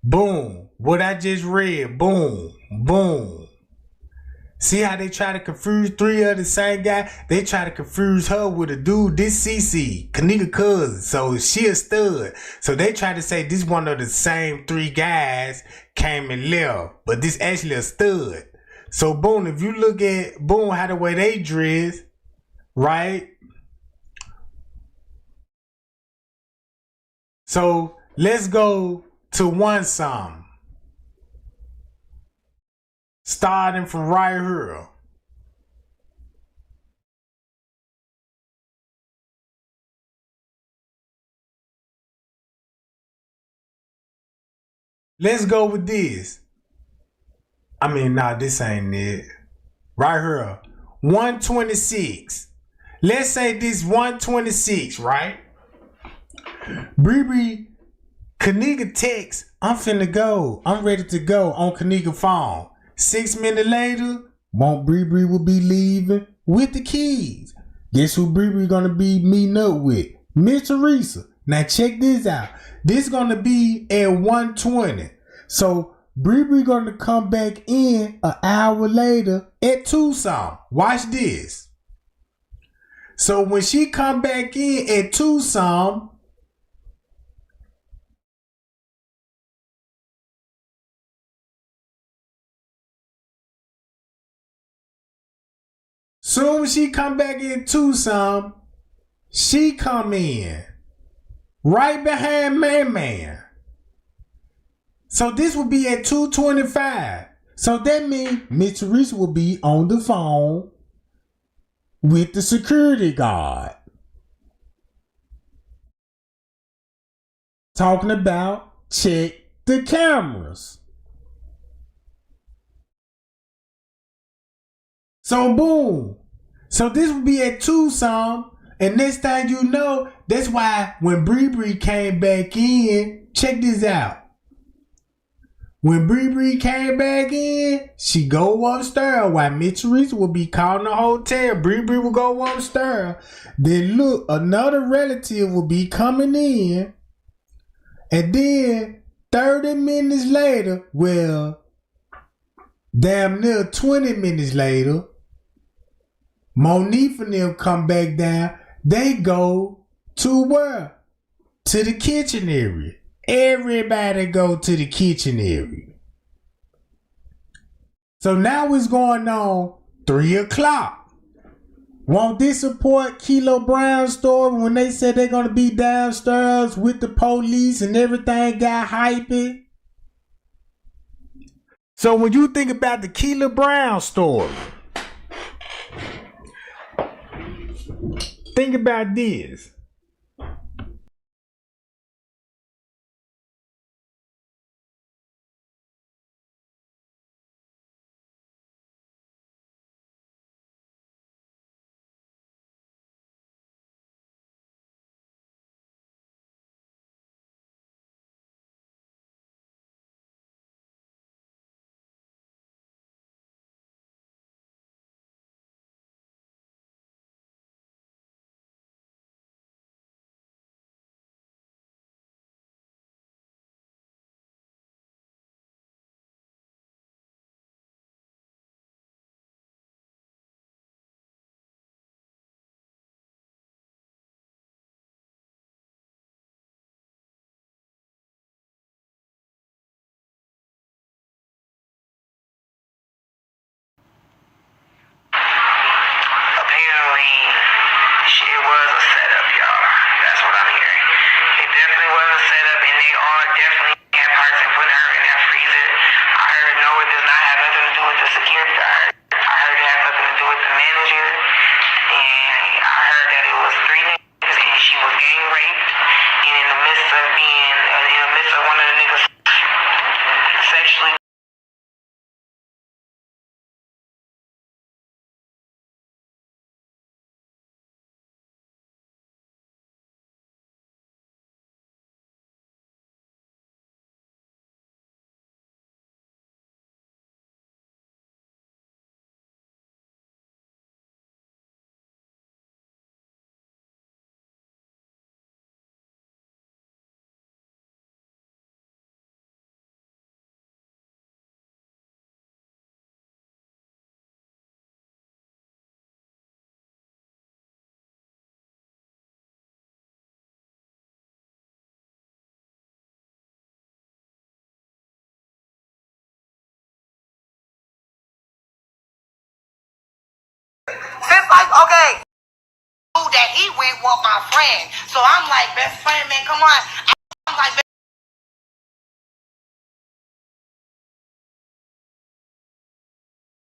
Boom. What I just read. Boom. Boom. See how they try to confuse 3 of the same guy? They try to confuse her with a dude. This CC, Kenneka cousin. So she a stud. So they try to say this one of the same 3 guys came and left. But this actually a stud. So boom, if you look at boom, how the way they dress, right? So let's go to 1 some. Starting from right here. Let's go with this. I mean, nah, this ain't it. Right here. 126. Let's say this 126, right? Bree, Kenneka text, I'm finna go. I'm ready to go on Kenneka phone. 6 minutes later, won't Bree will be leaving with the keys. Guess who Bree gonna be meeting up with? Miss Teresa. Now check this out. This gonna be at 1:20. So Bree gonna come back in an hour later at 2 some. Watch this. So when she come back in at Tucson, soon as she come back in Tucson, she come in right behind Man. So this will be at 2:25. So that means Miss Teresa will be on the phone with the security guard, talking about check the cameras. So boom. So this will be at Tucson. And next thing you know, that's why when Bree came back in, check this out. When Bree came back in, she go upstairs while Miss Teresa will be calling the hotel. Bree will go upstairs. Then look, another relative will be coming in. And then 30 minutes later, well, damn near 20 minutes later, Monique and them come back down. They go to where? To the kitchen area. Everybody go to the kitchen area. So now it's going on 3 o'clock. Won't this support Kilo Brown's story when they said they're going to be downstairs with the police and everything got hyping? So when you think about the Kilo Brown story, think about this. Okay, that he went with my friend. So I'm like, best friend, man, come on. I'm like,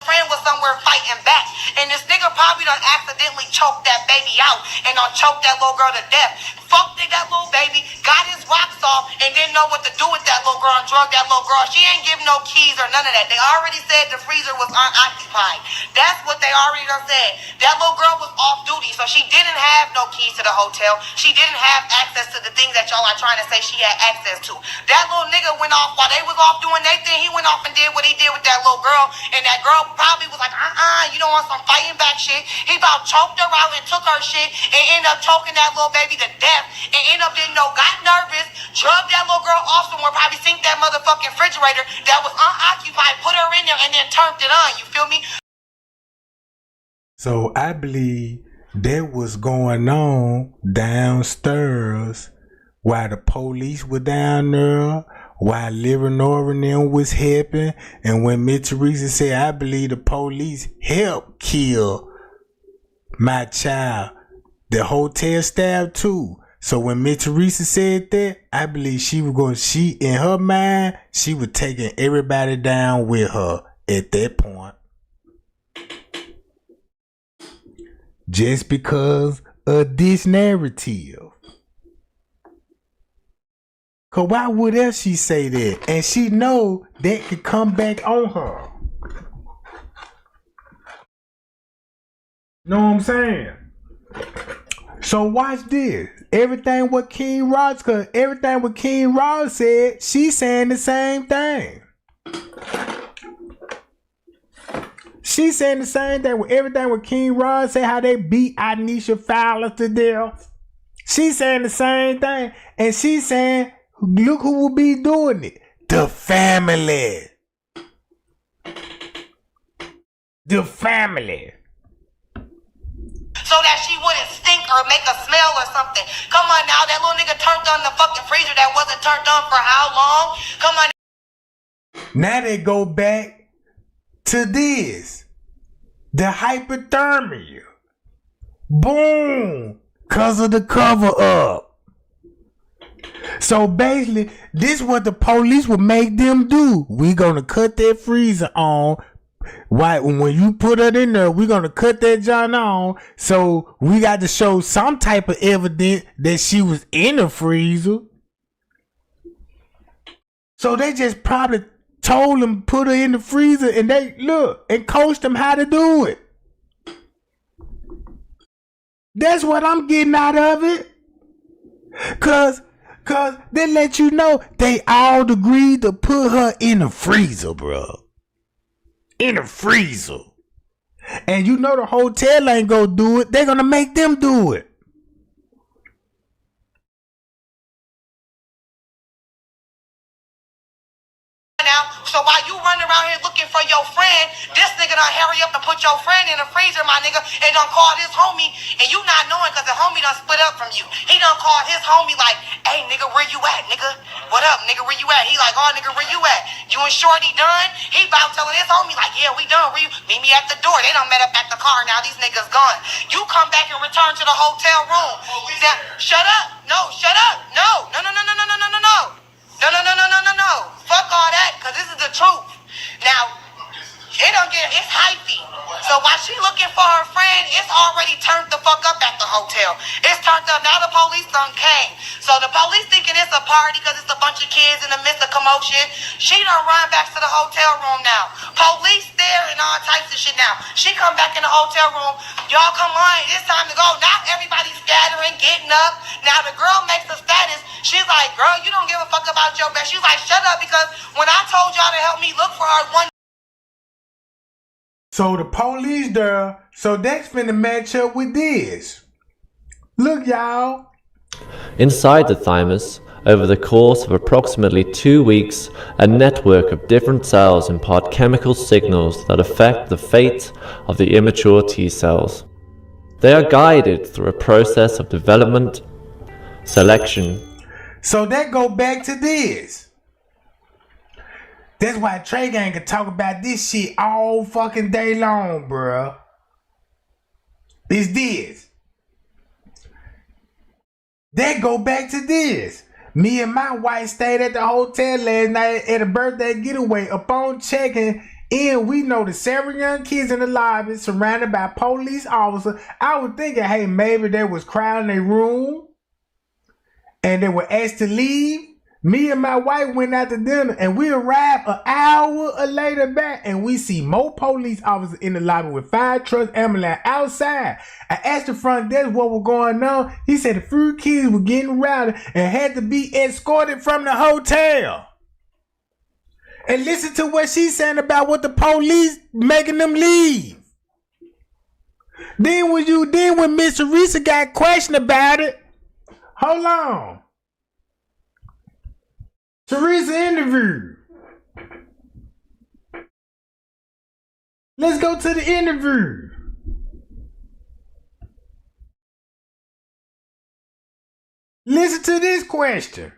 friend was somewhere fighting back, and this nigga probably done accidentally choked that baby out and done choked that little girl to death. Fucked that little baby, got his rocks off, and didn't know what to do with that little girl and drugged that little girl. She ain't give no keys or none of that. They already said the freezer was unoccupied. That's what they already done said. That little girl was off duty, so she didn't have no keys to the hotel. She didn't have access to the things that y'all are trying to say she had access to. That little nigga went off while they was off doing their thing. He went off and did what he did with that little girl, and that girl probably was like, you don't want some fighting back shit. He about choked her out and took her shit and ended up choking that little baby to death and ended up didn't know, got nervous, drugged that little girl off somewhere, probably synced that motherfucking refrigerator that was unoccupied, put her in there and then turned it on. You feel me? So I believe that was going on downstairs while the police were down there, while Leonora and them was helping, and when Miss Teresa said, I believe the police helped kill my child, the hotel staff too. So when Miss Teresa said that, I believe she in her mind, she was taking everybody down with her at that point. Just because of this narrative. Cause why would else she say that? And she know that could come back on her. Know what I'm saying? So watch this. Everything what King Rod, cause everything what King Rod said, she's saying the same thing. She's saying the same thing with everything what King Rod said, how they beat Anisha Fowler to death. She's saying the same thing. And she's saying, look who will be doing it. The family. The family. So that she wouldn't stink or make a smell or something. Come on now, that little nigga turned on the fucking freezer that wasn't turned on for how long? Come on. Now they go back to this. The hypothermia. Boom. Cause of the cover up. So basically, this is what the police would make them do. We gonna cut that freezer on. Right, when you put it in there, we're gonna cut that John on. So we got to show some type of evidence that she was in the freezer. So they just probably told them put her in the freezer, and they look and coached them how to do it. That's what I'm getting out of it. Cause they let you know they all agreed to put her in the freezer, bro. In the freezer. And you know the hotel ain't gonna do it. They're gonna make them do it. Now, so while you running around here looking for your friend, this nigga done hurry up and put your friend in the freezer, my nigga, and done call his homie, and you not knowing because the homie done split up from you. He done called his homie like, hey nigga, where you at, nigga? What up, nigga, where you at? He like, oh nigga, where you at? You and Shorty done? He about telling his homie like, yeah, we done. Where you? Meet me at the door. They done met up at the car. Now these niggas gone. You come back and return to the hotel room. Now, shut up. No, shut up. No. No. Fuck all that, because this is the truth. Now, it's hypey. So while she looking for her friend, it's already turned the fuck up at the hotel. It's turned up. Now the police done came. So the police thinking it's a party because it's a bunch of kids in the midst of commotion. She done run back to the hotel room now. Police there and all types of shit now. She come back in the hotel room. Y'all come on, it's time to go. Now everybody's scattering, getting up. Now the girl makes a status. She's like, girl, you don't give a fuck about your best. She's like, shut up, because when I told y'all to help me look for her one. So the police there, so that's finna match up with this. Look, y'all. Inside the thymus, over the course of approximately 2 weeks, a network of different cells impart chemical signals that affect the fate of the immature T cells. They are guided through a process of development, selection. So that go back to this. That's why Trey Gang can talk about this shit all fucking day long, bruh. It's this. That go back to this. Me and my wife stayed at the hotel last night at a birthday getaway. Upon checking in, we noticed several young kids in the lobby surrounded by police officers. I was thinking, hey, maybe they was crowding their room and they were asked to leave. Me and my wife went out to dinner, and we arrived an hour later back, and we see more police officers in the lobby with 5 trucks, ambulance outside. I asked the front desk what was going on. He said the few kids were getting rowdy and had to be escorted from the hotel. And listen to what she's saying about what the police making them leave. Then when Miss Teresa got questioned about it, hold on. Teresa interview. Let's go to the interview. Listen to this question.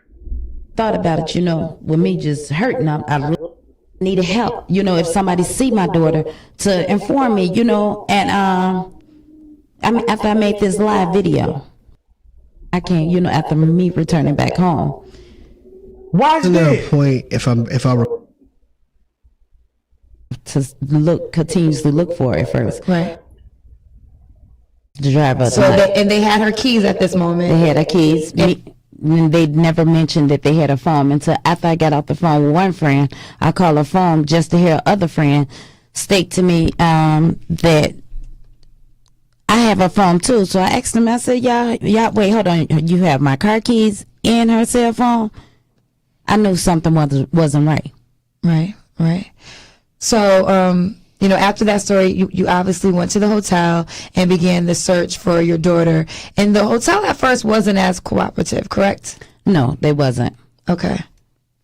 Thought about it, with me just hurting, I really needed help. If somebody see my daughter to inform me, and after I made this live video, I can't, after me returning back home. Watch this. Point if I to continuously look for it first. Right. The driver. So they had her keys at this moment. They had her keys. They never mentioned that they had a phone until after I got off the phone with one friend. I called her phone just to hear other friend state to me that I have a phone too. So I asked them. I said, "Y'all, wait, hold on. You have my car keys and her cell phone." I knew something wasn't right. Right. So, after that story, you obviously went to the hotel and began the search for your daughter. And the hotel at first wasn't as cooperative, correct? No, they wasn't. Okay.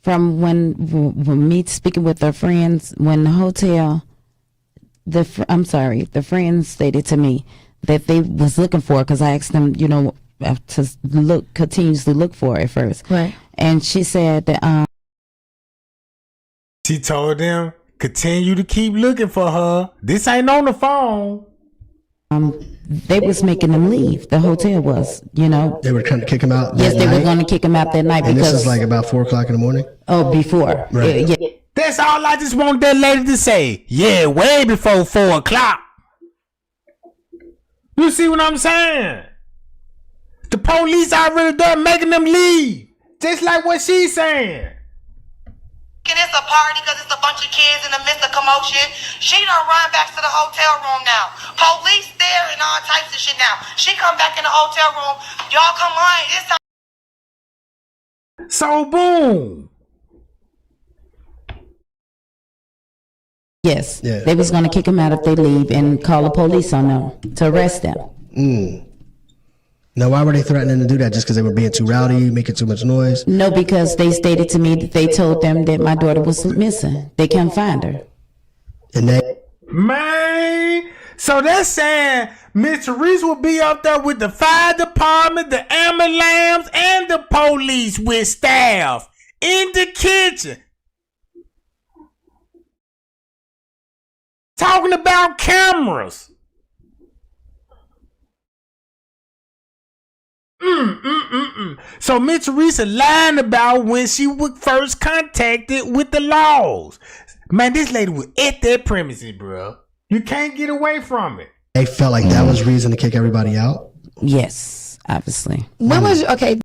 From when me speaking with their friends, when the hotel, the friends stated to me that they was looking for, because I asked them, to continuously look for it first. Right. And she said that she told them, continue to keep looking for her. This ain't on the phone. They was making them leave. The hotel was, They were trying to kick him out. Yes, they were going to kick him out that night. And because this is like about 4:00 in the morning. Oh, before. Right. Yeah. That's all I just want that lady to say. Yeah, way before 4:00. You see what I'm saying? The police already done making them leave. Just like what she's saying. It's a party because it's a bunch of kids in the midst of commotion. She done run back to the hotel room now. Police there and all types of shit now. She come back in the hotel room. Y'all come on. It's time. So boom. Yes. Yeah. They was going to kick him out if they leave and call the police on them to arrest them. Now, why were they threatening to do that? Just because they were being too rowdy, making too much noise? No, because they stated to me that they told them that my daughter was missing. They can't find her. And they... Man, so that's saying Miss Therese will be up there with the fire department, the ambulance, and the police with staff in the kitchen. Talking about cameras. So Miss Teresa lying about when she was first contacted with the laws. Man, this lady was at their premises, bro. You can't get away from it. They felt like that was reason to kick everybody out? Yes, obviously. When was okay?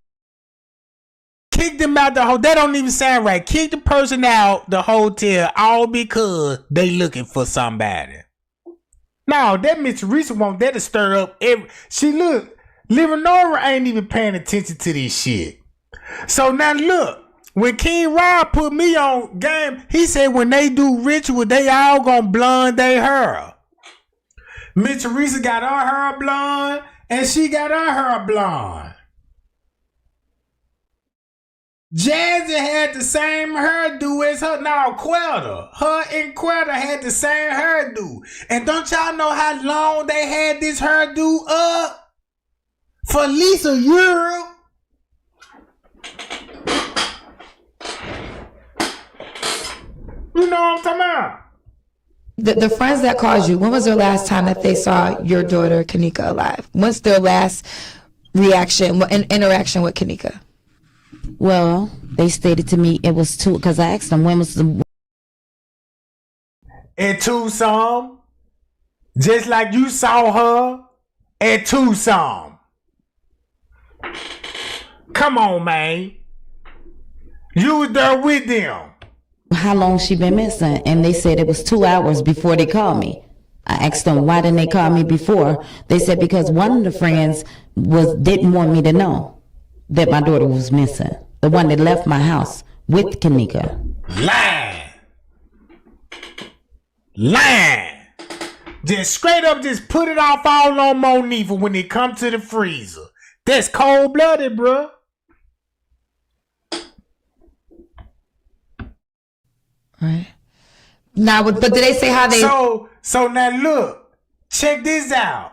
Kick them out the hotel. That don't even sound right. Kick the person out the hotel all because they looking for somebody. No, that Miss Teresa want that to stir up every. See, look. Leonora ain't even paying attention to this shit. So now look, when King Rob put me on game, he said when they do ritual, they all gonna blonde their hair. Miss Teresa got her hair blonde, and she got her hair blonde. Jazzy had the same hairdo as her. Now, Quetta. Her and Quetta had the same hairdo. And don't y'all know how long they had this hairdo up? For at least a year. You know what I'm talking about? The friends that called you, when was their last time that they saw your daughter, Kenneka, alive? What's their last reaction, interaction with Kenneka? Well, they stated to me it was two, because I asked them when was the... In Tucson. Just like you saw her in Tucson. Come on, man. You was there with them. How long she been missing? And they said it was 2 hours before they called me. I asked them why didn't they call me before. They said because one of the friends didn't want me to know that my daughter was missing. The one that left my house with Kenneka. Lying. Just straight up just put it off all on Monifa when it come to the freezer. That's cold-blooded, bro. Right. Now, but did they say how they... So now look. Check this out.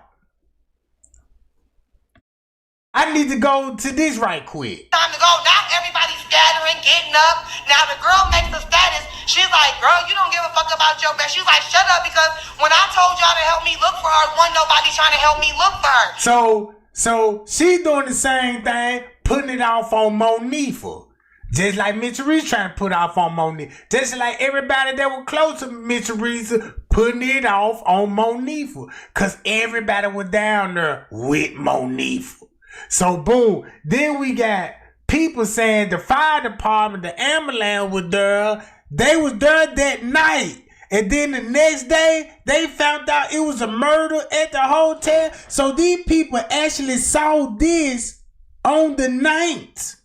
I need to go to this right quick. Time to go. Now everybody's scattering, getting up. Now the girl makes a status. She's like, girl, you don't give a fuck about your best. She's like, shut up, because when I told y'all to help me look for her, wasn't nobody trying to help me look for her. So she's doing the same thing, putting it off on Monifa. Just like Miss Teresa trying to put off on Monifa. Just like everybody that was close to Miss Teresa putting it off on Monifa. Because everybody was down there with Monifa. So boom, then we got people saying the fire department, the ambulance was there. They was there that night. And then the next day, they found out it was a murder at the hotel. So these people actually saw this on the 9th.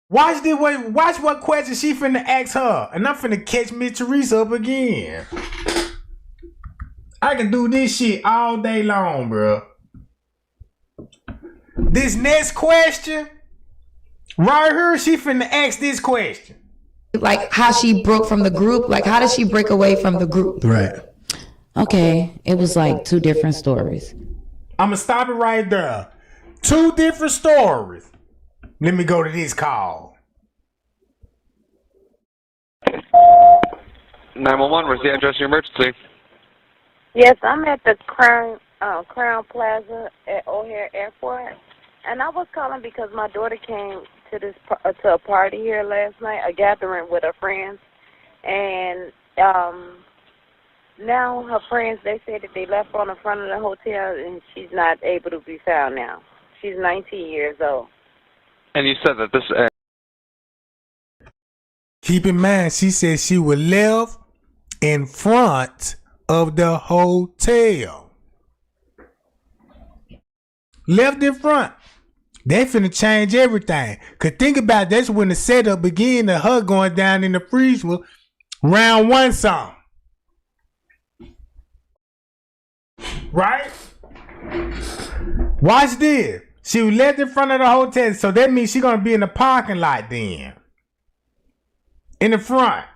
Watch what question she finna ask her. And I'm finna catch Miss Teresa up again. I can do this shit all day long, bro. This next question, right here, she finna ask this question. Like how she broke from the group. Like how did she break away from the group? Right. Okay, it was like 2 different stories. I'ma stop it right there. 2 different stories. Let me go to this call. 911, where's the address of your emergency? Yes, I'm at the Crown Plaza at O'Hare Airport, and I was calling because my daughter came to to a party here last night, a gathering with her friends, and now her friends, they said that they left on the front of the hotel, and she's not able to be found now. She's 19 years old. And you said that this... Keep in mind, she said she was left in front of the hotel. Left in front. They finna change everything. Cause think about it, that's when the setup began to her going down in the freezer round 1 song. Right? Watch this. She was left in front of the hotel, so that means she gonna be in the parking lot then. In the front.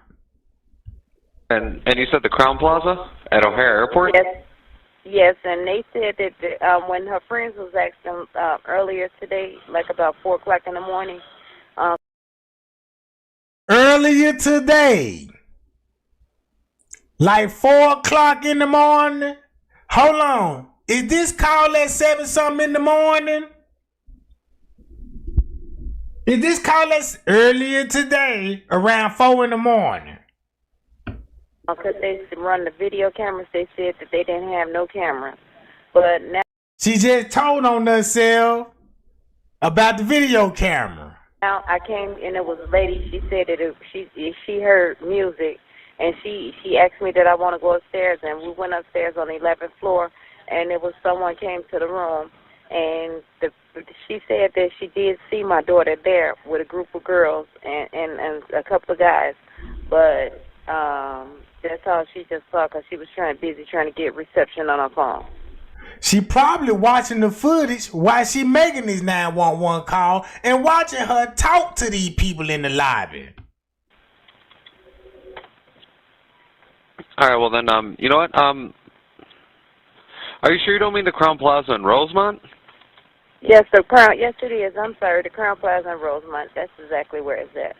And you said the Crown Plaza at O'Hare Airport? Yes, and they said that when her friends was asking earlier today, like about 4 o'clock in the morning. Earlier today, like 4 o'clock in the morning. Hold on, is this call at 7 something in the morning? Is this call at earlier today around 4 in the morning? Because they run the video cameras, they said that they didn't have no cameras. But now... She just told on herself about the video camera. Now I came and it was a lady, she said that she heard music, and she asked me that I want to go upstairs, and we went upstairs on the 11th floor, and it was someone came to the room, and she said that she did see my daughter there with a group of girls and a couple of guys, but... that's all she just saw because she was busy trying to get reception on her phone. She probably watching the footage while she making this 911 call and watching her talk to these people in the lobby. All right, well then, you know what? Are you sure you don't mean the Crown Plaza in Rosemont? Yes, the Crown. Yes, it is. I'm sorry, the Crown Plaza in Rosemont. That's exactly where it's at.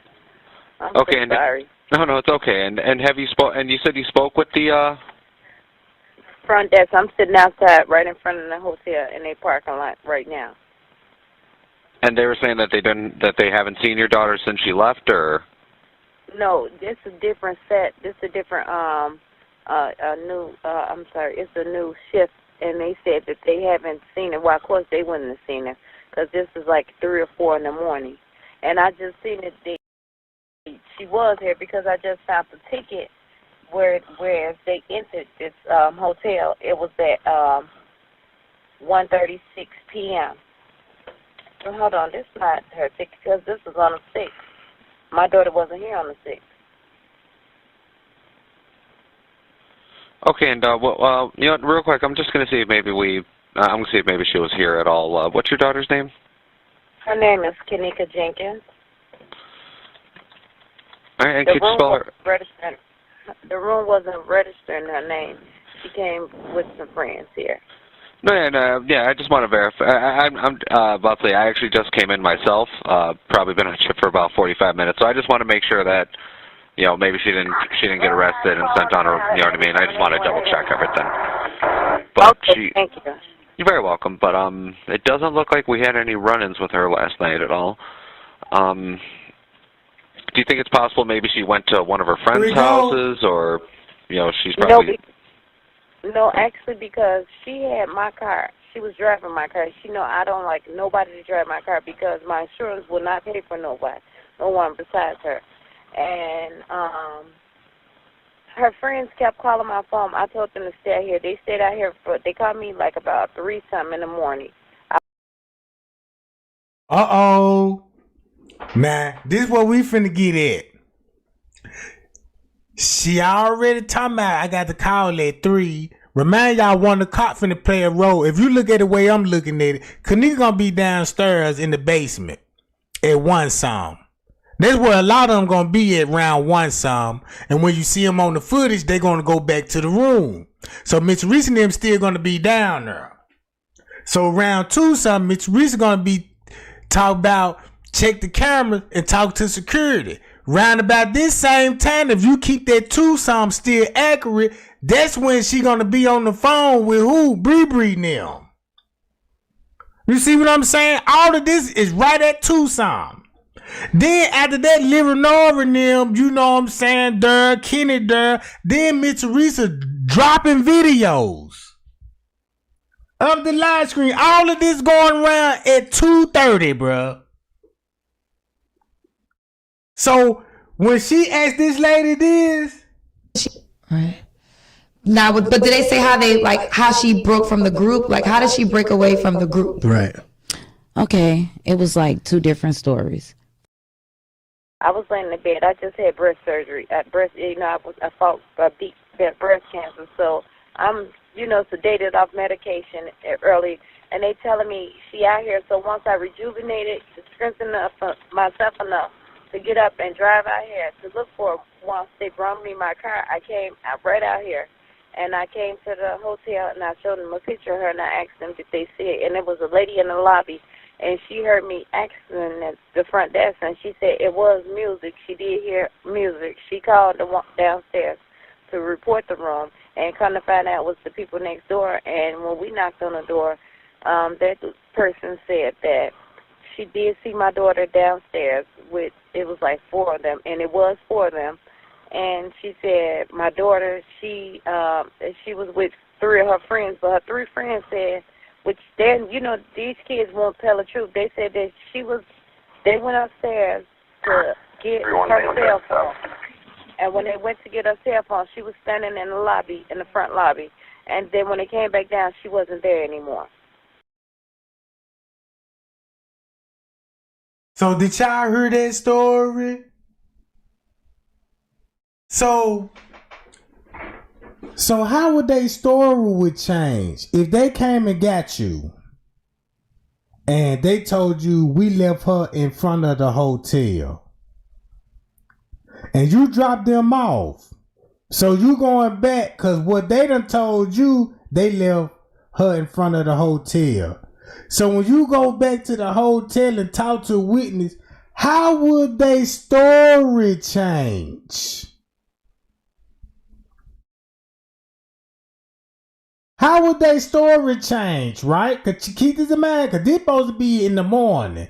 I'm okay, so sorry. No, it's okay. And have you and you said you spoke with the front desk? I'm sitting outside, right in front of the hotel in their parking lot right now. And they were saying that they haven't seen your daughter since she left, or? No, this is a different set. This is a different I'm sorry, it's a new shift, and they said that they haven't seen her. Well, of course they wouldn't have seen her because this is like 3 or 4 in the morning, and I just seen that she was here because I just found the ticket where they entered this hotel. It was at 1:36 p.m. Well, hold on, this is not her ticket because this was on the 6th. My daughter wasn't here on the 6th. Okay, and well, you know, real quick, I'm just gonna see if maybe I'm gonna see if maybe she was here at all. What's your daughter's name? Her name is Kenneka Jenkins. All right, and could you spell her? The room wasn't registering her name. She came with some friends here. Yeah, I just want to verify. I'm about to say, I actually just came in myself. Probably been on shift for about 45 minutes, so I just want to make sure that, you know, maybe she didn't get arrested and sent on her. You know what I mean? I just want to double check everything. But okay, thank you. You're very welcome. But it doesn't look like we had any run-ins with her last night at all. Do you think it's possible maybe she went to one of her friends' houses, or, you know, she's probably... No, actually, because she had my car. She was driving my car. She know I don't like nobody to drive my car because my insurance will not pay for no one besides her. And her friends kept calling my phone. I told them to stay out here. They stayed out here they called me like about 3-something in the morning. Now, this is what we finna get at. She already talking about I got the call at 3. Remind y'all, one of the cops finna play a role. If you look at the way I'm looking at it, Kenneka gonna be downstairs in the basement at 1 some. That's where a lot of them gonna be at around 1 some. And when you see them on the footage, they gonna go back to the room. So Mitch Reese and them still gonna be down there. So around 2 some, Mitch Reese gonna be talk about check the cameras and talk to security. Round about this same time, if you keep that 2 some still accurate, that's when she gonna be on the phone with who? Bree now. You see what I'm saying? All of this is right at 2 some. Then after that, Leonora and them, you know what I'm saying, Kenny, then Mitch Teresa dropping videos of the live screen. All of this going around at 2:30, bruh. So when she asked this lady this, right now, but did they say how she broke from the group? Like, how did she break away from the group? Right. Okay, it was like 2 different stories. I was laying in the bed. I just had breast surgery. I fought deep breast cancer, so I'm sedated off medication early. And they telling me she out here. So once I rejuvenated, strengthened myself enough to get up and drive out here to look for her. Once they brought me my car, I came right out here, and I came to the hotel, and I showed them a picture of her, and I asked them did they see it, and it was a lady in the lobby, and she heard me asking at the front desk, and she said it was music. She did hear music. She called the one downstairs to report the room, and come to find out it was the people next door. And when we knocked on the door, that person said that she did see my daughter downstairs with, it was like 4 of them, and it was 4 of them. And she said my daughter, she was with 3 of her friends, but her 3 friends said, which then, these kids won't tell the truth. They said that they went upstairs to get her cell phone. And when they went to get her cell phone, she was standing in the lobby, in the front lobby. And then when they came back down, she wasn't there anymore. So did y'all hear that story? So how would they story would change if they came and got you and they told you we left her in front of the hotel and you dropped them off? So you going back because what they done told you, they left her in front of the hotel. So when you go back to the hotel and talk to a witness, how would they story change? How would they story change, right? Because keep this in mind, because they're supposed to be in the morning.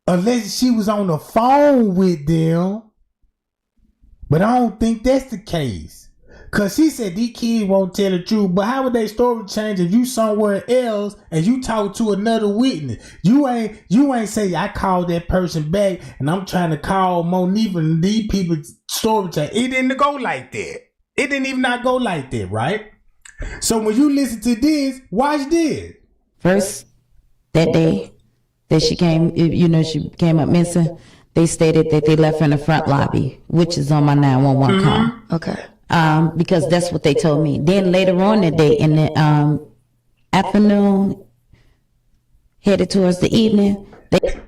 Unless she was on the phone with them. But I don't think that's the case. Because she said these kids won't tell the truth. But how would they story change if you somewhere else and you talk to another witness? You ain't say, I called that person back and I'm trying to call Monique and these people story change. It didn't go like that. It didn't even not go like that, right? So when you listen to this, watch this. First, that day that she came, she came up missing, they stated that they left her in the front lobby, which is on my 911 call. Okay. Because that's what they told me. Then later on that day, in the afternoon, headed towards the evening.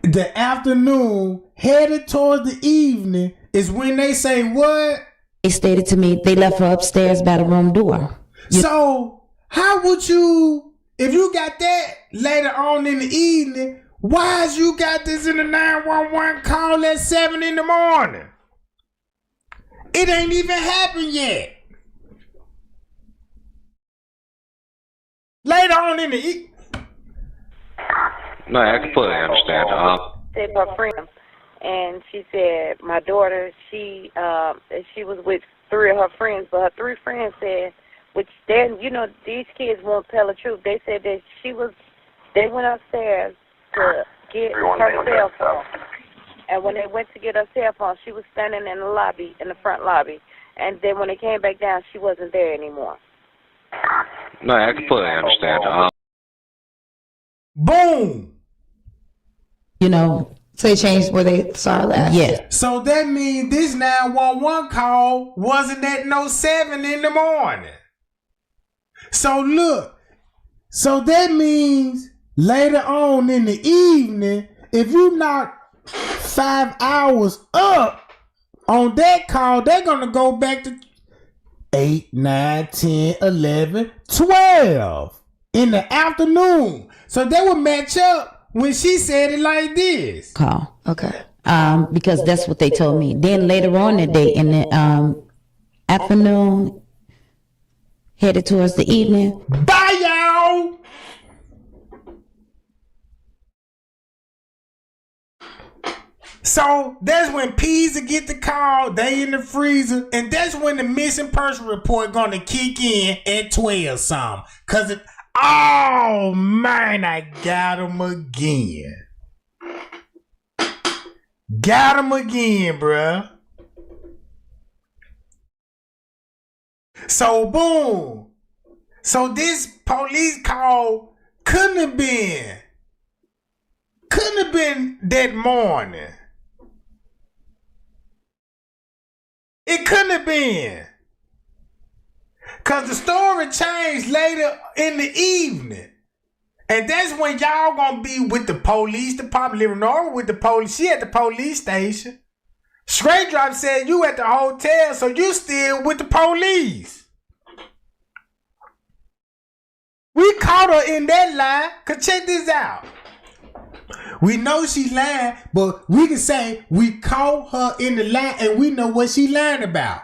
The afternoon, headed towards the evening, is when they say what? They stated to me they left her upstairs by the room door. So how would you if you got that later on in the evening, why is you got this in the 911 call at 7 in the morning? It ain't even happened yet. Later on in the evening. No, I completely understand. Said her friend, and she said my daughter, she was with 3 of her friends, but her 3 friends said, which then, you know, these kids won't tell the truth. They said that they went upstairs to get her cell phone. And when they went to get her cell phone, she was standing in the lobby, in the front lobby. And then when they came back down, she wasn't there anymore. No, I completely understand. Boom! You know, so they changed where they saw her last. Yeah. So that means this 911 call wasn't at no 7 in the morning. So look, so that means later on in the evening, if you knock 5 hours up on that call, they're going to go back to 8, 9, 10, 11, 12 in the afternoon. So they would match up when she said it like this. Call. Okay. Because that's what they told me. Then later on that day in the afternoon, headed towards the evening. Bye, y'all! So that's when Pizza get the call, they in the freezer, and that's when the missing person report gonna kick in at 12 something. Cause oh man, I got him again. Got him again, bruh. So boom. So this police call couldn't have been that morning. It couldn't have been. Cause the story changed later in the evening. And that's when y'all gonna be with the police department, living over with the police. She at the police station. Straight Drop said you at the hotel, so you still with the police. We caught her in that lie. Cause check this out. We know she lying, but we can say we caught her in the lie and we know what she lying about.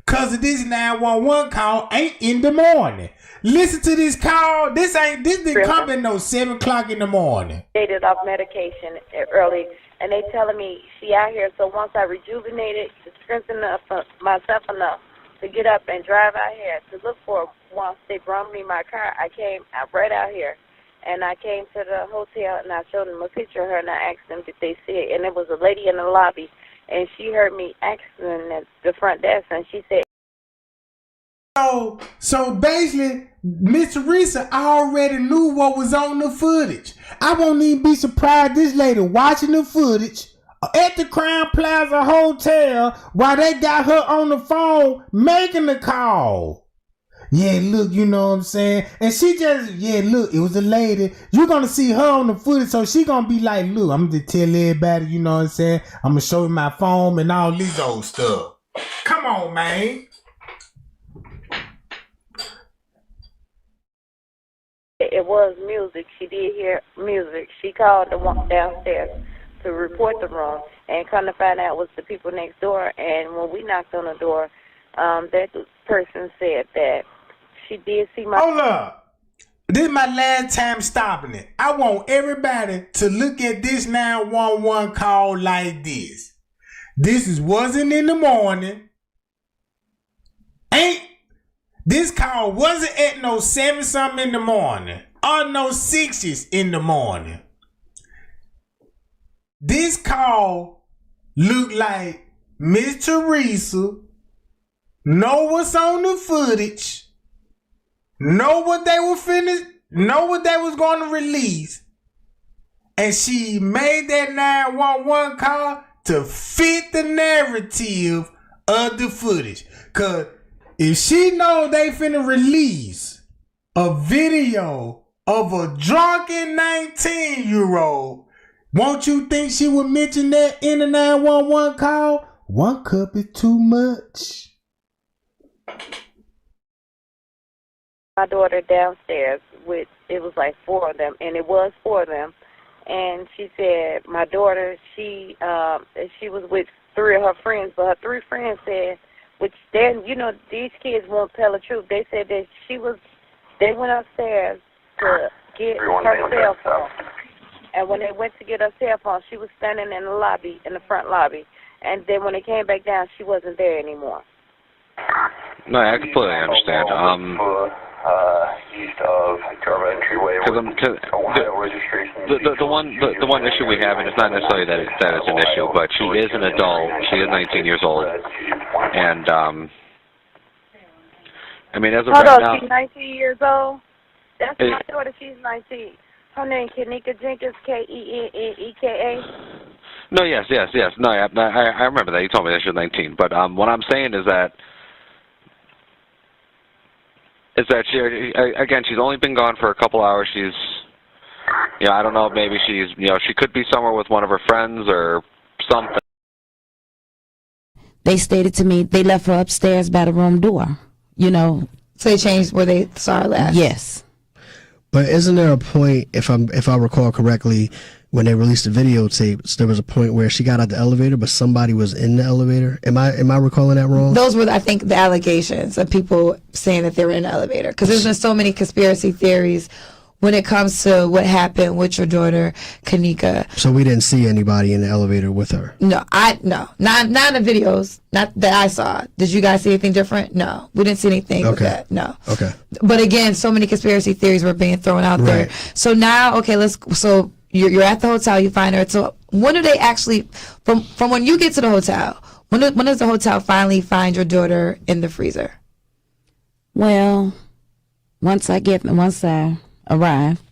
Cause of this 911 call ain't in the morning. Listen to this call. This didn't come at no 7 o'clock in the morning. They did off medication early, and they telling me she out here. So once I rejuvenated, to strengthen up myself enough to get up and drive out here to look for her. Once they brought me my car, I came right out here. And I came to the hotel, and I showed them a picture of her, and I asked them if they see it. And there was a lady in the lobby, and she heard me asking at the front desk, and she said, So basically, Miss Teresa already knew what was on the footage. I won't even be surprised this lady watching the footage at the Crown Plaza Hotel while they got her on the phone making the call. Yeah, look, you know what I'm saying? And she just, look, it was a lady. You're going to see her on the footage, so she going to be like, look, I'm going to tell everybody, you know what I'm saying? I'm going to show you my phone and all this old stuff. Come on, man. it was music. She did hear music. She called the one downstairs to report the room, and come to find out it was the people next door. And when we knocked on the door, that person said that she did see my... Hold up. This is my last time stopping it. I want everybody to look at this 911 call like this. This wasn't in the morning. This call wasn't at no 7-something in the morning or no 6s in the morning. This call looked like Miss Teresa know what's on the footage, know what they were know what they was going to release, and she made that 911 call to fit the narrative of the footage. Cause if she know they finna release a video of a drunken 19-year-old, won't you think she would mention that in the 911 call? 1 cup is too much. my daughter downstairs with, it was like 4 of them, and it was 4 of them. And she said my daughter, she was with 3 of her friends, but her 3 friends said, which then, you know, these kids won't tell the truth. They said that they went upstairs to get her cell phone. And when they went to get her cell phone, she was standing in the lobby, in the front lobby. And then when they came back down, she wasn't there anymore. No, I completely understand. East of Jarva entryway. The one issue we have, and it's not necessarily that it's an issue, but she is an adult. She is 19 years old, and I mean, as of right now, she's 19 years old. That's my daughter. She's 19. Her name Kenneka Jenkins, Kenneka. No, yes. No, I remember that. You told me that she was 19. But what I'm saying is that she, again, she's only been gone for a couple hours. She's, you know, I don't know, maybe she's, you know, she could be somewhere with one of her friends or something. They stated to me they left her upstairs by the room door, you know. So they changed where they saw her last? Yes. But isn't there a point, if I recall correctly, when they released the videotapes, there was a point where she got out the elevator, but somebody was in the elevator? Am I recalling that wrong? Those were, I think, the allegations of people saying that they were in the elevator. Because there's been so many conspiracy theories when it comes to what happened with your daughter, Kenneka. So we didn't see anybody in the elevator with her? No, not in the videos, not that I saw. Did you guys see anything different? No, we didn't see anything with that. No. Okay. But again, so many conspiracy theories were being thrown out there. So now, okay, so you're at the hotel, you find her. So when do they actually, from when you get to the hotel, when does the hotel finally find your daughter in the freezer? Well, once I arrived,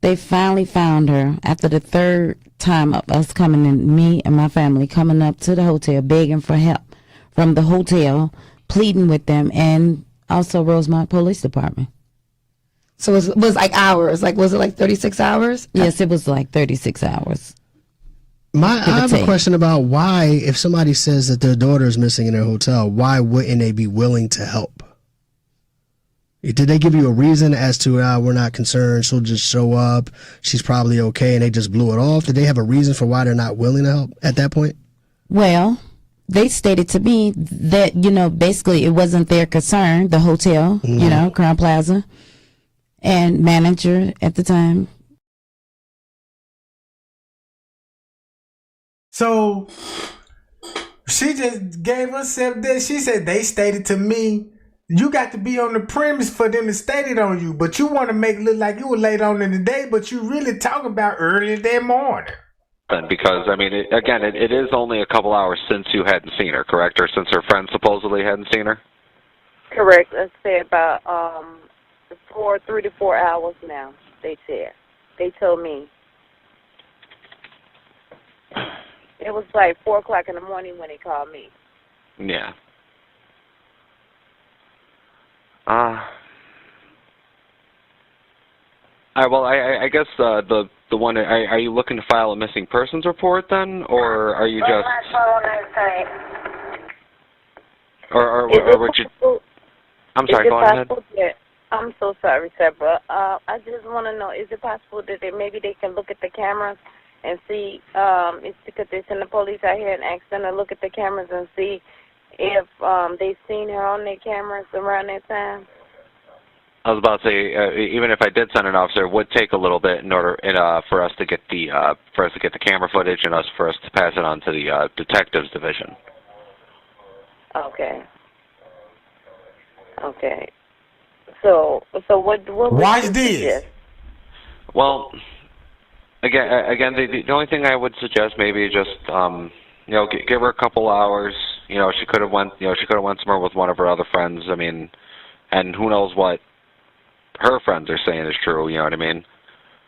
they finally found her after the 3rd time of us coming in, me and my family coming up to the hotel begging for help from the hotel, pleading with them, and also Rosemont Police Department. So it was like hours, like was it like 36 hours? Yes, it was like 36 hours. I have a question about why, if somebody says that their daughter is missing in their hotel, why wouldn't they be willing to help? Did they give you a reason as to, we're not concerned, she'll just show up, she's probably okay, and they just blew it off? Did they have a reason for why they're not willing to help at that point? Well, they stated to me that, you know, basically it wasn't their concern, the hotel, you know, Crown Plaza, and manager at the time. So she just gave herself this. She said they stated to me, you got to be on the premise for them to state it on you, but you want to make it look like you were late on in the day, but you really talking about early that morning. Because, I mean, it is only a couple hours since you hadn't seen her, correct? Or since her friends supposedly hadn't seen her? Correct. Let's say about 3 to 4 hours now, they said. They told me. It was like 4 o'clock in the morning when they called me. Yeah. Well, I guess the one, are you looking to file a missing persons report then, or are you just, or would you? I'm sorry, go on ahead. I'm so sorry, sir, but I just want to know, is it possible that maybe they can look at the cameras and see, it's because they send the police out here and ask them to look at the cameras and see if they've seen her on their cameras around that time? I was about to say, even if I did send an officer, it would take a little bit in order for us to get the camera footage and for us to pass it on to the detectives division. Okay. Okay. So what watch this. Well, again, the only thing I would suggest maybe is just you know, give her a couple hours. You know, she could have went somewhere with one of her other friends. I mean, and who knows what her friends are saying is true. You know what I mean?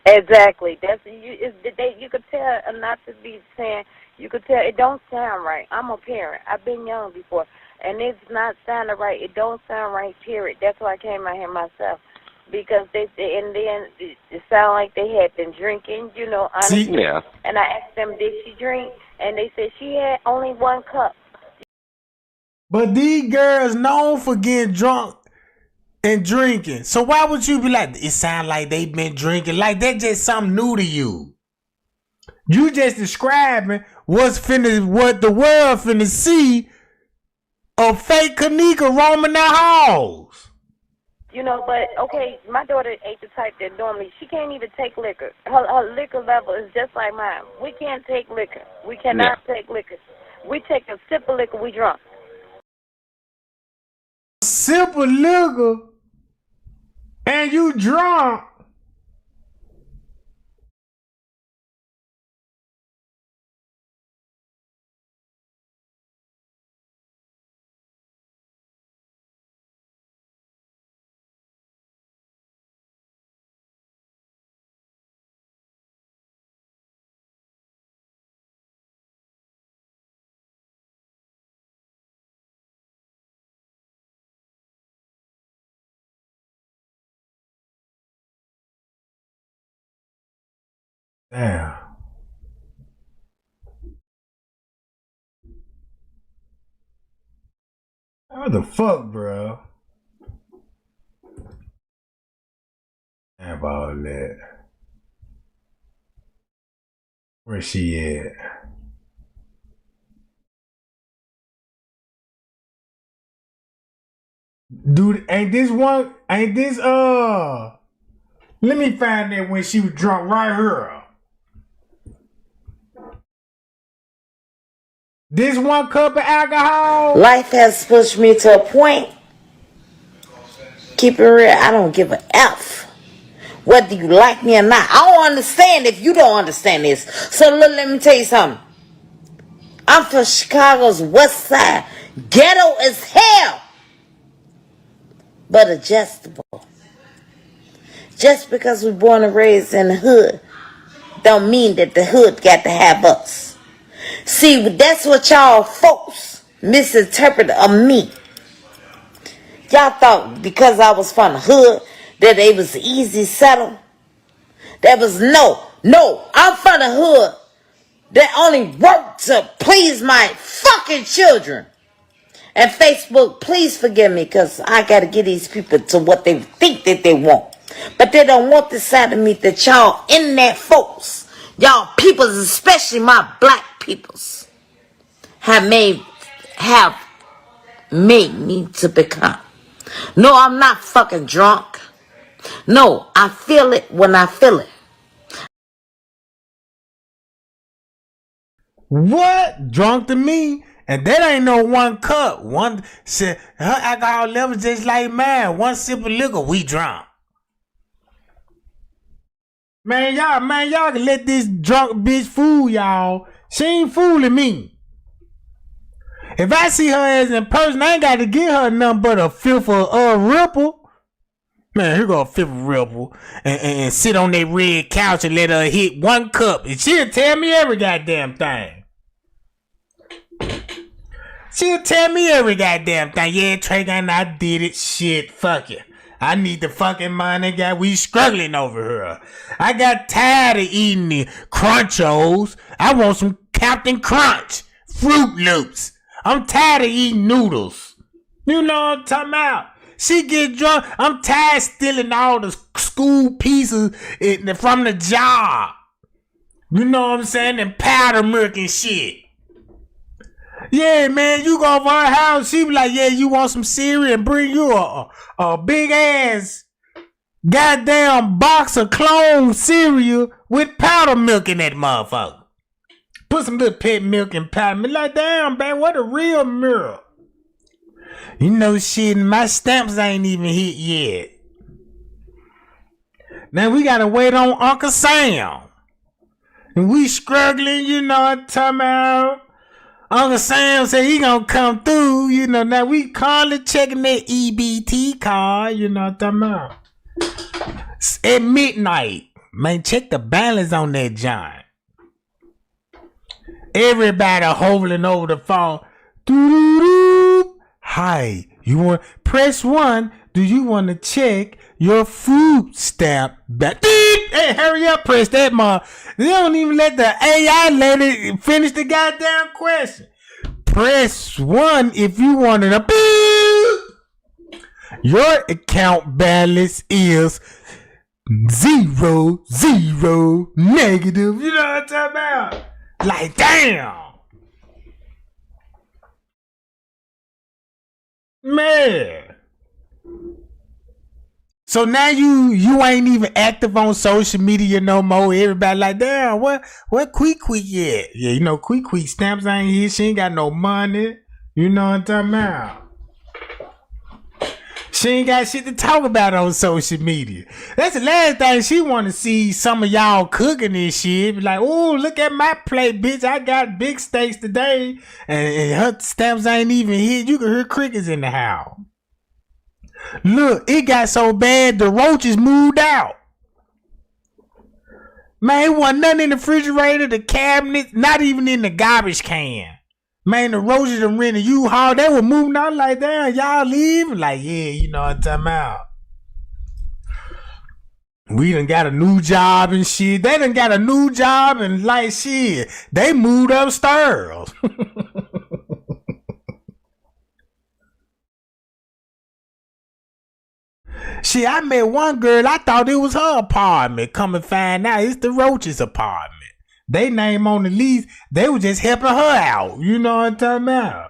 Exactly. You could tell, not to be saying, you could tell it don't sound right. I'm a parent. I've been young before, and it's not sounding right. It don't sound right. Period. That's why I came out here myself, because and then it sounded like they had been drinking. You know, honestly. Yeah. And I asked them, did she drink? And they said she had only 1 cup. But these girls known for getting drunk and drinking. So why would you be like, it sound like they been drinking? Like that's just something new to you. You just describing what the world finna see of fake Kenneka roaming the halls. You know, but okay, my daughter ain't the type that normally, she can't even take liquor. Her liquor level is just like mine. We can't take liquor. We cannot take liquor. We take a sip of liquor, we drunk. Sip of liquor and you drunk. Damn. What the fuck, bro? Have all that. Where she at? Dude, ain't this let me find that when she was drunk right here. This one cup of alcohol. Life has pushed me to a point. Keep it real, I don't give a F. Whether you like me or not. I don't understand if you don't understand this. So look, let me tell you something. I'm from Chicago's West Side. Ghetto as hell. But adjustable. Just because we're born and raised in the hood don't mean that the hood got to have us. See, that's what y'all folks misinterpret of me. Y'all thought because I was from the hood that it was easy settle. That was no, I'm from the hood that only worked to please my fucking children. And Facebook, please forgive me because I got to get these people to what they think that they want. But they don't want the side of me that y'all internet folks, y'all peoples, especially my black peoples, have made me to become. No, I'm not fucking drunk. No, I feel it when I feel it. What? Drunk to me? And that ain't no one cup. One said her alcohol level just like mine. One sip of liquor, we drunk. Man, y'all can let this drunk bitch fool y'all. She ain't fooling me. If I see her as in person, I ain't got to give her nothing but a fifth of Ripple. Man, here go a fifth of Ripple and sit on that red couch and let her hit one cup. And she'll tell me every goddamn thing. She'll tell me every goddamn thing. Yeah, Trey Gunn, I did it. Shit, fuck it. I need the fucking money, guy. We struggling over here. I got tired of eating the Crunchos. I want some Captain Crunch. Fruit Loops. I'm tired of eating noodles. You know what I'm talking about? She get drunk. I'm tired of stealing all the school pieces from the jar. You know what I'm saying? And powder milk and shit. Yeah, man, you go over her house. She be like, yeah, you want some cereal and bring you a big ass goddamn box of clone cereal with powder milk in that motherfucker. Put some little pet milk and powder milk. Like, damn, man, what a real mirror. You know, shit, my stamps ain't even hit yet. Now we gotta wait on Uncle Sam. And we struggling, you know what I'm talking about. Uncle Sam said he gonna come through, you know. Now we calling, checking that EBT card, you know what I'm talking about. At midnight, man, check the balance on that giant. Everybody holding over the phone. Doo-doo-doo. Hi, you want press 1? Do you want to check your food stamp back? Hey, hurry up, press that mark. They don't even let the AI lady finish the goddamn question. Press 1 if you wanted a beep. Your account balance is 0, 0, negative. You know what I'm talking about? Like, damn. Man. So now you ain't even active on social media no more. Everybody like, damn, what Quick at? Yeah, you know, Quick stamps ain't here. She ain't got no money. You know what I'm talking about? She ain't got shit to talk about on social media. That's the last thing she want to see some of y'all cooking this shit. Be like, oh, look at my plate, bitch. I got big steaks today. And her stamps ain't even here. You can hear crickets in the house. Look, it got so bad the roaches moved out. Man, it wasn't nothing in the refrigerator, the cabinet, not even in the garbage can. Man, the roaches done rented U-Haul. They were moving out like, damn, y'all leaving? Like, yeah, you know what I'm talking about. We done got a new job and shit. They done got a new job and like shit. They moved upstairs. Shit, I met one girl, I thought it was her apartment. Come and find out it's the Roach's apartment. They name on the lease, they were just helping her out. You know what I'm talking about?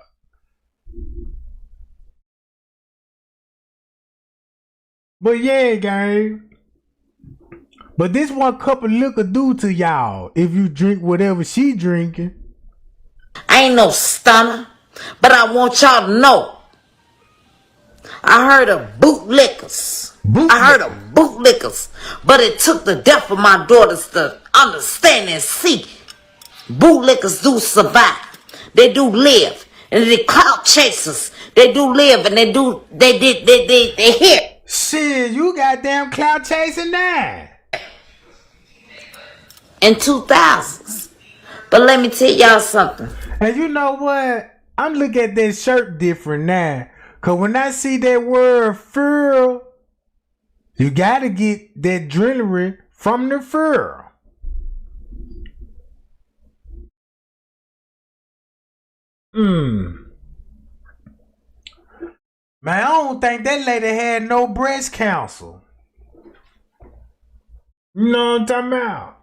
But yeah, gang. But this one cup of liquor do to y'all if you drink whatever she drinking. I ain't no stunner, but I want y'all to know. I heard of bootlickers. But it took the death of my daughters to understand and see. Bootlickers do survive. They do live. And they clout chasers. They do live and they hit. Shit, you goddamn clout chasing now. In 2000s. But let me tell y'all something. And you know what? I'm looking at that shirt different now. Cause when I see that word fur, you gotta get that jewelry from the fur. Man, I don't think that lady had no breast cancer. You know what I'm talking about?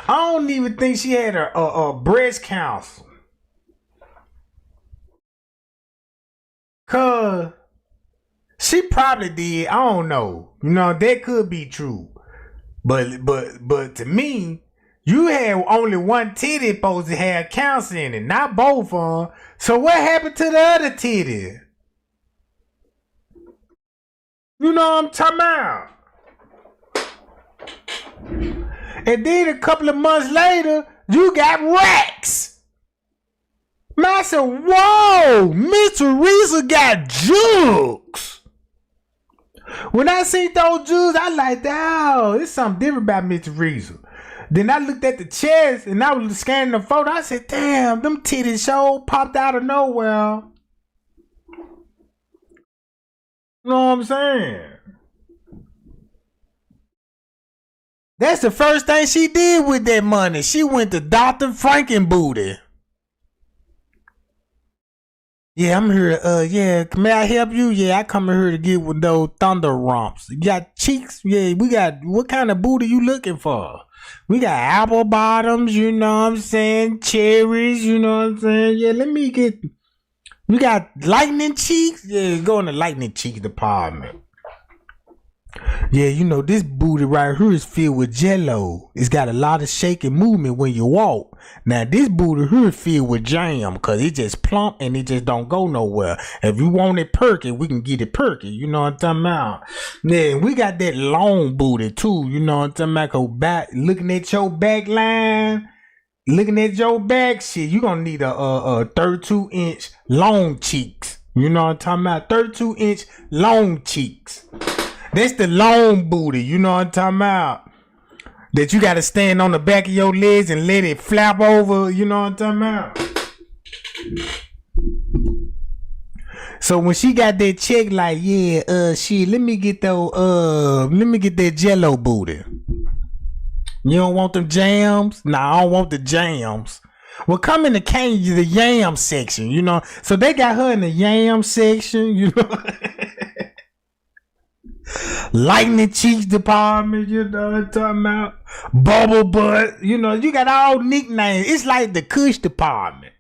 I don't even think she had a breast cancer. Cause she probably did. I don't know. You know, that could be true. But to me, you had only one titty supposed to have cancer in it, not both of them. So what happened to the other titty? You know what I'm talking about? And then a couple of months later, you got racks. Man, I said, whoa, Miss Teresa got jukes. When I seen those jukes, I like, oh, it's something different about Miss Teresa. Then I looked at the chest and I was scanning the photo. I said, damn, them titties so popped out of nowhere. You know what I'm saying? That's the first thing she did with that money. She went to Dr. Frankenbooty. Yeah, I'm here. Yeah, may I help you? Yeah, I come here to get with those thunder romps. You got cheeks? Yeah, we got, what kind of booty you looking for? We got apple bottoms, you know what I'm saying? Cherries, you know what I'm saying? Yeah, let me get, we got lightning cheeks? Yeah, go in the lightning cheeks department. Yeah, you know, this booty right here is filled with jello. It's got a lot of shaking movement when you walk. Now, this booty here is filled with jam because it just plump and it just don't go nowhere. If you want it perky, we can get it perky. You know what I'm talking about? Yeah, we got that long booty too. You know what I'm talking about? 'Cause back, looking at your back line, looking at your back, shit, you gonna need a 32-inch long cheeks. You know what I'm talking about? 32-inch long cheeks. That's the long booty, you know what I'm talking about? That you gotta stand on the back of your legs and let it flap over, you know what I'm talking about? So when she got that check, like, yeah, shit, let me get that jello booty. You don't want them jams? Nah, I don't want the jams. Well, come in the yam section, you know. So they got her in the yam section, you know. Lightning Cheeks Department, you know what I'm talking about? Bubble Butt, you know, you got all nicknames. It's like the Kush Department.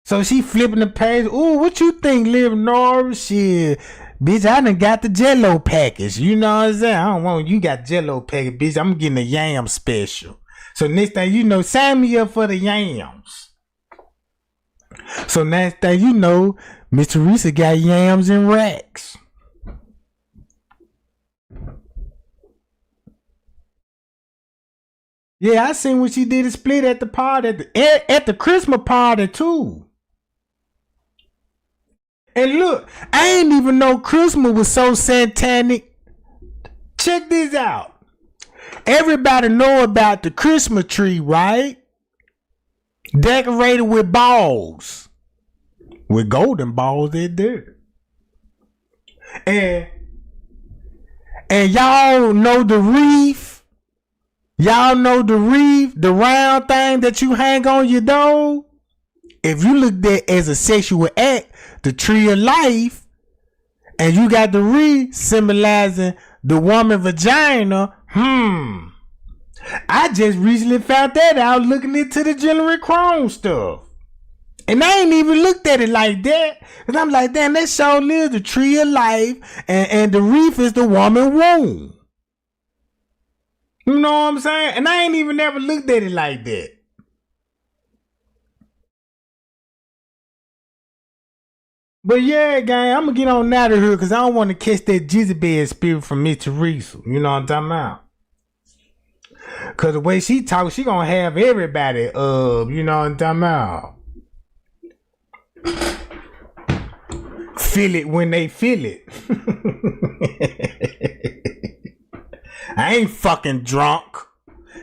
So she flipping the page. Ooh, what you think, Liv Norris? Shit. Bitch, I done got the Jello package. You know what I'm saying? I don't want you got Jello package, bitch. I'm getting a yam special. So next thing you know, sign me up for the yams. So next thing you know, Miss Teresa got yams and racks. Yeah, I seen what she did a split at the party, at the Christmas party too. And look, I ain't even know Christmas was so satanic. Check this out. Everybody know about the Christmas tree, right? Decorated with balls. With golden balls in there. And y'all know the wreath. Y'all know the wreath, the round thing that you hang on your door. If you look at it as a sexual act, the tree of life, and you got the wreath symbolizing the woman vagina, I just recently found that out looking into the Adrenochrome stuff. And I ain't even looked at it like that. And I'm like, damn, that sure is the tree of life, and the wreath is the woman womb. You know what I'm saying? And I ain't even never looked at it like that. But yeah, gang, I'm gonna get on out of here because I don't want to catch that Jezebel spirit from Miss Teresa. You know what I'm talking about? Because the way she talks, she gonna have everybody, you know what I'm talking about? Feel it when they feel it. I ain't fucking drunk.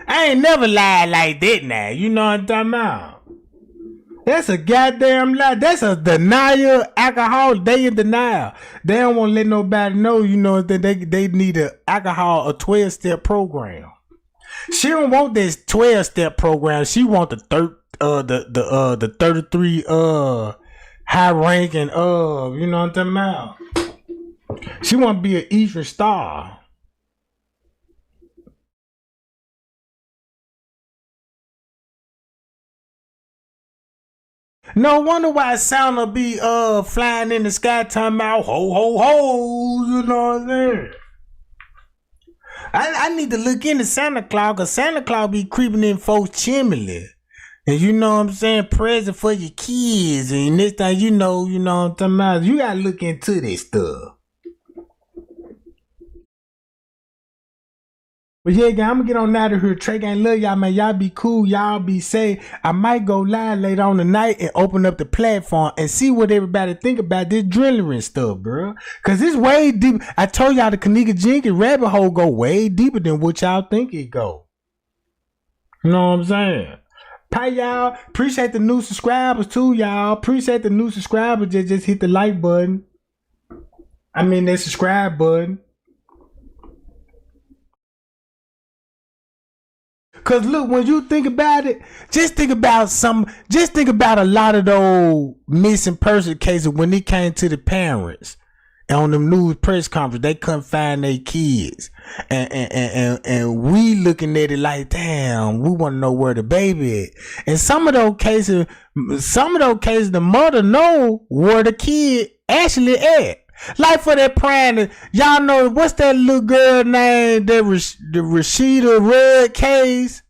I ain't never lied like that now. You know what I'm talking about? That's a goddamn lie. That's a denial. Alcohol, they in denial. They don't want to let nobody know, you know, that they need a 12-step program. She don't want this 12-step program. She want the 33 high ranking you know what I'm talking about? She want to be an Eastern Star. No wonder why Santa be flying in the sky talking about ho ho ho, you know what I'm saying? I need to look into Santa Claus, cause Santa Claus be creeping in folks' chimney. And you know what I'm saying, present for your kids, and this thing you know what I'm talking about. You gotta look into this stuff. But yeah, guys, I'm gonna get on out of here. Trey Gang, love y'all, man. Y'all be cool. Y'all be safe. I might go live later on tonight and open up the platform and see what everybody think about this drilling stuff, bro. Cause it's way deep. I told y'all the Kenneka Jenkins rabbit hole go way deeper than what y'all think it go. You know what I'm saying? Bye, y'all. Appreciate the new subscribers too, y'all. Appreciate the new subscribers. Just hit the like button. I mean, that subscribe button. Cause look, when you think about it, just think about a lot of those missing person cases when it came to the parents. And on the news press conference, they couldn't find their kids. And we looking at it like, damn, we want to know where the baby is. And some of those cases, the mother know where the kid actually at. Like for that praying, y'all know, what's that little girl name, the Rashida Red case?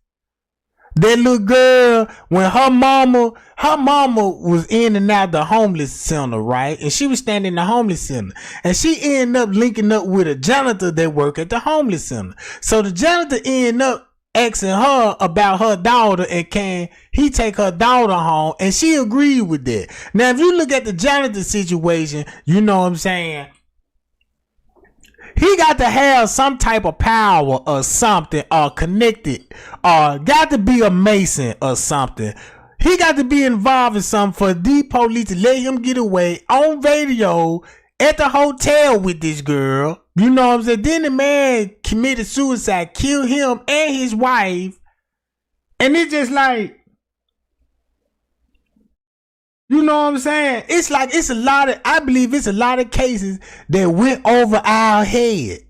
That little girl, when her mama was in and out the homeless center, right? And she was standing in the homeless center. And she ended up linking up with a janitor that worked at the homeless center. So the janitor ended up asking her about her daughter and can he take her daughter home, and she agreed with that. Now, if you look at the janitor situation, you know what I'm saying? He got to have some type of power or something, or connected, or got to be a Mason or something. He got to be involved in something for the police to let him get away on video at the hotel with this girl. You know what I'm saying? Then the man committed suicide, killed him and his wife. And it's just like, You know what I'm saying? It's like I believe it's a lot of cases that went over our head.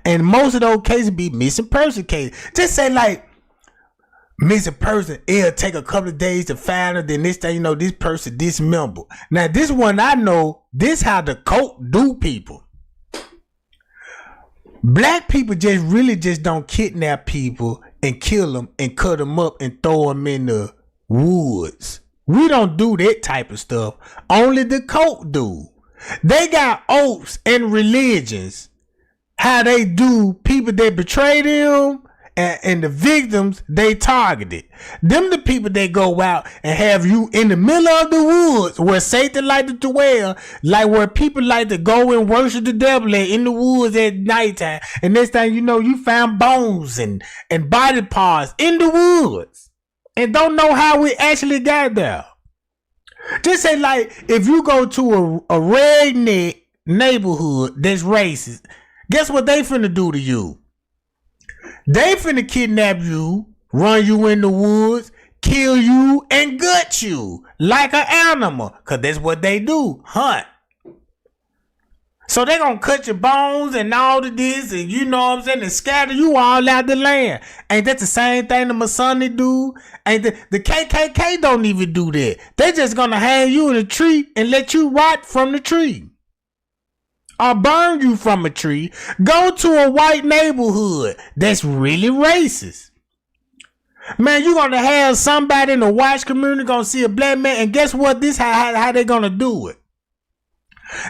And most of those cases be missing person cases. Just say like missing person, it'll take a couple of days to find her, then this thing, you know, this person dismembered. Now this one I know, this how the cult do people. Black people just don't kidnap people and kill them and cut them up and throw them in the woods. We don't do that type of stuff. Only the cult do. They got oaths and religions. How they do people that betray them and the victims they targeted. Them the people that go out and have you in the middle of the woods where Satan like to dwell, like where people like to go and worship the devil in the woods at nighttime. And next thing you know, you found bones and body parts in the woods and don't know how we actually got there. Just say like if you go to a redneck neighborhood that's racist, guess what they finna do to you? They finna kidnap you, run you in the woods, kill you, and gut you like an animal. Cause that's what they do, hunt. So they gonna cut your bones and all of this, and you know what I'm saying, and scatter you all out the land. Ain't that the same thing the Masonic do? Ain't the KKK don't even do that. They just gonna hang you in a tree and let you rot from the tree. Or burn you from a tree. Go to a white neighborhood that's really racist. Man, you gonna have somebody in the white community gonna see a black man, and guess what? This how they gonna do it.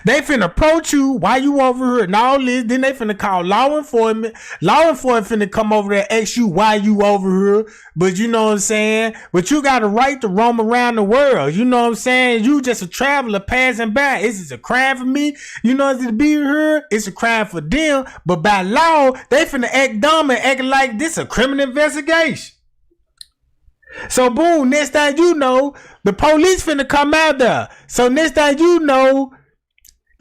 They finna approach you while you over here and all this. Then they finna call law enforcement. Law enforcement finna come over there and ask you why you over here. But you know what I'm saying? But you got a right to roam around the world. You know what I'm saying? You just a traveler passing by. Is this a crime for me? You know, to be here, it's a crime for them. But by law, they finna act dumb and act like this a criminal investigation. So boom, next thing you know, the police finna come out there. So next thing you know,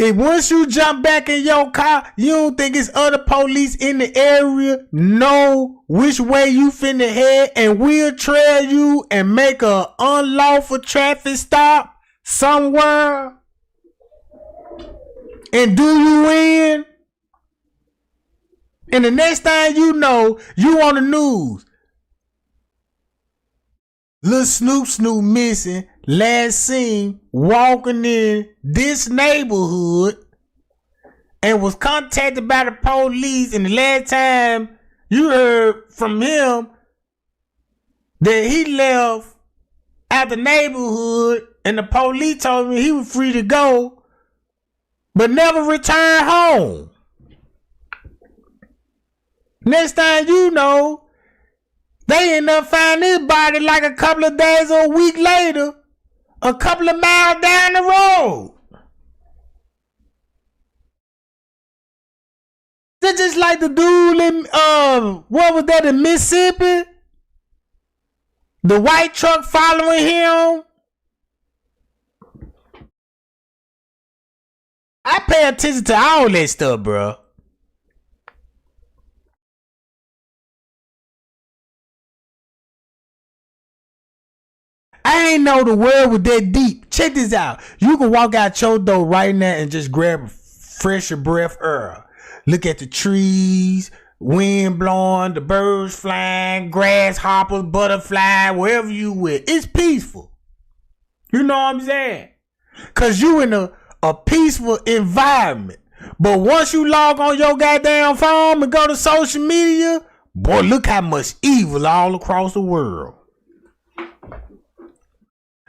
if once you jump back in your car, you don't think it's other police in the area know which way you finna head and will trail you and make a unlawful traffic stop somewhere and do you in. And the next thing you know, you on the news. Lil Snoop missing, last seen walking in this neighborhood and was contacted by the police, and the last time you heard from him that he left out the neighborhood and the police told me he was free to go but never returned home. Next thing you know, they end up finding his body like a couple of days or a week later, a couple of miles down the road. They're just like the dude in, what was that, in Mississippi? The white truck following him. I pay attention to all that stuff, bro. I ain't know the world was that deep. Check this out. You can walk out your door right now and just grab a fresher breath air. Look at the trees, wind blowing, the birds flying, grasshoppers, butterfly, wherever you with. It's peaceful. You know what I'm saying? Cause you in a peaceful environment. But once you log on your goddamn phone and go to social media, boy, look how much evil all across the world.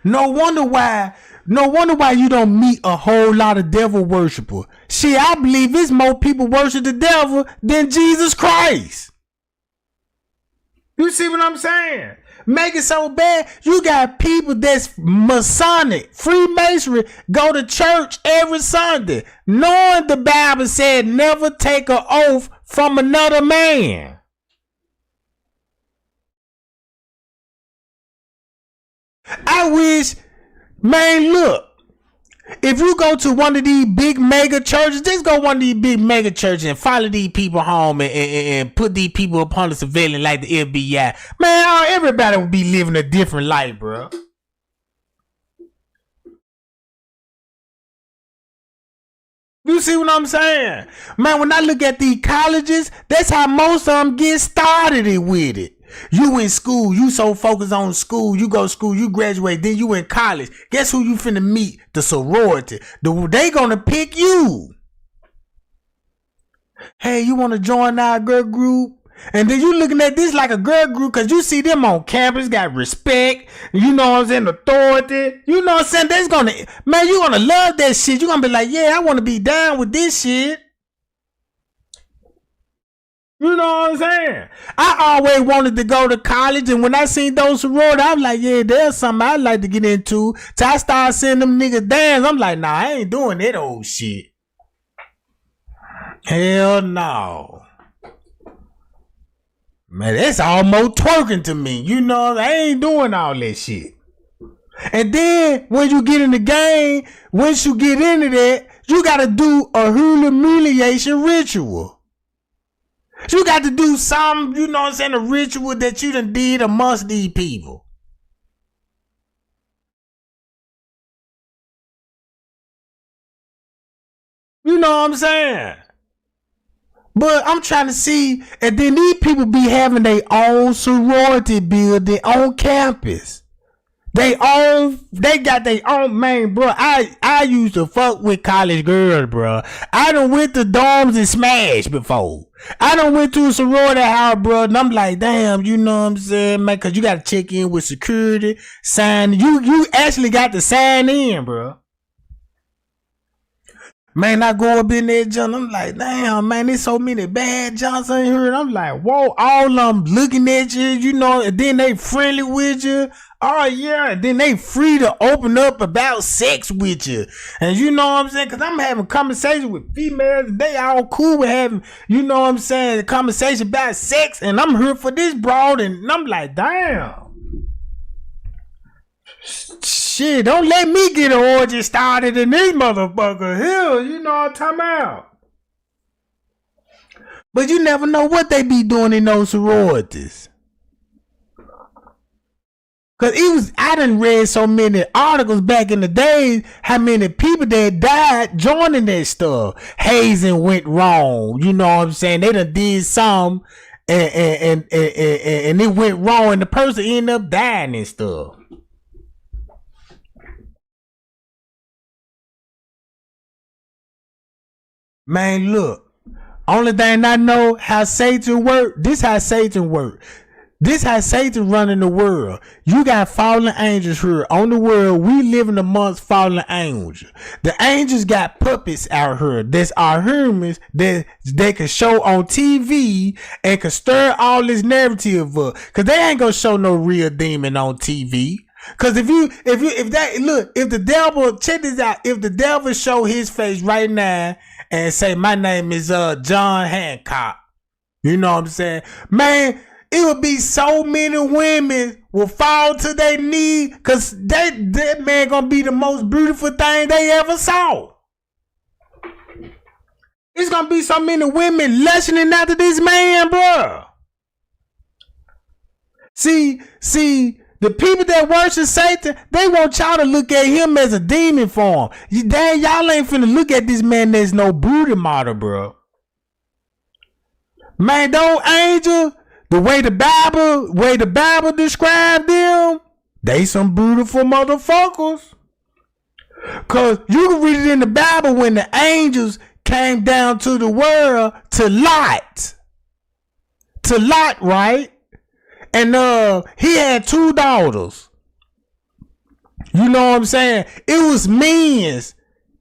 No wonder why you don't meet a whole lot of devil worshipers. Shit, I believe it's more people worship the devil than Jesus Christ. You see what I'm saying? Make it so bad. You got people that's Masonic, Freemasonry, go to church every Sunday, knowing the Bible said never take an oath from another man. I wish, man, look, if you go to one of these big mega churches, just go one of these big mega churches and follow these people home and put these people upon the surveillance like the FBI. Man, everybody would be living a different life, bro. You see what I'm saying? Man, when I look at these colleges, that's how most of them get started with it. You in school, you so focused on school, you go to school, you graduate, then you in college. Guess who you finna meet? The sorority. They gonna pick you. Hey, you wanna join our girl group? And then you looking at this like a girl group because you see them on campus, got respect, you know what I'm saying, authority. You know what I'm saying? That's gonna, man, you gonna love that shit. You gonna be like, yeah, I wanna be down with this shit. You know what I'm saying? I always wanted to go to college, and when I seen those sororities, I was like, yeah, there's something I'd like to get into. So I started seeing them niggas dance. I'm like, nah, I ain't doing that old shit. Hell no. Man, that's almost twerking to me. You know, I ain't doing all that shit. And then, when you get in the game, once you get into that, you gotta do a humiliation ritual. You got to do some, you know what I'm saying, a ritual that you done did amongst these people. You know what I'm saying? But I'm trying to see, and then these people be having their own sorority building on campus. They got their own, man, bro. I used to fuck with college girls, bro. I done went to dorms and smashed before. I done went to a sorority house, bro, and I'm like, damn, you know what I'm saying, man, cause you gotta check in with security, sign. You actually got to sign in, bro. Man, I go up in there, John. I'm like, damn, man, there's so many bad Johns in here. And I'm like, whoa, all of them looking at you, you know, and then they friendly with you. Oh, yeah. And then they free to open up about sex with you. And you know what I'm saying? Because I'm having conversation with females. They all cool with having, you know what I'm saying, a conversation about sex. And I'm here for this broad. And I'm like, damn. Shit, don't let me get an orgy started in this motherfucker. Hell, you know what I'm talking about. But you never know what they be doing in those sororities. Cause I done read so many articles back in the days, how many people that died joining that stuff. Hazing went wrong. You know what I'm saying? They done did something and it went wrong and the person ended up dying and stuff. Man, look, only thing I know how Satan work, this how Satan work. This how Satan running the world. You got fallen angels here on the world. We living amongst fallen angels. The angels got puppets out here. That's our humans that they can show on TV and can stir all this narrative up. Cause they ain't gonna show no real demon on TV. Cause if the devil, check this out. If the devil show his face right now and say, my name is John Hancock. You know what I'm saying? Man, it would be so many women will fall to their knee because that man gonna be the most beautiful thing they ever saw. It's gonna be so many women lusting after this man, bro. See, the people that worship Satan, they want y'all to look at him as a demon form. Dang, y'all ain't finna look at this man as no broody model, bro. Man, those angels, the way the Bible described them, they some beautiful motherfuckers. Cause you can read it in the Bible when the angels came down to the world to Lot. Right? And he had 2 daughters. You know what I'm saying? It was men's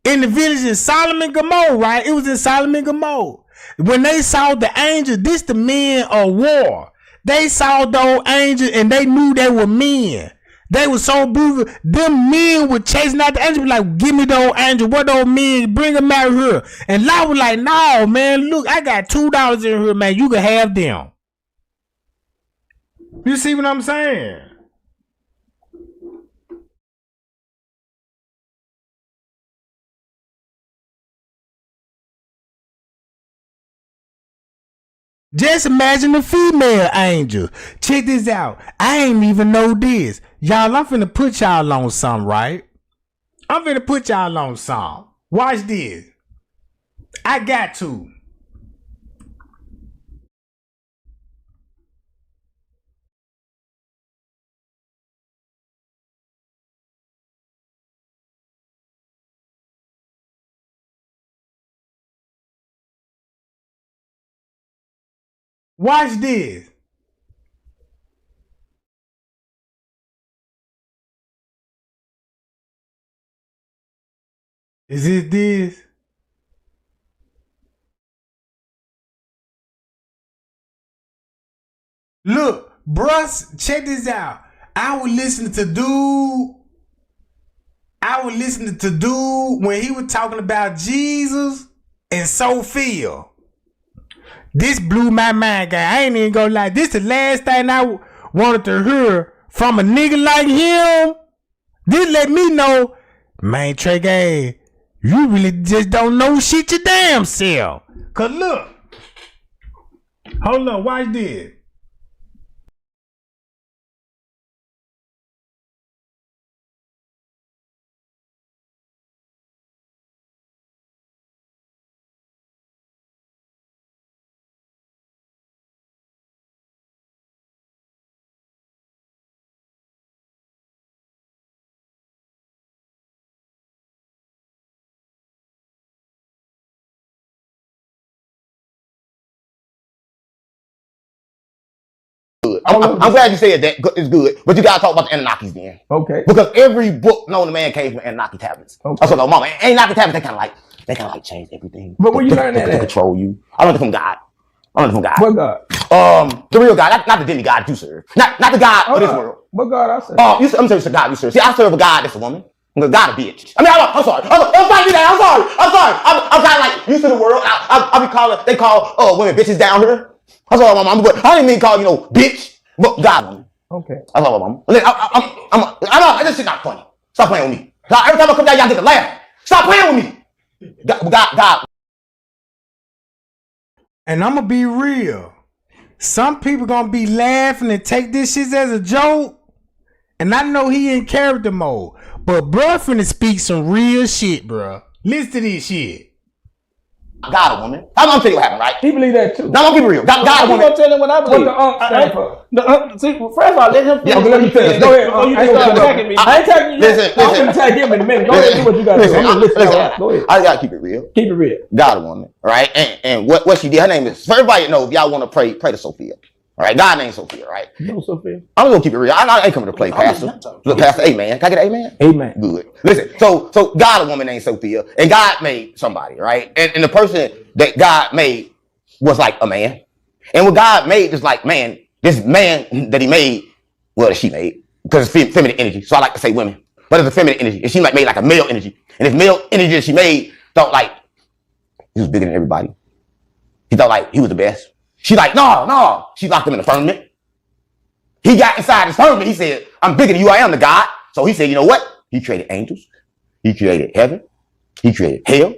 in the village in Sodom and Gomorrah, right? It was in Sodom and Gomorrah. When they saw the angels, this the men of war. They saw those angels and they knew they were men. They were so beautiful. Them men were chasing out the angels, like, give me those angels. What those men? Bring them out here. And Lot was like, no, man, look, I got $2 in here, man. You can have them. You see what I'm saying? Just imagine the female angel. Check this out. I ain't even know this. Y'all, I'm finna put y'all on something, right? I'm finna put y'all on something. Watch this. I got to. Watch this. Is it this? Look, bruh, check this out. I was listening to dude when he was talking about Jesus and Sophia. This blew my mind, guy. I ain't even gonna lie. This the last thing I wanted to hear from a nigga like him. This let me know, man, Trey Gay, you really just don't know shit your damn self. Cause look, hold on, watch this. I'm glad you said that. It's good, but you gotta talk about the Anunnakis then. Okay. Because every book known to man came from Anunnaki tablets. Okay. That's what mama. Anunnaki tablets, they kind of like change everything. But where you learn that to control you. I learned it from God. What God? The real God, not the demigod you serve. Not the God of this world. What God I serve? I'm saying it's the God you serve. See, I serve a God that's a woman. God a bitch. I mean, I'm sorry. I'm sorry. I'm kind of like used to the world. I be calling. They call women bitches down here. That's all, mama. But I didn't mean call bitch. But God, woman. Okay. That's all, mama. This shit not funny. Stop playing with me. Every time I come down, y'all get to laugh. Stop playing with me. God. And I'm gonna be real. Some people gonna be laughing and take this shit as a joke. And I know he in character mode. But bruh finna speak some real shit, bruh. Listen to this shit. God a woman. I'm gonna tell you what happened, right? He believe that too. No, I'm gonna keep it real. God a woman. I'm gonna tell him what I believe. What the stand for? See, first of all, let him. Yeah, okay, let me finish. Go ahead. You ain't start attacking me. I ain't attacking you. Listen. I'm gonna attack him in a minute. Go ahead, do what you gotta do. I'm gonna listen. Go ahead. I gotta keep it real. Keep it real. God a woman, right? And what she did, her name is. For everybody to know, if y'all want to pray to Sophia. All right, God named Sophia, right? No, Sophia. I'm gonna keep it real. I ain't coming to play pastor. Look, pastor, amen. Can I get an amen? Amen. Good. Listen, so God, a woman named Sophia, and God made somebody, right? And the person that God made was like a man. And what God made is like, man, this man that he made, well, that she made, because it's feminine energy. So I like to say women. But it's a feminine energy. And she made like a male energy. And this male energy that she made thought like he was bigger than everybody. He thought like he was the best. She like, no. She locked him in the firmament. He got inside his firmament. He said, I'm bigger than you. I am the God. So he said, you know what? He created angels. He created heaven. He created hell.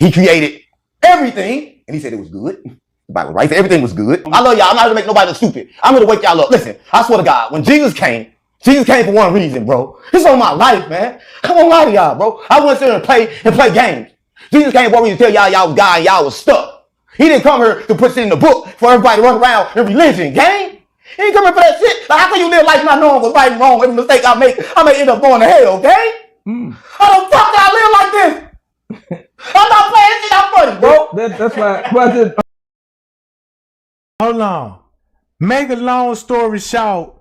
He created everything. And he said it was good. The Bible, right? He said everything was good. I love y'all. I'm not going to make nobody look stupid. I'm going to wake y'all up. Listen, I swear to God, when Jesus came for one reason, bro. This on my life, man. Come on, lie to y'all, bro. I went there and play games. Jesus came for one reason to tell y'all was God and y'all was stuck. He didn't come here to put shit in the book for everybody to run around in religion, gang. He ain't come here for that shit. Like, how can you live life not knowing what's right and wrong? Every mistake I may end up going to hell, gang. How the fuck do I live like this? I'm not playing shit. I'm funny, bro. That's why. Hold on. Make a long story short,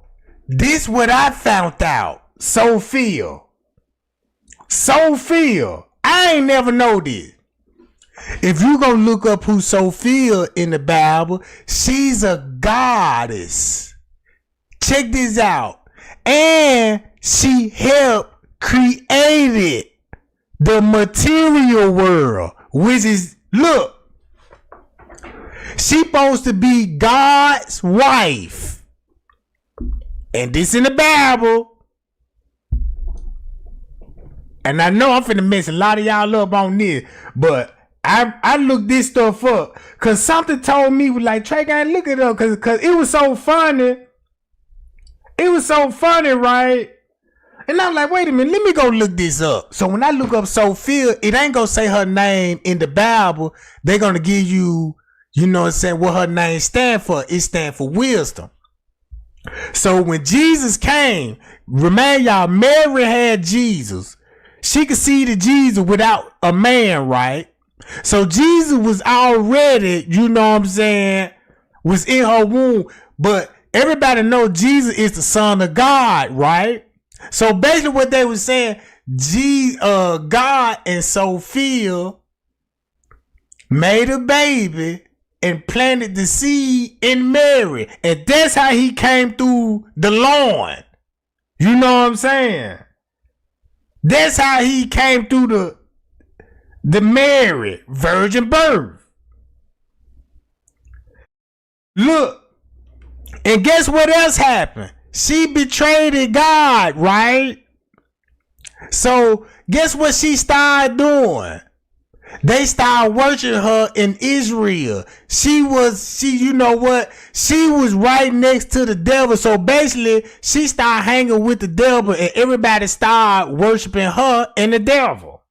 this what I found out. Sophia. I ain't never know this. If you gonna look up who Sophia in the Bible, she's a goddess. Check this out. And she helped create the material world, which is, look, she supposed to be God's wife. And this in the Bible. And I know I'm finna mess a lot of y'all up on this, but I looked this stuff up because something told me, like, Trey, gotta look it up because it was so funny. It was so funny, right? And I'm like, wait a minute, let me go look this up. So when I look up Sophia, it ain't gonna say her name in the Bible. They're gonna give you, you know what I'm saying, what her name stand for. It stand for wisdom. So when Jesus came, remind y'all, Mary had Jesus. She could see the Jesus without a man, right? So Jesus was already, you know what I'm saying, was in her womb. But everybody know Jesus is the Son of God, right? So basically what they were saying, God and Sophia made a baby and planted the seed in Mary. And that's how he came through the loin. You know what I'm saying? That's how he came through the Mary virgin birth. Look, and guess what else happened? She betrayed God, right? So guess what she started doing? They started worshiping her in Israel. She you know what? She was right next to the devil. So basically, she started hanging with the devil and everybody started worshiping her and the devil.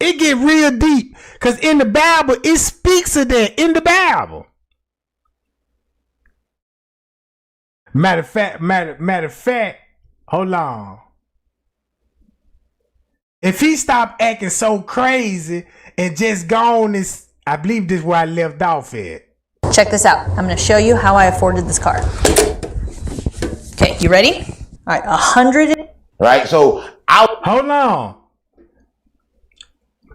It get real deep. Because in the Bible, it speaks of that in the Bible. Matter of fact, hold on. If he stopped acting so crazy and just gone, I believe this is where I left off at. Check this out. I'm going to show you how I afforded this car. Okay, you ready? All right, 100. Right, so hold on.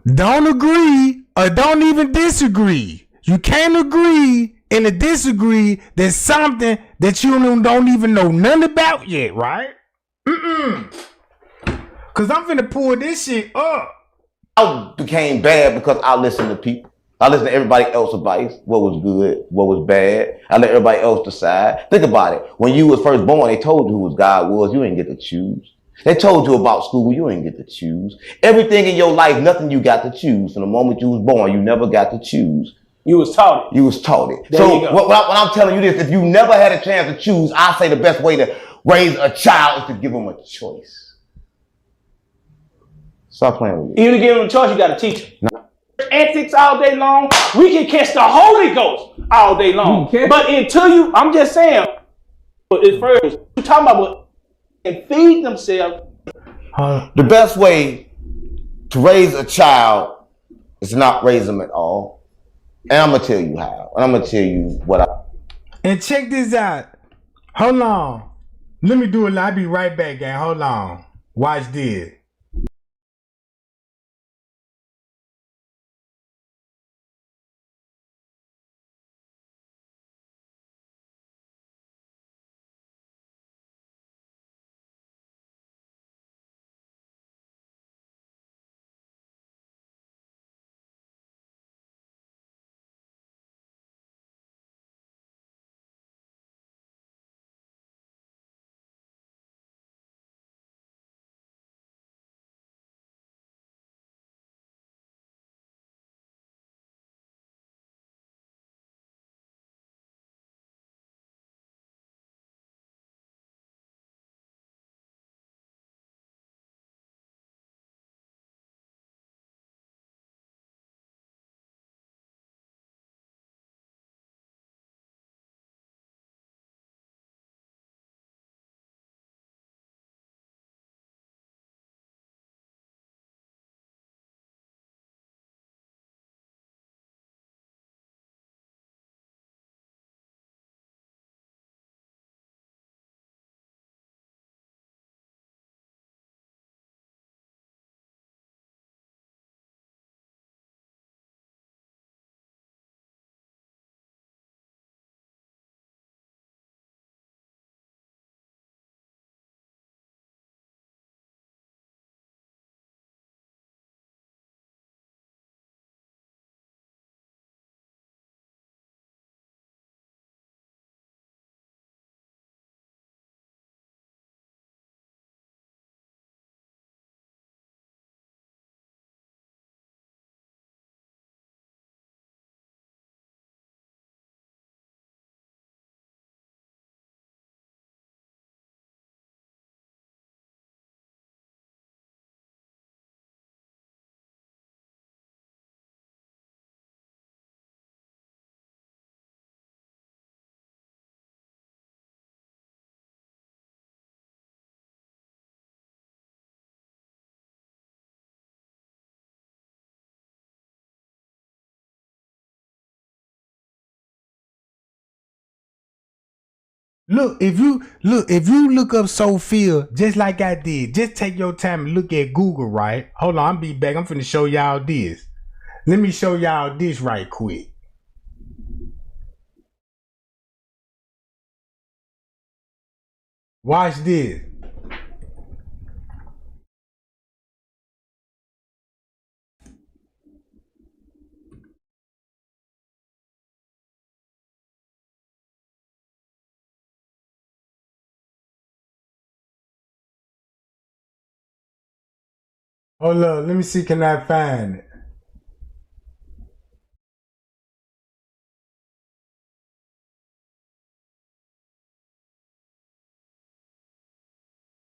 Don't agree or don't even disagree. You can't agree and to disagree. There's something that you don't even know nothing about yet, right? Cause I'm finna pull this shit up. I became bad because I listened to people. I listened to everybody else's advice. What was good, what was bad. I let everybody else decide. Think about it. When you was first born, they told you who God was. You didn't get to choose. They told you about school. You didn't get to choose. Everything in your life, nothing you got to choose. From the moment you was born, you never got to choose. You was taught it. You was taught it. There So you go. what I'm telling you this, if you never had a chance to choose, I say the best way to raise a child is to give them a choice. Stop playing with me. Even to give them a choice, you got to teach them. No. Ethics all day long. We can catch the Holy Ghost all day long. But until you, I'm just saying, it's first, you talking about what and feed themselves. The best way to raise a child is to not raise them at all. And I'm going to tell you how. And I'm going to tell you what I... And check this out. Hold on. Let me do it. I'll be right back, gang. Hold on. Watch this. Look, if you look up Sophia, just like I did, just take your time and look at Google, right? Hold on, I'll be back. I'm finna show y'all this. Let me show y'all this right quick. Watch this. Hold up, let me see, can I find it?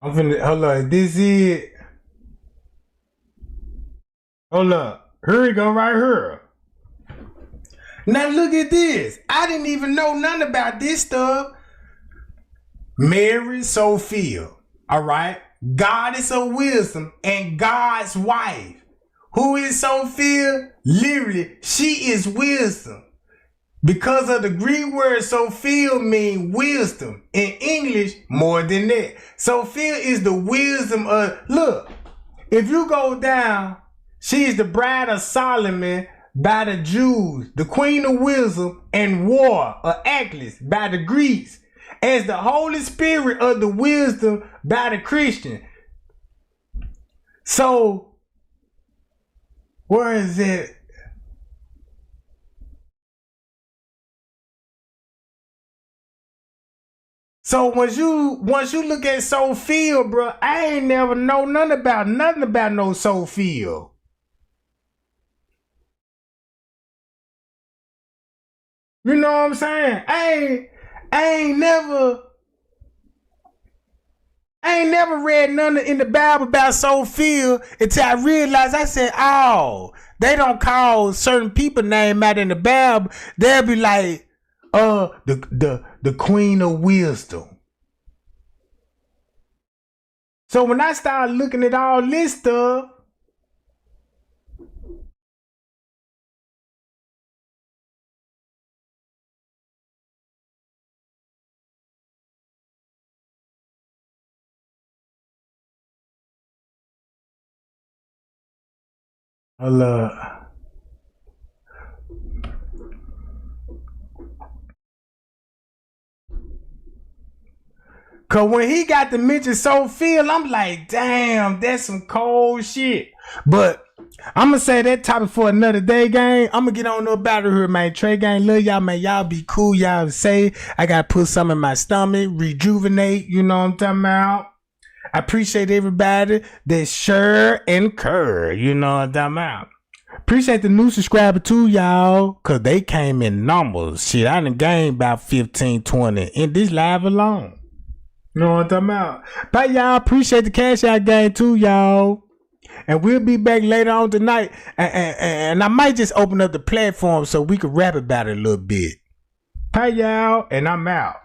I'm finna, hold up, this is, hold up, here we go right here. Now look at this. I didn't even know nothing about this stuff. Mary Sophia, all right? Goddess of wisdom and God's wife. Who is Sophia? Literally, she is wisdom. Because of the Greek word Sophia means wisdom. In English, more than that. Sophia is the wisdom of, look, if you go down, she is the bride of Solomon by the Jews, the queen of wisdom and war, or Atlas, by the Greeks, as the Holy Spirit of the wisdom by the Christian. So, where is it? So once you look at Sophia, bro, I ain't never know nothing about no Sophia. You know what I'm saying? I ain't never read nothing in the Bible about Sophia until I realized, I said, oh, they don't call certain people name out in the Bible. They'll be like, the queen of wisdom. So when I started looking at all this stuff, cause when he got to mention Sophia, I'm like, damn, that's some cold shit. But I'm gonna say that topic for another day, gang. I'm gonna get on up out of here, man. Trey gang, love y'all, man. Y'all be cool. Y'all say I gotta put some in my stomach, rejuvenate. You know what I'm talking about? I appreciate everybody that share and cur. You know what I'm talking about? Appreciate the new subscriber too, y'all, cause they came in numbers. Shit, I done gained about 15, 20 in this live alone. You know what I'm talking about? But y'all, appreciate the cash out game too, y'all. And we'll be back later on tonight. And I might just open up the platform so we can rap about it a little bit. Bye, y'all, and I'm out.